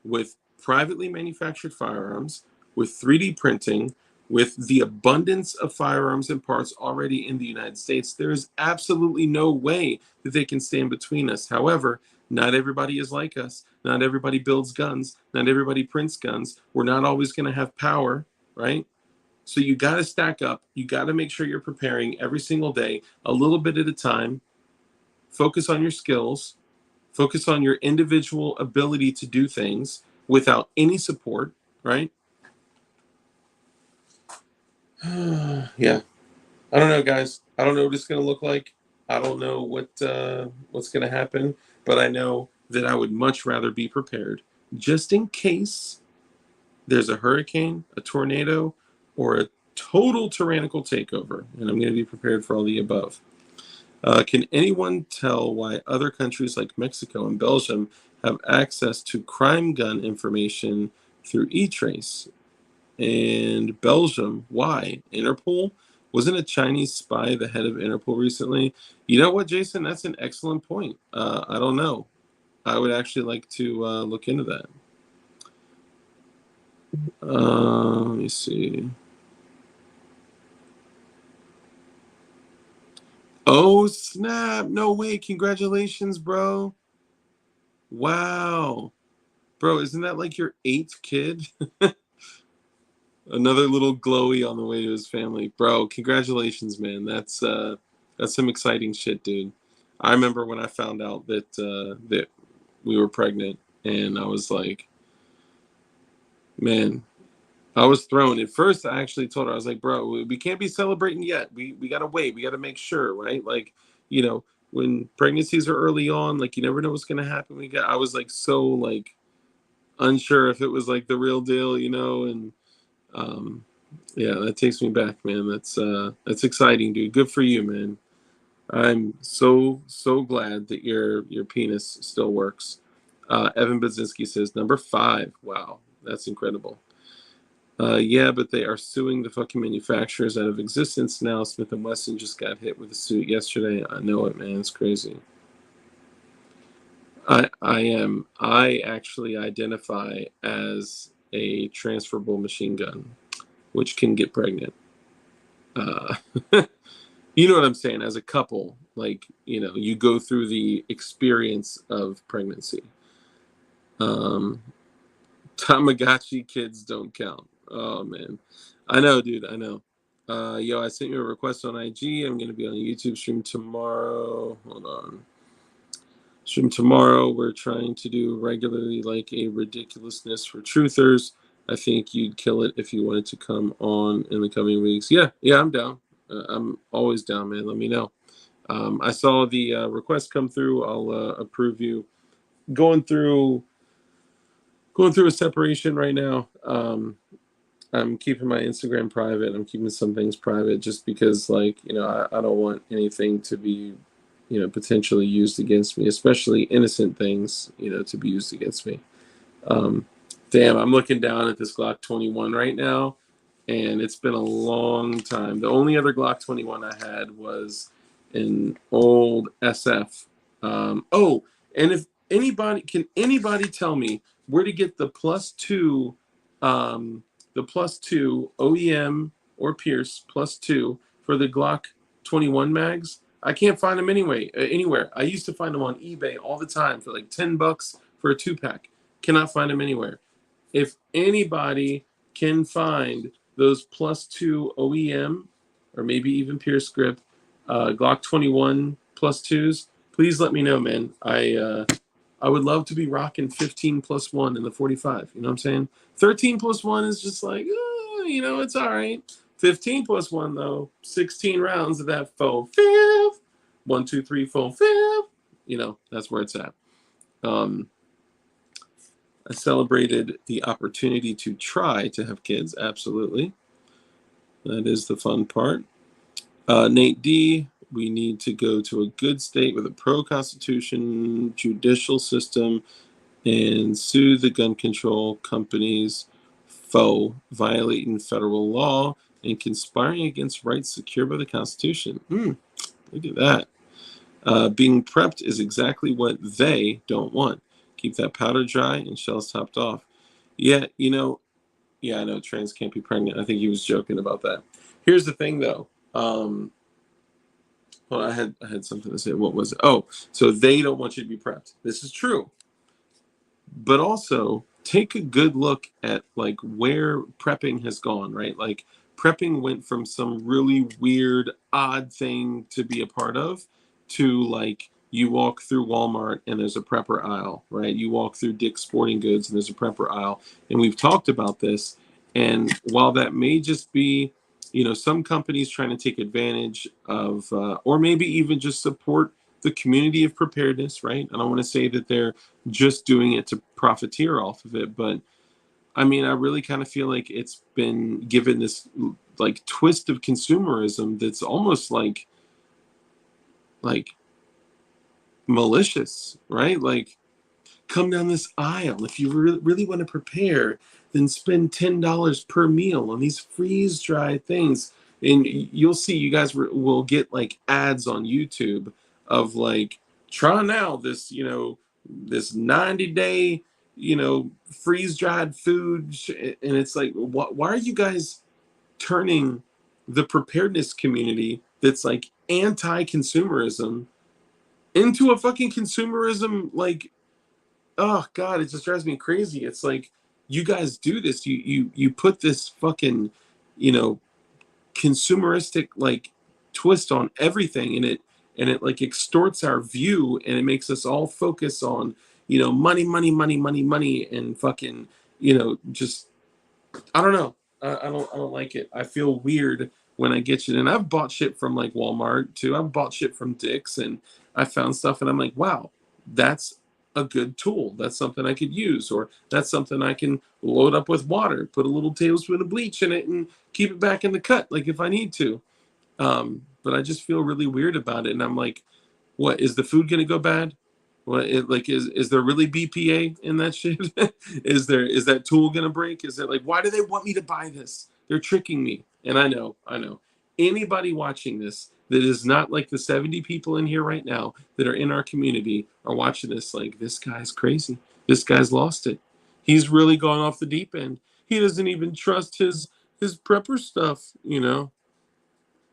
S1: with privately manufactured firearms, with 3D printing, with the abundance of firearms and parts already in the United States, there is absolutely no way that they can stand between us. However, not everybody is like us. Not everybody builds guns. Not everybody prints guns. We're not always going to have power, right? So you got to stack up. You got to make sure you're preparing every single day, a little bit at a time. Focus on your skills. Focus on your individual ability to do things without any support, right? Yeah. I don't know, guys. I don't know what it's going to look like. I don't know what's going to happen, but I know that I would much rather be prepared just in case there's a hurricane, a tornado, or a total tyrannical takeover, and I'm going to be prepared for all the above. Can anyone tell why other countries like Mexico and Belgium have access to crime gun information through E-Trace? And Belgium, why? Interpol? Wasn't a Chinese spy the head of Interpol recently? You know what, Jason? That's an excellent point. I don't know. I would actually like to look into that. Let me see. Oh, snap. No way. Congratulations, bro. Wow. Bro, isn't that like your 8th kid? Another little glowy on the way to his family. Bro, congratulations, man. That's some exciting shit, dude. I remember when I found out that we were pregnant, and I was like, man, I was thrown. At first, I actually told her, I was like, bro, we can't be celebrating yet. We gotta wait. We gotta make sure, right? Like, when pregnancies are early on, like you never know what's gonna happen. I was like so like unsure if it was like the real deal, and yeah, that takes me back, man. That's exciting, dude. Good for you, man. I'm so glad that your penis still works. Evan Bazinski says number 5. Wow, that's incredible. Yeah, but they are suing the fucking manufacturers out of existence now. Smith & Wesson just got hit with a suit yesterday. I know it, man. It's crazy. I actually identify as a transferable machine gun, which can get pregnant. You know what I'm saying? As a couple, like, you go through the experience of pregnancy. Tamagotchi kids don't count. Oh, man. I know, dude. I know. Yo, I sent you a request on IG. I'm going to be on a YouTube stream tomorrow. Hold on. Stream tomorrow. We're trying to do regularly like a ridiculousness for truthers. I think you'd kill it if you wanted to come on in the coming weeks. Yeah, I'm down. I'm always down, man. Let me know. I saw the request come through. I'll approve you. Going through a separation right now. I'm keeping my Instagram private. I'm keeping some things private just because, like, I don't want anything to be, potentially used against me, especially innocent things, to be used against me. Damn, I'm looking down at this Glock 21 right now, and it's been a long time. The only other Glock 21 I had was an old SF. And if anybody tell me where to get the +2, the +2 OEM or Pierce +2 for the Glock 21 mags? I can't find them anywhere. I used to find them on eBay all the time for like $10 for a 2-pack. Cannot find them anywhere. If anybody can find those +2 OEM or maybe even Pierce grip Glock 21 +2s, please let me know, man. I would love to be rocking 15 +1 in the 45. You know what I'm saying? 13 +1 is just like, it's all right. 15 +1 though, 16 rounds of that faux fifth. 1, 2, 3, 4, 5. That's where it's at. I celebrated the opportunity to try to have kids. Absolutely. That is the fun part. Nate D, we need to go to a good state with a pro-constitution judicial system and sue the gun control companies for violating federal law and conspiring against rights secured by the Constitution. Look at that. Being prepped is exactly what they don't want. Keep that powder dry and shells topped off. Yeah, I know trans can't be pregnant. I think he was joking about that. Here's the thing, though. Well, I had something to say. What was it? Oh, so they don't want you to be prepped. This is true. But also take a good look at like where prepping has gone, right? Like prepping went from some really weird, odd thing to be a part of to like you walk through Walmart and there's a prepper aisle, right? You walk through Dick's Sporting Goods and there's a prepper aisle. And we've talked about this. And while that may just be, you know, some companies trying to take advantage of, or maybe even just support the community of preparedness, right? I don't want to say that they're just doing it to profiteer off of it, but I mean, I really kind of feel like it's been given this like twist of consumerism that's almost like malicious, right? Like, come down this aisle. If you really want to prepare, then spend $10 per meal on these freeze dried things. And you'll see, you guys will get like ads on YouTube of like, try now this, you know, this 90-day, you know, freeze dried food. And it's like, why are you guys turning the preparedness community that's like anti consumerism into a fucking consumerism like, oh god, it just drives me crazy. It's like you guys do this. You put this fucking, you know, consumeristic like twist on everything, and it like extorts our view, and it makes us all focus on, you know, money, money, money, money, money, and fucking, you know, just I don't know. I don't like it. I feel weird when I get shit. And I've bought shit from like Walmart too. I've bought shit from Dick's, and I found stuff and I'm like, wow, that's a good tool. That's something I could use, or that's something I can load up with water, put a little tablespoon of bleach in it and keep it back in the cut, like if I need to. But I just feel really weird about it. And I'm like, what, is the food going to go bad? What, like, is there really BPA in that shit? Is that tool going to break? Is it like, why do they want me to buy this? They're tricking me. And I know. Anybody watching this that is not like the 70 people in here right now that are in our community are watching this like, this guy's crazy. This guy's lost it. He's really gone off the deep end. He doesn't even trust his prepper stuff, you know?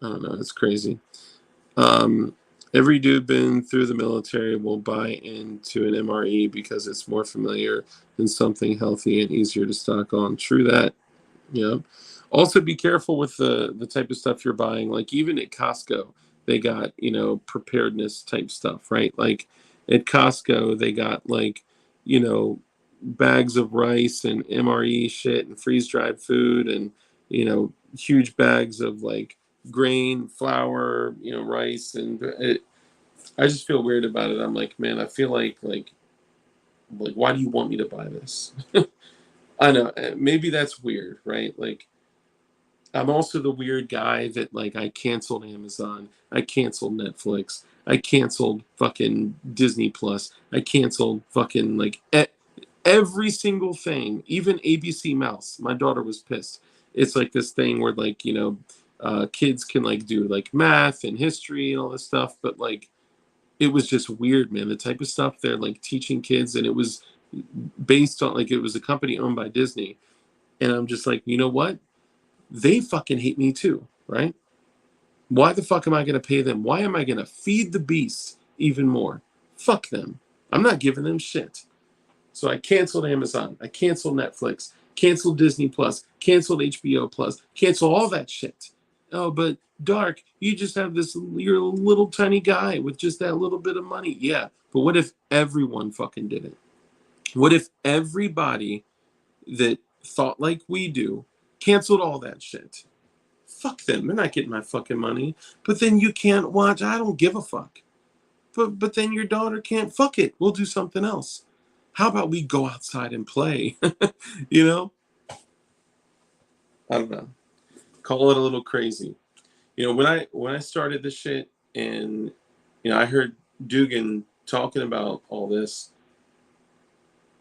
S1: I don't know. It's crazy. Um, every dude been through the military will buy into an MRE because it's more familiar than something healthy and easier to stock on. True that. Yeah. Also, be careful with the type of stuff you're buying. Like even at Costco, they got, you know, preparedness type stuff, right? Like at Costco, they got like, you know, bags of rice and MRE shit and freeze dried food and, you know, huge bags of like grain, flour, you know, rice. And I just feel weird about it. I'm like, man, I feel like, why do you want me to buy this? I know, maybe that's weird, right? Like, I'm also the weird guy that like I canceled Amazon, I canceled Netflix, I canceled fucking Disney Plus, I canceled fucking like every single thing, even ABC Mouse. My daughter was pissed. It's like this thing where like, you know, kids can like do like math and history and all this stuff, but like it was just weird, man. The type of stuff they're like teaching kids, and it was based on like it was a company owned by Disney, and I'm just like, you know what? They fucking hate me too, right? Why the fuck am I going to pay them? Why am I going to feed the beast even more? Fuck them. I'm not giving them shit. So I canceled Amazon. I canceled Netflix. Canceled Disney Plus. Canceled HBO Plus. Cancel all that shit. Oh, but Dark, you just have this, you're a little tiny guy with just that little bit of money. Yeah, but what if everyone fucking did it? What if everybody that thought like we do canceled all that shit? Fuck them. They're not getting my fucking money. But then you can't watch. I don't give a fuck. But then your daughter can't. Fuck it. We'll do something else. How about we go outside and play? You know? I don't know. Call it a little crazy. You know, when I started this shit, and you know, I heard Dugan talking about all this,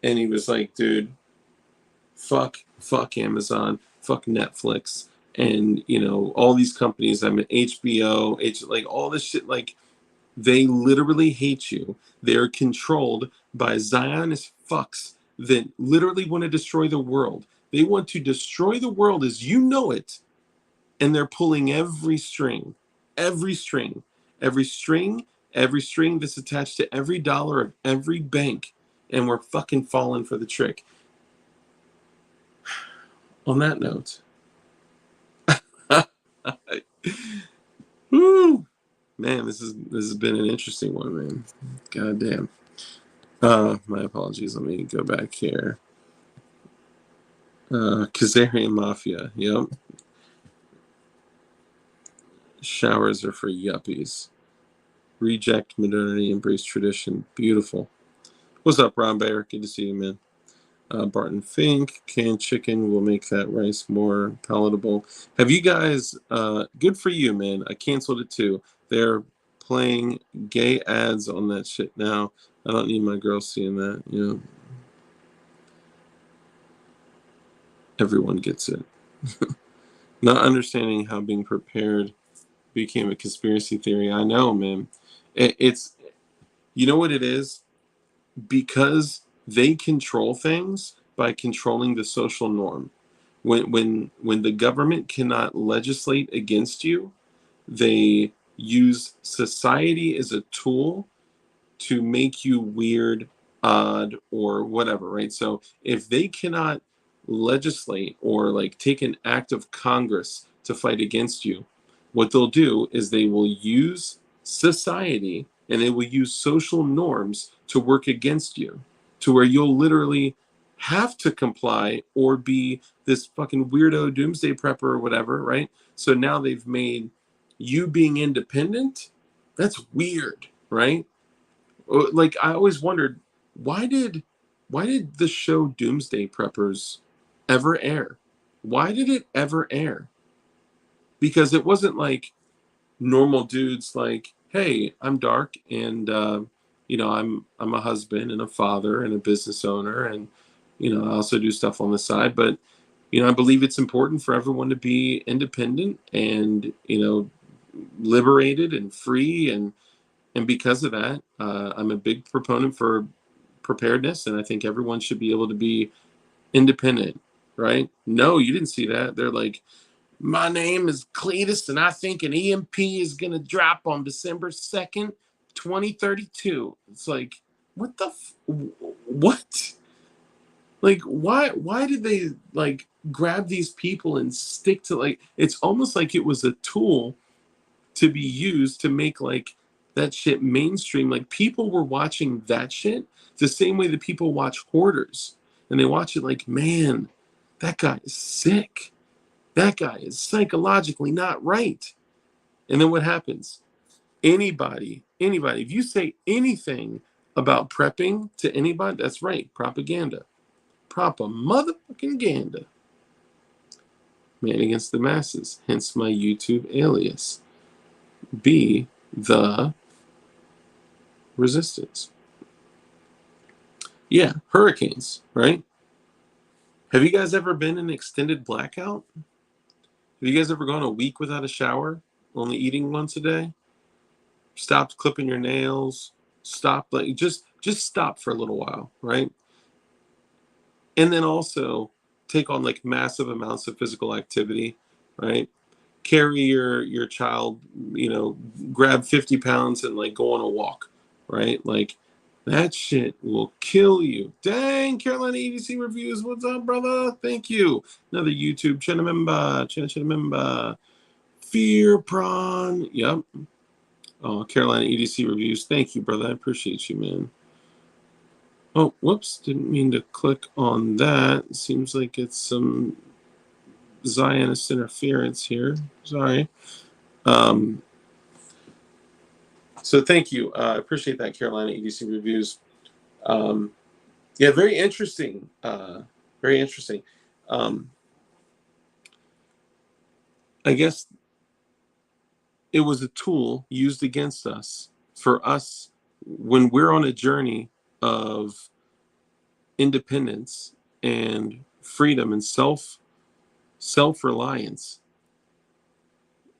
S1: and he was like, dude, fuck Amazon, fuck Netflix, and you know, all these companies. I mean, HBO, like all this shit, like they literally hate you. They're controlled by Zionist fucks that literally want to destroy the world. They want to destroy the world as you know it, and they're pulling every string, every string, every string, every string that's attached to every dollar of every bank, and we're fucking falling for the trick. On that note, Man, this has been an interesting one, man. God damn. My apologies. Let me go back here. Khazarian Mafia. Yep. Showers are for yuppies. Reject modernity, embrace tradition. Beautiful. What's up, Ron Bayer? Good to see you, man. Barton Fink, canned chicken will make that rice more palatable. Have you guys, good for you, man. I canceled it too. They're playing gay ads on that shit now. I don't need my girl seeing that. You know, everyone gets it. Not understanding how being prepared became a conspiracy theory. I know, man. It's, you know what it is? Because they control things by controlling the social norm. When the government cannot legislate against you, they use society as a tool to make you weird, odd, or whatever, right? So if they cannot legislate or like take an act of Congress to fight against you, what they'll do is they will use society and they will use social norms to work against you, to where you'll literally have to comply or be this fucking weirdo doomsday prepper or whatever, right? So now they've made you being independent, that's weird, right? Like I always wondered, why did the show Doomsday Preppers ever air? Why did it ever air? Because it wasn't like normal dudes like, hey, I'm dark and you know, I'm a husband and a father and a business owner, and you know, I also do stuff on the side, but you know, I believe it's important for everyone to be independent and, you know, liberated and free, and because of that, I'm a big proponent for preparedness, and I think everyone should be able to be independent, right? No, you didn't see that. They're like, my name is Cletus, and I think an EMP is going to drop on December 2nd, 2032. It's like, what the, what? Like, why did they, like, grab these people and stick to, like, it's almost like it was a tool to be used to make, like, that shit mainstream. Like, people were watching that shit the same way that people watch Hoarders. And they watch it like, man, that guy is sick. That guy is psychologically not right. And then what happens? Anybody, if you say anything about prepping to anybody, that's right, propaganda. Proper motherfucking ganda. Man against the masses, hence my YouTube alias. Be the resistance. Yeah, hurricanes, right? Have you guys ever been in extended blackout? Have you guys ever gone a week without a shower, only eating once a day? Stopped clipping your nails, stopped, like, just stop for a little while, right? And then also take on like massive amounts of physical activity, right? Carry your child, you know, grab 50 pounds and like go on a walk, right? Like that shit will kill you. Dang, Carolina EDC Reviews, what's up, brother? Thank you. Another YouTube channel member. Fear Prawn. Yep. Oh, Carolina EDC Reviews. Thank you, brother. I appreciate you, man. Oh, whoops. Didn't mean to click on that. Seems like it's some Zionist interference here. Sorry. So thank you. I appreciate that, Carolina EDC Reviews. Yeah, very interesting. Very interesting. I guess it was a tool used against us for us when we're on a journey of independence and freedom and self-reliance.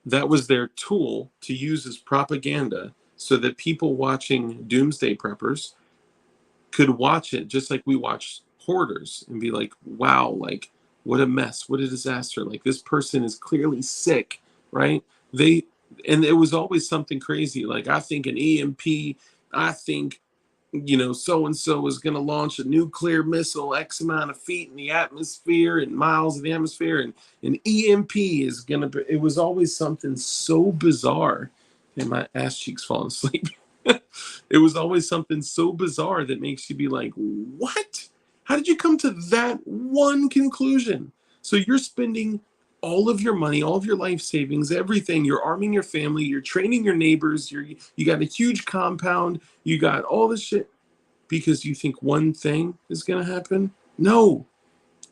S1: That was their tool to use as propaganda so that people watching Doomsday Preppers could watch it just like we watch Hoarders and be like, wow, like, what a mess, what a disaster. Like, this person is clearly sick, right? And it was always something crazy. Like, I think an EMP, I think, you know, so-and-so is going to launch a nuclear missile X amount of feet in the atmosphere and miles in the atmosphere, and an EMP is going to be, it was always something so bizarre and my ass cheeks falling asleep. It was always something so bizarre that makes you be like, what? How did you come to that one conclusion? So you're spending all of your money, all of your life savings, everything. You're arming your family. You're training your neighbors. You got a huge compound. You got all this shit because you think one thing is going to happen. No,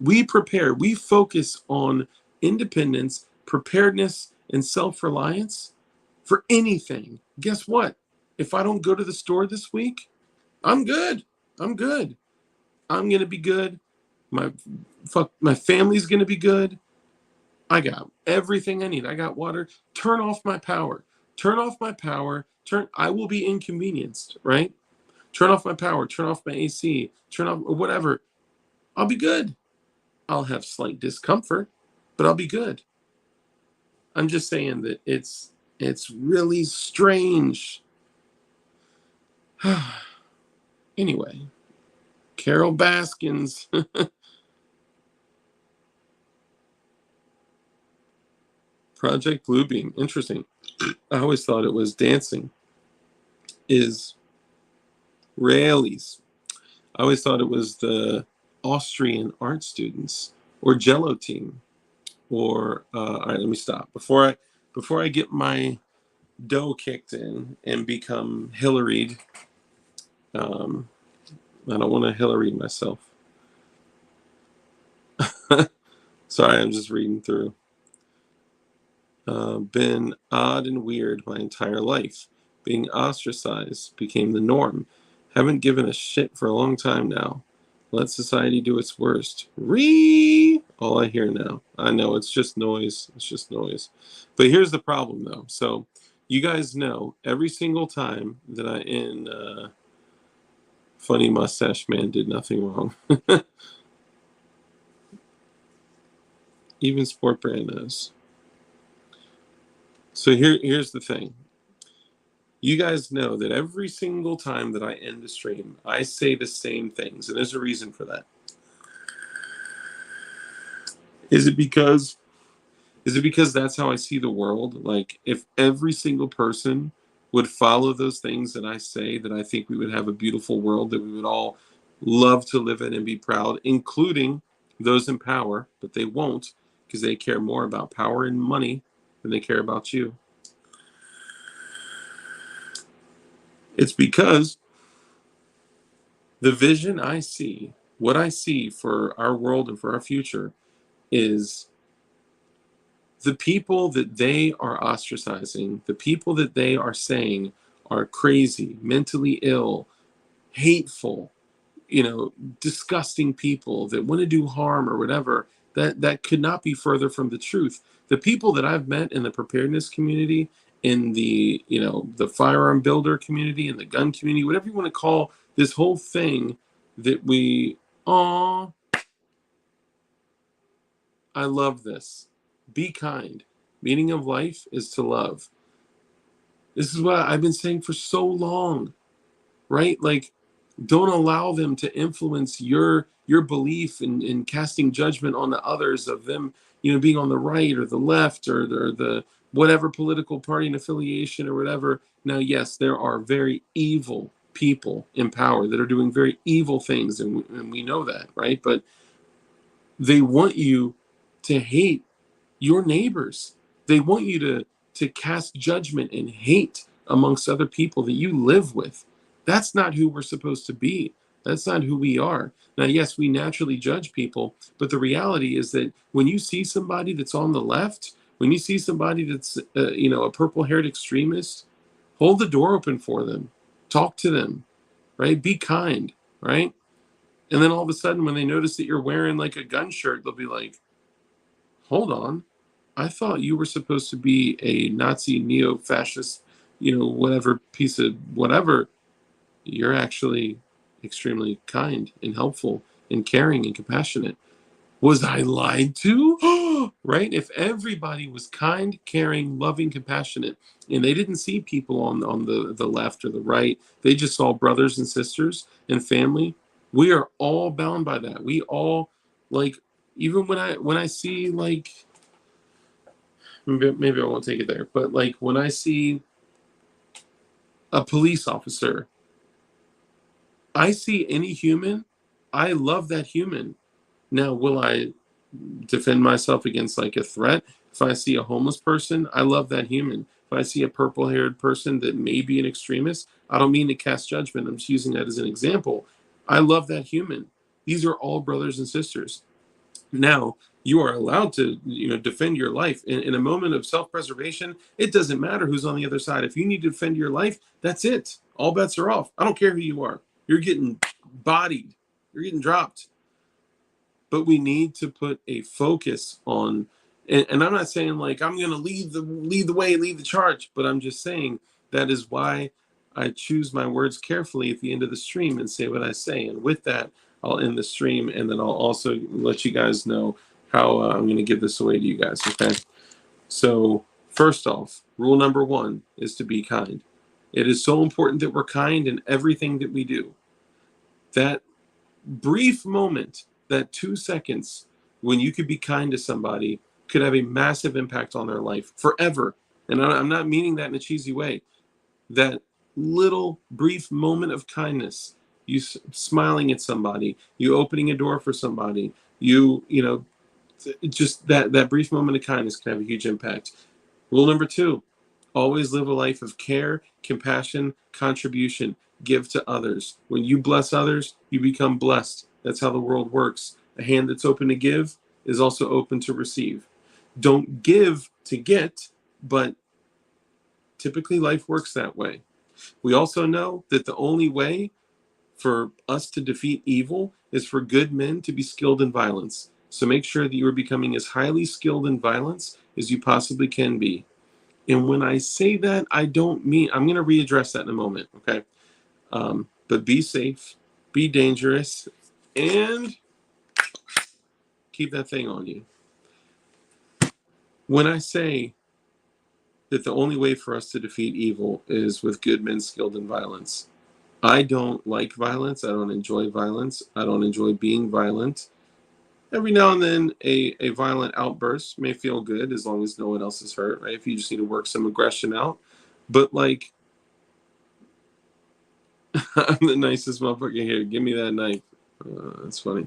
S1: we prepare. We focus on independence, preparedness, and self-reliance for anything. Guess what? If I don't go to the store this week, I'm good. I'm good. I'm going to be good. My family's going to be good. I got everything I need. I got water. Turn off my power. Turn off my power. I will be inconvenienced, right? Turn off my power. Turn off my AC. Turn off whatever. I'll be good. I'll have slight discomfort, but I'll be good. I'm just saying that it's really strange. Anyway, Carol Baskins. Project Bluebeam. Interesting. I always thought it was dancing. Israelis. I always thought it was the Austrian art students or Jello team. Or all right, let me stop before I get my dough kicked in and become Hillaried. I don't want to Hillary myself. Sorry, I'm just reading through. Been odd and weird my entire life. Being ostracized became the norm. Haven't given a shit for a long time now. Let society do its worst. All I hear now. I know it's just noise. It's just noise. But here's the problem, though. So you guys know every single time that Funny Mustache Man did nothing wrong. Even Sport Brand knows. So here's the thing. You guys know that every single time that I end the stream, I say the same things, and there's a reason for that. Is it because that's how I see the world? Like, if every single person would follow those things that I say, that I think we would have a beautiful world that we would all love to live in and be proud, including those in power, but they won't because they care more about power and money than they care about you. It's because the vision I see, what I see for our world and for our future, is the people that they are ostracizing, the people that they are saying are crazy, mentally ill, hateful, disgusting people that want to do harm or whatever, that could not be further from the truth. The people that I've met in the preparedness community, in the the firearm builder community, in the gun community, whatever you want to call this whole thing that I love this. Be kind. Meaning of life is to love. This is what I've been saying for so long, right? Like, don't allow them to influence your belief in casting judgment on the others of them, being on the right or the left or the whatever political party and affiliation or whatever. Now, yes, there are very evil people in power that are doing very evil things, and we know that, right? But they want you to hate your neighbors. They want you to cast judgment and hate amongst other people that you live with. That's not who we're supposed to be. That's not who we are. Now, yes, we naturally judge people, but the reality is that when you see somebody that's on the left, when you see somebody that's a purple-haired extremist, hold the door open for them. Talk to them, right? Be kind, right? And then all of a sudden, when they notice that you're wearing like a gun shirt, they'll be like, hold on. I thought you were supposed to be a Nazi neo-fascist, whatever piece of whatever. You're actually extremely kind and helpful and caring and compassionate. Was I lied to? Right? If everybody was kind, caring, loving, compassionate, and they didn't see people on the left or the right, they just saw brothers and sisters and family. We are all bound by that. We all, like, even when I see, like, maybe I won't take it there, but like when I see a police officer. I see any human, I love that human. Now, will I defend myself against like a threat? If I see a homeless person, I love that human. If I see a purple-haired person that may be an extremist, I don't mean to cast judgment. I'm just using that as an example. I love that human. These are all brothers and sisters. Now, you are allowed to, defend your life in a moment of self-preservation. It doesn't matter who's on the other side. If you need to defend your life, that's it. All bets are off. I don't care who you are. You're getting bodied. You're getting dropped. But we need to put a focus on, and I'm not saying like I'm going to lead the way, lead the charge, but I'm just saying that is why I choose my words carefully at the end of the stream and say what I say. And with that, I'll end the stream, and then I'll also let you guys know how I'm going to give this away to you guys. Okay. So first off, rule number 1 is to be kind. It is so important that we're kind in everything that we do. That brief moment, that 2 seconds when you could be kind to somebody could have a massive impact on their life forever. And I'm not meaning that in a cheesy way. That little brief moment of kindness, you smiling at somebody, you opening a door for somebody, just that brief moment of kindness can have a huge impact. Rule number 2, always live a life of care, compassion, contribution. Give to others. When you bless others, you become blessed. That's how the world works. A hand that's open to give is also open to receive. Don't give to get, but typically life works that way. We also know that the only way for us to defeat evil is for good men to be skilled in violence. So make sure that you are becoming as highly skilled in violence as you possibly can be. And when I say that, I don't mean, I'm going to readdress that in a moment, okay? But be safe, be dangerous, and keep that thing on you. When I say that the only way for us to defeat evil is with good men skilled in violence, I don't like violence. I don't enjoy violence. I don't enjoy being violent. Every now and then, a violent outburst may feel good as long as no one else is hurt, right? If you just need to work some aggression out. But like, I'm the nicest motherfucker here. Give me that knife. That's funny.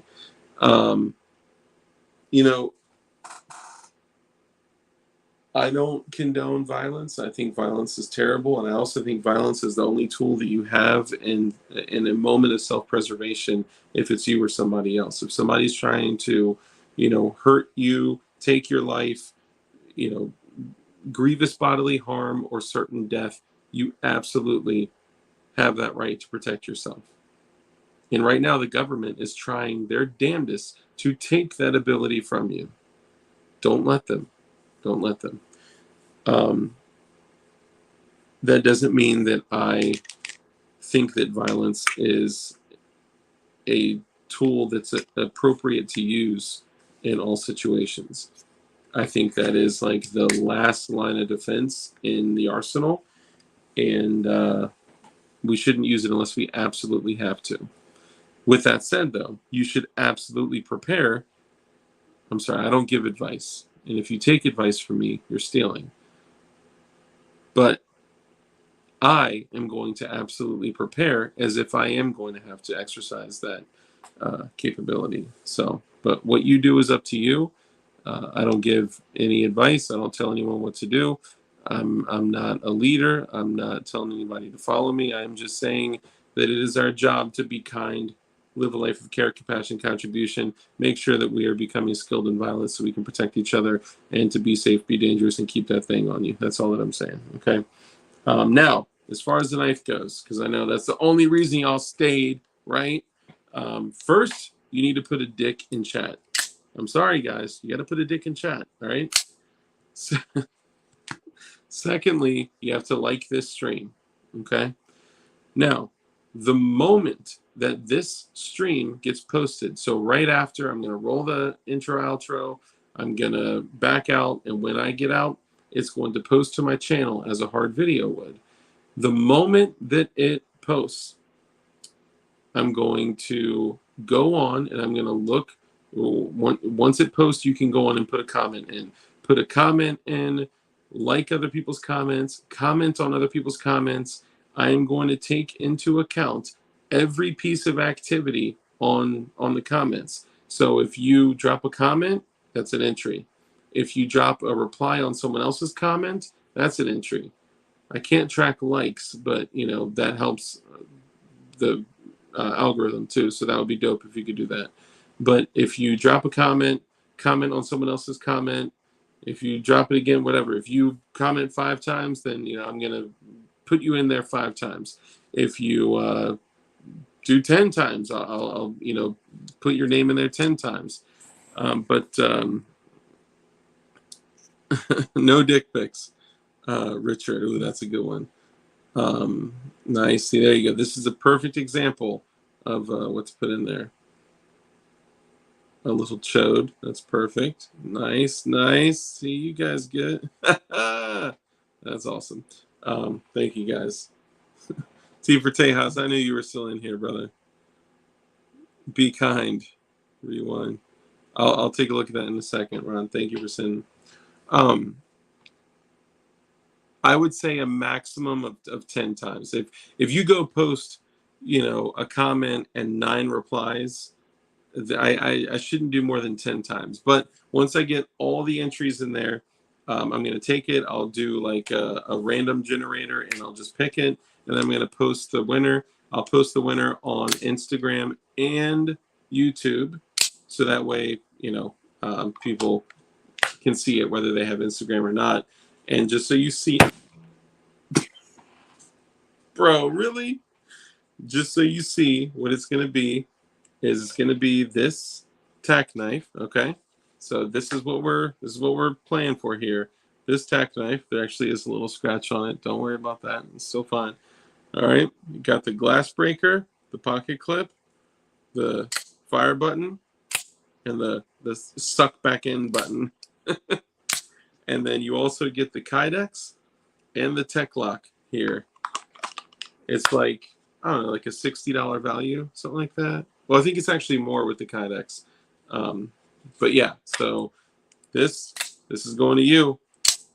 S1: I don't condone violence. I think violence is terrible, and I also think violence is the only tool that you have in a moment of self-preservation. If it's you or somebody else, if somebody's trying to, hurt you, take your life, grievous bodily harm or certain death, you absolutely have that right to protect yourself. And right now, the government is trying their damnedest to take that ability from you. Don't let them. Don't let them. That doesn't mean that I think that violence is a tool that's appropriate to use in all situations. I think that is like the last line of defense in the arsenal, and we shouldn't use it unless we absolutely have to. With that said, though, you should absolutely prepare. I'm sorry, I don't give advice. And if you take advice from me, you're stealing. But I am going to absolutely prepare as if I am going to have to exercise that capability. So, but what you do is up to you. I don't give any advice. I don't tell anyone what to do. I'm not a leader. I'm not telling anybody to follow me. I'm just saying that it is our job to be kind, live a life of care, compassion, contribution, make sure that we are becoming skilled in violence so we can protect each other, and to be safe, be dangerous, and keep that thing on you. That's all that I'm saying, okay? Now, as far as the knife goes, because I know that's the only reason y'all stayed, right? First, you need to put a dick in chat. I'm sorry, guys. You got to put a dick in chat, all right? Secondly, you have to like this stream, okay? Now, the moment that this stream gets posted, so right after, I'm going to roll the intro, outro, I'm going to back out, and when I get out, it's going to post to my channel as a hard video would. The moment that it posts, I'm going to go on and I'm going to look. Once it posts, you can go on and put a comment in. Put a comment in, like other people's comments, comment on other people's comments. I am going to take into account every piece of activity on the comments. So if you drop a comment, that's an entry. If you drop a reply on someone else's comment, that's an entry. I can't track likes, but you know that helps the algorithm too. So that would be dope if you could do that. But if you drop a comment on someone else's comment, if you drop it again, whatever. If you comment 5 times, then you know I'm gonna put you in there 5 times. If you do 10 times, I'll you know put your name in there 10 times. But no dick pics, Richard. Ooh, that's a good one. Nice. See, there you go. This is a perfect example of what to put in there. A little chode. That's perfect. Nice, nice. See, you guys get it. That's awesome. Thank you guys. T for Tejas, I knew you were still in here, brother. Be kind. Rewind. I'll take a look at that in a second, Ron. Thank you for sending. I would say a maximum of 10 times. If you go post, you know, a comment and 9 replies, I shouldn't do more than 10 times. But once I get all the entries in there, I'm going to take it. I'll do like a random generator and I'll just pick it. And then I'm going to post the winner. I'll post the winner on Instagram and YouTube. So that way, you know, people can see it whether they have Instagram or not. And just so you see, bro, really? Just so you see what it's going to be, is it's going to be this tack knife, okay? So this is what we're playing for here. This tack knife, there actually is a little scratch on it. Don't worry about that. It's still fine. All right, you got the glass breaker, the pocket clip, the fire button, and the suck back in button. And then you also get the Kydex and the tech lock here. It's like, I don't know, like a $60 value, something like that. Well, I think it's actually more with the Kydex. But yeah, so this is going to you,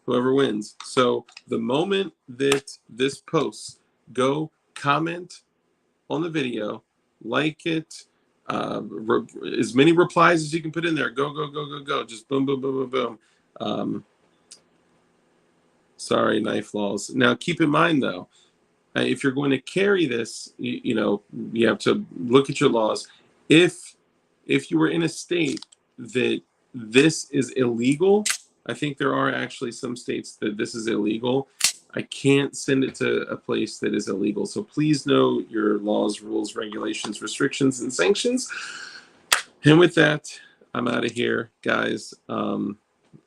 S1: whoever wins. So the moment that this posts, go comment on the video, like it, as many replies as you can put in there. Go, go, go, go, go. Just boom, boom, boom, boom, boom. Sorry, knife laws. Now, keep in mind, though, if you're going to carry this, you know, you have to look at your laws. If you were in a state that this is illegal, I think there are actually some states that this is illegal. I can't send it to a place that is illegal. So please know your laws, rules, regulations, restrictions, and sanctions. And with that, I'm out of here, guys.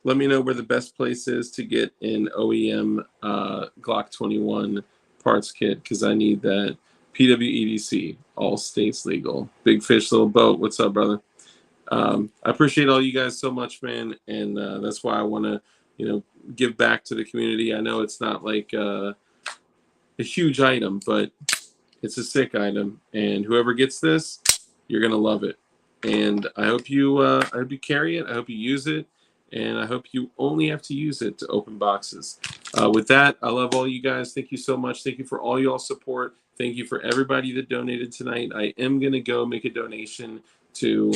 S1: Let me know where the best place is to get an OEM Glock 21 parts kit, because I need that. PWEDC, all states legal. Big Fish, Little Boat. What's up, brother? I appreciate all you guys so much, man. And that's why I want to, you know, give back to the community. I know it's not like a huge item, but it's a sick item. And whoever gets this, you're going to love it. And I hope you carry it. I hope you use it. And I hope you only have to use it to open boxes. With that, I love all you guys. Thank you so much. Thank you for all y'all support. Thank you for everybody that donated tonight. I am going to go make a donation to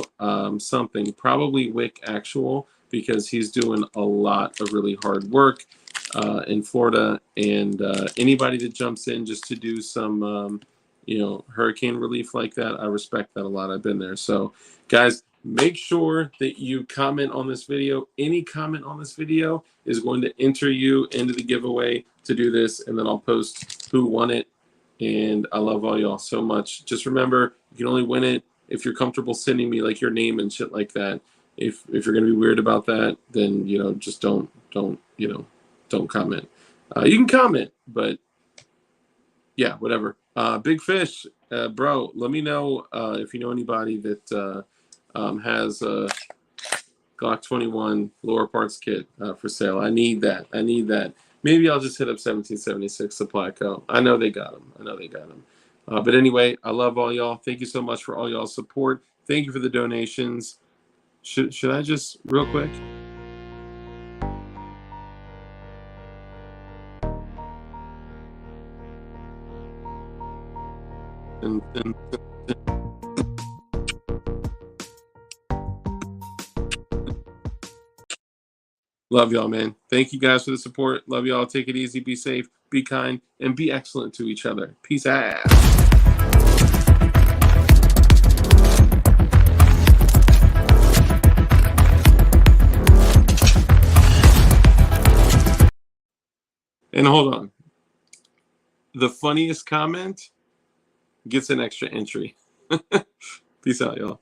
S1: something, probably Wick Actual, because he's doing a lot of really hard work in Florida. And anybody that jumps in just to do some, you know, hurricane relief like that, I respect that a lot. I've been there. So, guys, make sure that you comment on this video. Any comment on this video is going to enter you into the giveaway to do this, and then I'll post who won it. And I love all y'all so much. Just remember, you can only win it if you're comfortable sending me like your name and shit like that. If you're gonna be weird about that, then you know just don't comment. You can comment, but yeah, whatever. Big Fish, bro. Let me know if you know anybody that has a Glock 21 lower parts kit for sale. I need that. Maybe I'll just hit up 1776 Supply Co. I know they got them. But anyway, I love all y'all. Thank you so much for all y'all's support. Thank you for the donations. Should I just real quick? and love y'all, man. Thank you guys for the support. Love y'all. Take it easy. Be safe. Be kind. And be excellent to each other. Peace out. And hold on. The funniest comment gets an extra entry. Peace out, y'all.